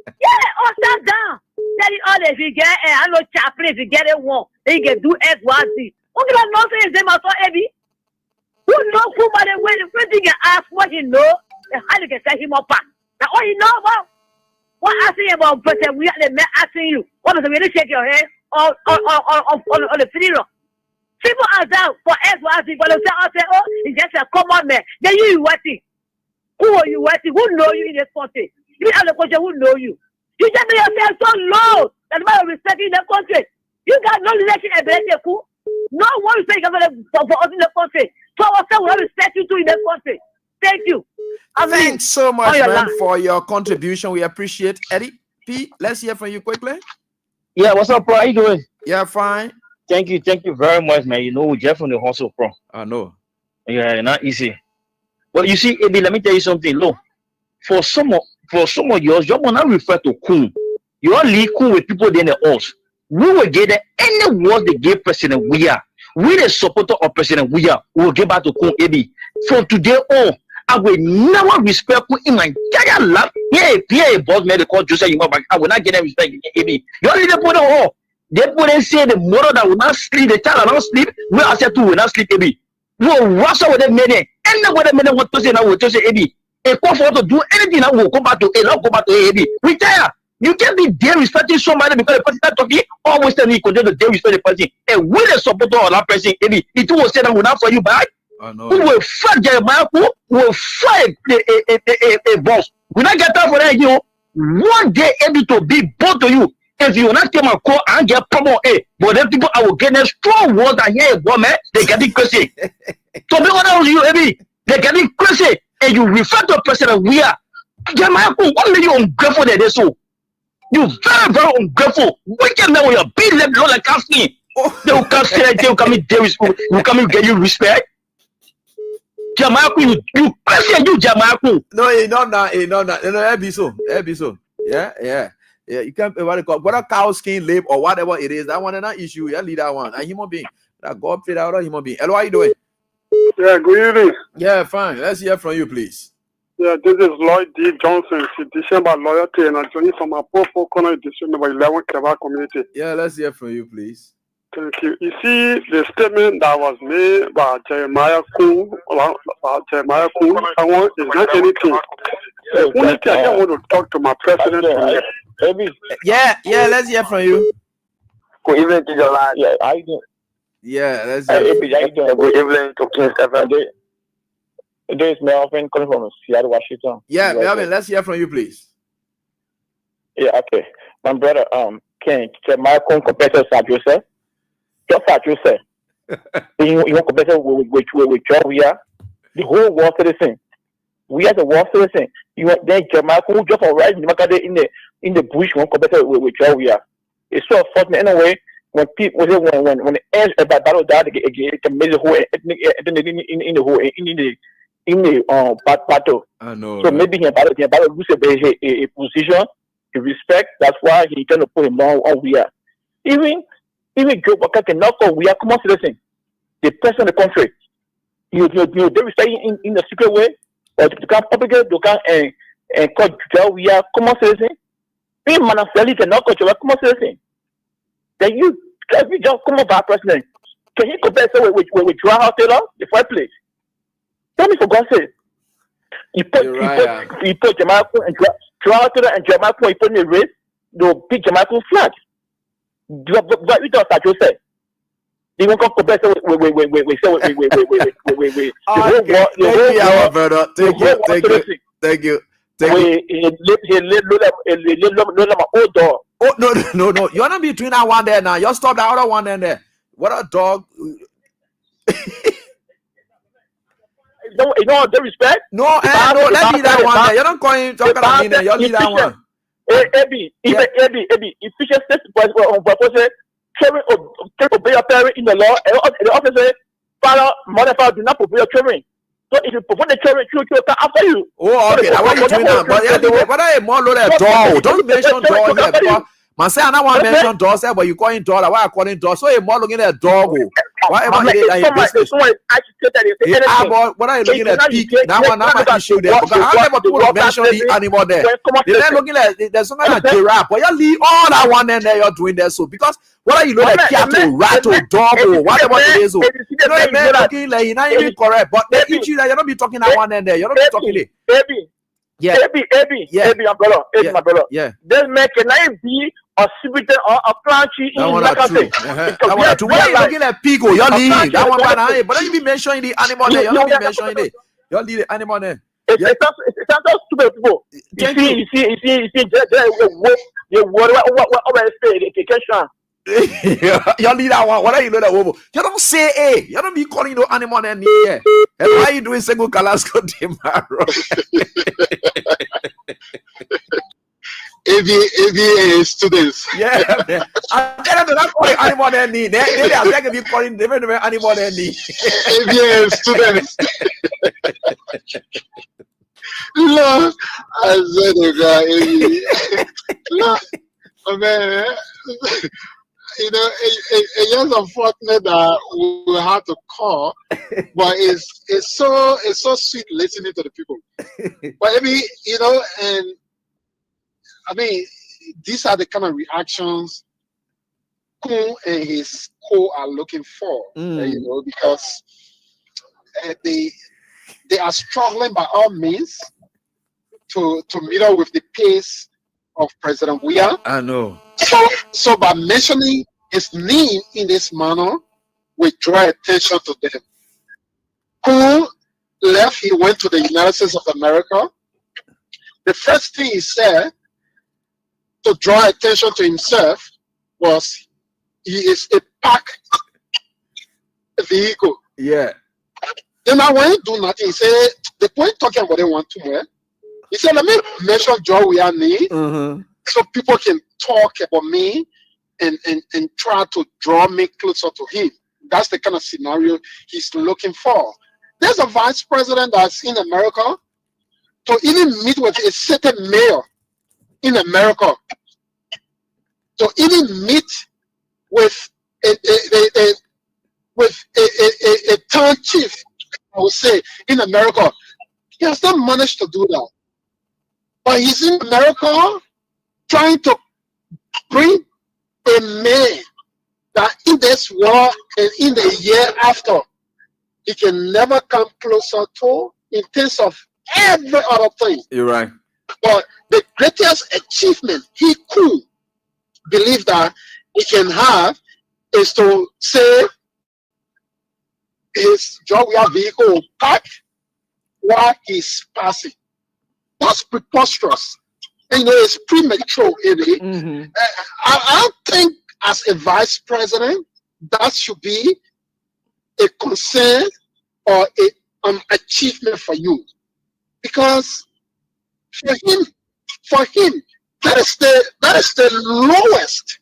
Yeah, upside down. Tell you all if you get I know chaplain, if you get it wrong, then you can do X, Y, Z. What kind of nonsense is them my son heavy? Who knows who by the way the first thing you ask what he know, and how you can set him up. Now all you know about what asking about person we are the man asking you. What does it really shake your head on the funeral? People are down for X, Y, Z, but they say, oh, it's just a common man. Then you waiting. Who are you waiting? Who know you in this country? You have the question who know you. You just make yourself so low that nobody respect you in the country. You got no election ability. No one respect you for us in the country. So ourselves will respect you too in the country. Thank you. Thanks so much, man, for your contribution. We appreciate Eddie P. Let's hear from you quickly. Yeah, what's up, bro? How you doing? Yeah, fine. Thank you very much, man. You know, Jeff from the hustle, bro. I know. Yeah, not easy. Well, you see, Eddie, let me tell you something. Look, for some of yours, you will not refer to Koung. You are leave Koung with people than us. We will get any word they gave President Weah. We the supporter of President Weah. We will get back to Koung, Eddie. From today on, I will never respect Koung in my entire life. Yeah, a boss man they call Joseph. I will not get any respect, Eddie. You only put it all. They put say the mother that will not sleep, the child that will not sleep. We are said to will not sleep, Eddie. We will wrestle with them men. Anybody men want to say now will just say, Eddie. A call for us to do anything that will come back to A, not go back to A. Retire. You can't be there respecting somebody because the person is talking. Always tell me you continue to there respect the person. And we the supporter of that person, Eddie. It will say that will not for you back. Who will fight Jeremiah? Who will fight a boss? We not get time for that, you know. One day, Eddie to be both to you. If you not come and call and get promo A, but then people I will get a strong word and hear a woman, they getting crazy. So be honest with you, Eddie. They getting crazy. And you refer to a person we are. Jeremiah, what made you ungrateful that they so? You very, very ungrateful. Wicked man with your big left low like asking. They will come say they will come in there with you. Will come in get you respect. Jeremiah, you crazy, you Jeremiah. No, it's not that. It's not that. No, it be so. Yeah. You can't what they call whether cow skin, lip, or whatever it is. That one is not issue. Yeah, leave that one. A human being. That God fit out a human being. Hello, how you doing? Yeah, good evening. Yeah, fine. Let's hear from you, please. Yeah, this is Lloyd D. Johnson, December loyalty, and I'm joining from a poor corner district number 11, Keba community. Yeah, let's hear from you, please. Thank you. You see, the statement that was made by Jeremiah Koung, is not anything. The only thing I want to talk to my president. Yeah, let's hear from you. Good evening to your lad. Yeah, how you doing? Yeah, let's hear from you. Good evening to King Stephen. This is Melvin calling from Seattle, Washington. Yeah, Melvin, let's hear from you, please. Yeah, okay. My brother, King, Jeremiah Koung compared to Joseph. Just Joseph. You want to compare with we are the whole world citizen. We are the world citizen. You want then Jeremiah Koung just alright in the bush. You want to compare with we are. It's so unfortunate anyway. When people when the edge of that battle died, it can make the whole in the battle. I know. So maybe he about lose a position, a respect. That's why he trying to put him on we are. Even Joe Baka cannot call we are common citizen. the president of the country. You they will say in a secret way, or to come publicly to come and call we are common citizen. Be manifestly cannot control common citizen. Then you just come up by president. Can he compare with Joao Taylor, the first place? Tell me for God's sake. You put Jamaica and Joao Taylor and Jamaica, you put in a race, they'll pick Jamaican flag. What you don't start yourself. They won't come compare with the whole brother. Thank you. Oh no. You're not between that one there now. You stop that other one there. What a dog. You know the respect? No, let me that one there. You're not going talking about me there. You leave that one. Ebi, efficient state proposal, children obey your parents in the law, and the officer, father, mother, do not obey your children. So if you perform the children, after you. Oh, okay. Now what you doing now? But I more load a door. Don't mention door here because man say I don't want to mention door, say, but you call in door. Why I call in door? So you more looking at dog. Whatever it is that you business. What are you looking at? Peak. Now my issue there. Because I never people mention the animal there. They're looking at there's some kind of giraffe. But you leave all that one in there you're doing there. So because what are you looking at? Cattle, rat, or dog, or whatever it is. You know, man, looking like you're not even correct. But the issue that you're not be talking that one in there. You're not be talking it. Yeah. My brother. Yeah. This man cannot be a civilian or a crunchy in the country. That one true. Why are you looking at Pico? You're leaving. That one right. But then you be mentioning the animal there. You're not be mentioning it. You're leaving the animal there. It's not stupid people. You see, what you leave that one. What are you doing that one? You don't say A. You don't be calling no animal there. And why are you doing single Kalasco tomorrow? ABA students. Yeah, I'm telling you, not calling animal there. They are going to be calling different animal there. ABA students. Look, I said the guy. Look, man. You know, it's just unfortunate that we had to call, but it's so sweet listening to the people. But I mean, you know, and I mean, these are the kind of reactions Koung and his co are looking for. You know, because they are struggling by all means to meet up with the pace of President Weah. I know. So by mentioning his name in this manner, we draw attention to them. Koung left, he went to the United States of America. The first thing he said to draw attention to himself was he is a packed vehicle. Yeah. Then I when he do nothing, he said, the point talking about they want to wear. He said, let me mention Joe we are name. So people can talk about me and try to draw me closer to him. That's the kind of scenario he's looking for. There's a vice president that's in America to even meet with a certain mayor in America, to even meet with a town chief, I would say, in America. He has not managed to do that. But he's in America trying to bring a man that in this war and in the year after, he can never come closer to in terms of every other thing. You're right. But the greatest achievement he could believe that he can have is to say his Jaguar vehicle parked while he's passing. That's preposterous. You know, it's premature, really. I think as a vice president, that should be a concern or an achievement for you. Because for him, that is the lowest.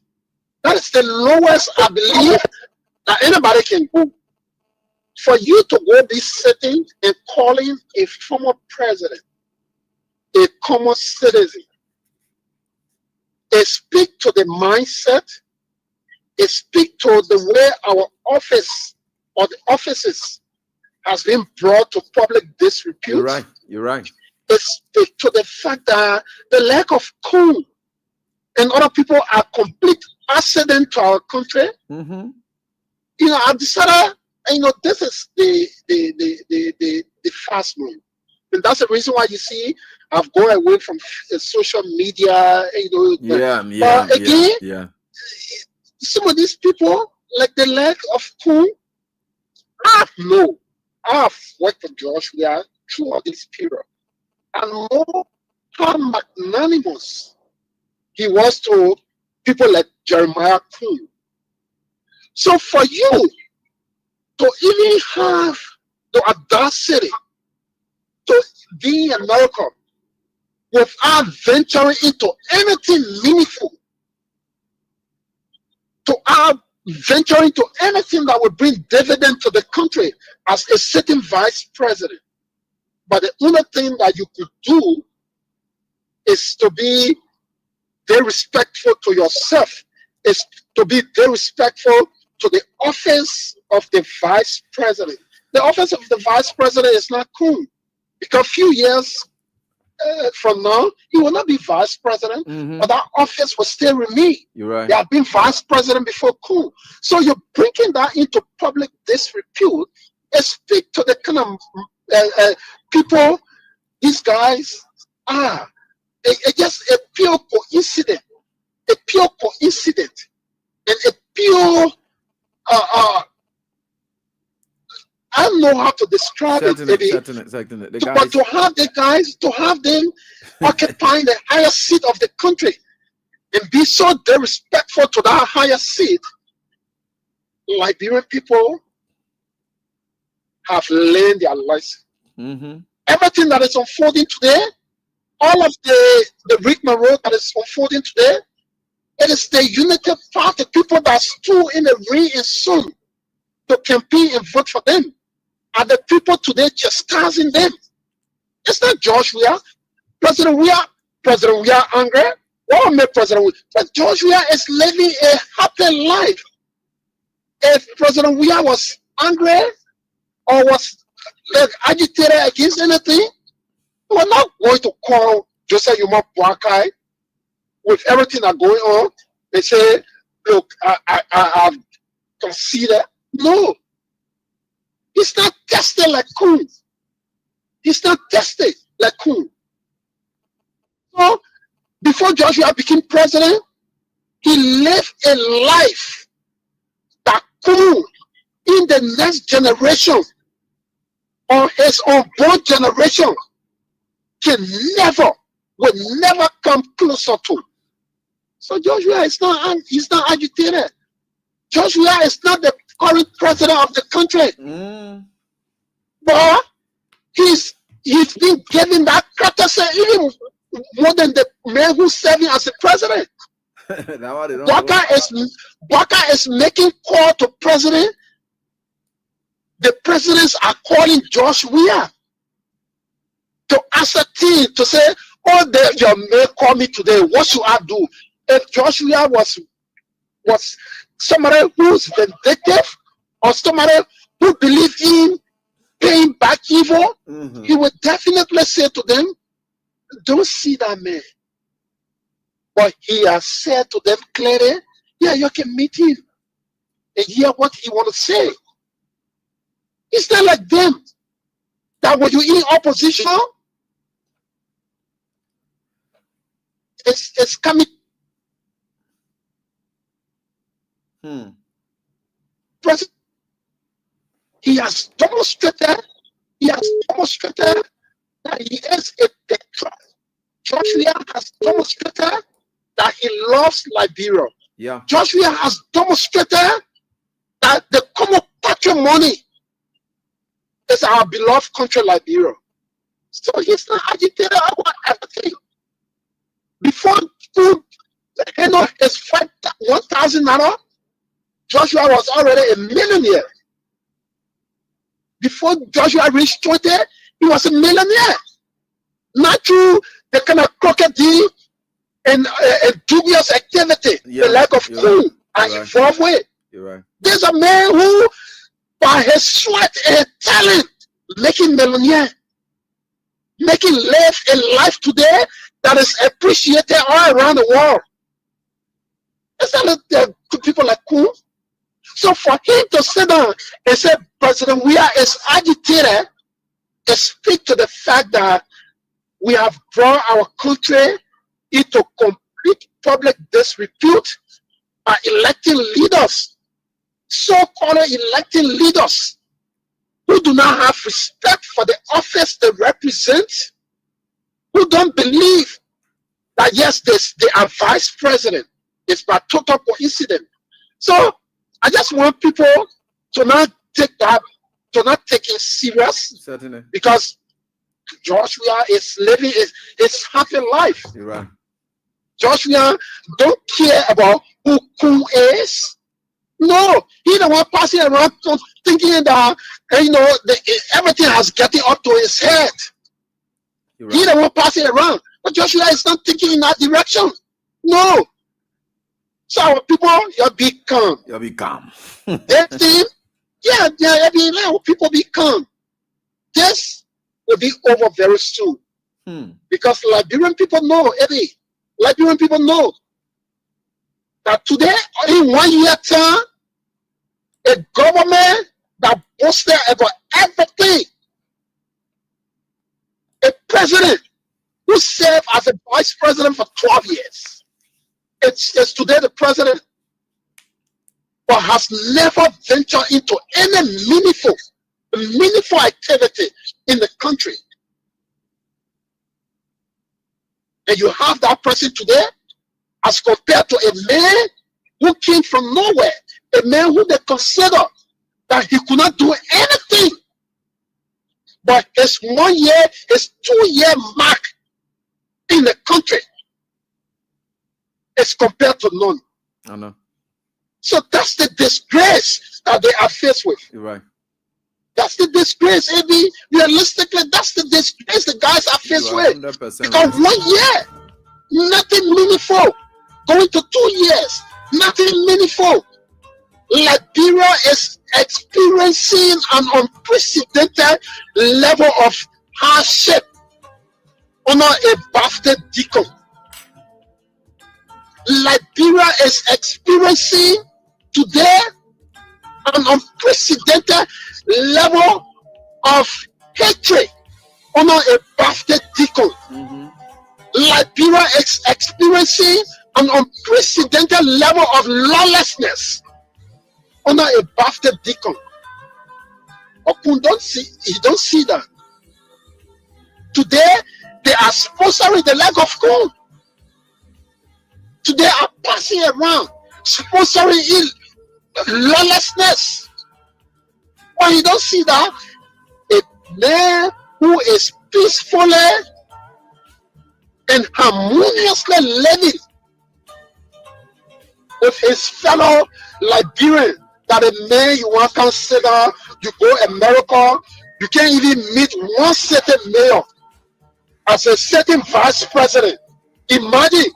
That is the lowest I believe that anybody can go. For you to go be sitting and calling a former president a common citizen, it speaks to the mindset, it speaks to the way our office or the offices has been brought to public disrepute. You're right. You're right. It speaks to the fact that the lack of Koung and other people are complete accident to our country. Mm-hmm. You know, I decided, this is the fast move. And that's the reason why you see I've gone away from social media. But again, some of these people, like the lack of Koung, I have worked for Josh Weah throughout this period. I know how magnanimous he was to people like Jeremiah Koung. So for you to even have the audacity to be in America without venturing into anything meaningful, to venture into anything that would bring dividend to the country as a sitting vice president. But the only thing that you could do is to be very respectful to yourself, is to be very respectful to the office of the vice president. The office of the vice president is not Koung, because a few years from now, he will not be vice president, but that office will still remain. You're right. They have been vice president before Koung. So you're bringing that into public disrepute. It speaks to the kind of people these guys are. It's just a pure coincidence. A pure coincidence. And a pure I don't know how to describe it, maybe. But to have the guys, to have them occupying the higher seat of the country and be so disrespectful to that higher seat, Liberian people have learned their lesson. Everything that is unfolding today, all of the rigmarole that is unfolding today, it is the United Party people that stood in the ring and sun to campaign and vote for them. Are the people today chastising them? It's not George Weah. President Weah angry. What made President Weah? But George Weah is living a happy life. If President Weah was angry or was agitated against anything, we're not going to call Joseph Yuma Boakai with everything that's going on and say, look, I've considered. No. He's not tested like Koung. He's not tested like Koung. So, before Joshua became president, he lived a life that Koung, in the next generation, or his unborn generation, will never come closer to. So Joshua he's not agitated. Joshua is not the current president of the country. But he's been given that courtesy even more than the man who's serving as the president. Baka is making call to president. The presidents are calling Josh Weah to ascertain, to say, oh, your man called me today. What should I do? If Josh Weah was somebody who's vindictive or somebody who believes in paying back evil, he would definitely say to them, don't see that man. But he has said to them clearly, yeah, you can meet him and hear what he wants to say. It's not like them that when you're in opposition, it's coming. President, he has demonstrated that he is a patriot. Joshua has demonstrated that he loves Liberia. Yeah. Joshua has demonstrated that the common patrimony is our beloved country, Liberia. So he's not agitated about everything. Before his 1,000 naira, Joshua was already a millionaire. Before Joshua reached 20, he was a millionaire. Not through the kind of crooked deal and dubious activity, the lack of Koung are involved with. You're right. There's a man who by his sweat and talent, making millionaire, making live a life today that is appreciated all around the world. Is that the people like Koung? So for him to sit down and say President Weah is agitated, it speaks to the fact that we have brought our country into complete public disrepute by electing leaders, so-called electing leaders who do not have respect for the office they represent, who don't believe that yes, they are vice president. It's by total coincidence. So I just want people to not take that, to not take it serious. Certainly. Because Joshua is living his happy life. You're right. Joshua don't care about who Koung is. No, he the one passing around thinking that everything has gotten up to his head. Right. He the one passing around, but Joshua is not thinking in that direction. No. So our people, you'll be calm. You'll be calm. People be calm. This will be over very soon. Because Liberian people know, Eddie. Liberian people know that today, in 1 year time, a government that boasted about everything, a president who served as a vice president for 12 years, it's today the president, but has never ventured into any meaningful activity in the country. And you have that person today as compared to a man who came from nowhere, a man who they consider that he could not do anything. But his 1 year, his 2 year mark in the country is compared to none. I know. So that's the disgrace that they are faced with. You're right. That's the disgrace, AB. Realistically, that's the disgrace the guys are faced with. 100% Because 1 year, nothing meaningful. Going to 2 years, nothing meaningful. Liberia is experiencing an unprecedented level of hardship under a birthday deacon. Liberia is experiencing today an unprecedented level of hatred under a birthday deacon. Liberia is experiencing an unprecedented level of lawlessness under a birthday deacon. Okun don't see that. Today they are sponsoring the leg of Koung. Today are passing around sponsoring lawlessness. But you don't see that a man who is peacefully and harmoniously living with his fellow Liberian, that a man you want to consider, you go America, you can't even meet one certain mayor as a certain vice president. Imagine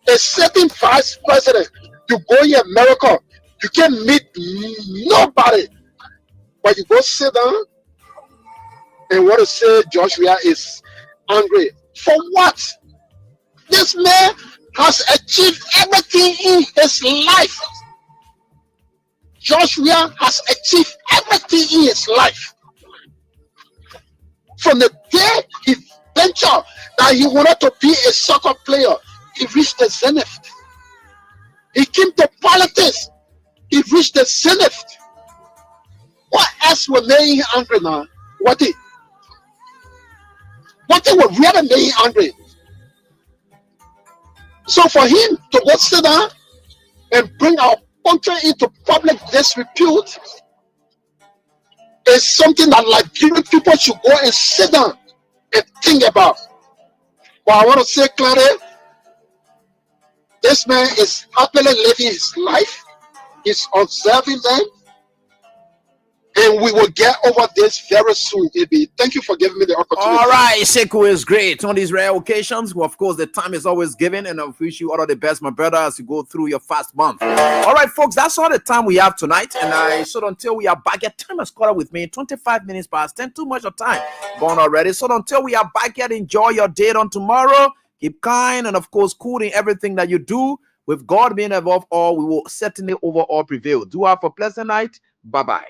a certain vice president, you go in America, you can't meet nobody, but you go sit down and want to say Joshua is angry. For what? This man has achieved everything in his life. Joshua has achieved everything in his life. From the day he ventured that he wanted to be a soccer player, he reached the zenith. He came to politics, he reached the zenith. What else will make him angry now? What it will really make him angry? So for him to go sit down and bring our country into public disrepute is something that Liberian people should go and sit down and think about. But I want to say clearly, this man is happily living his life. He's observing them. And we will get over this very soon, AB. Thank you for giving me the opportunity. All right, Sekou is great on these rare occasions. Well, of course, the time is always given, and I wish you all of the best, my brother, as you go through your fast month. All right, folks, that's all the time we have tonight. And I said until we are back, your time has caught up with me. 25 minutes past 10, too much of time gone already. So until we are back yet, enjoy your day on tomorrow. Keep kind and, of course, cool in everything that you do. With God being above all, we will certainly overall prevail. Do have a pleasant night. Bye-bye.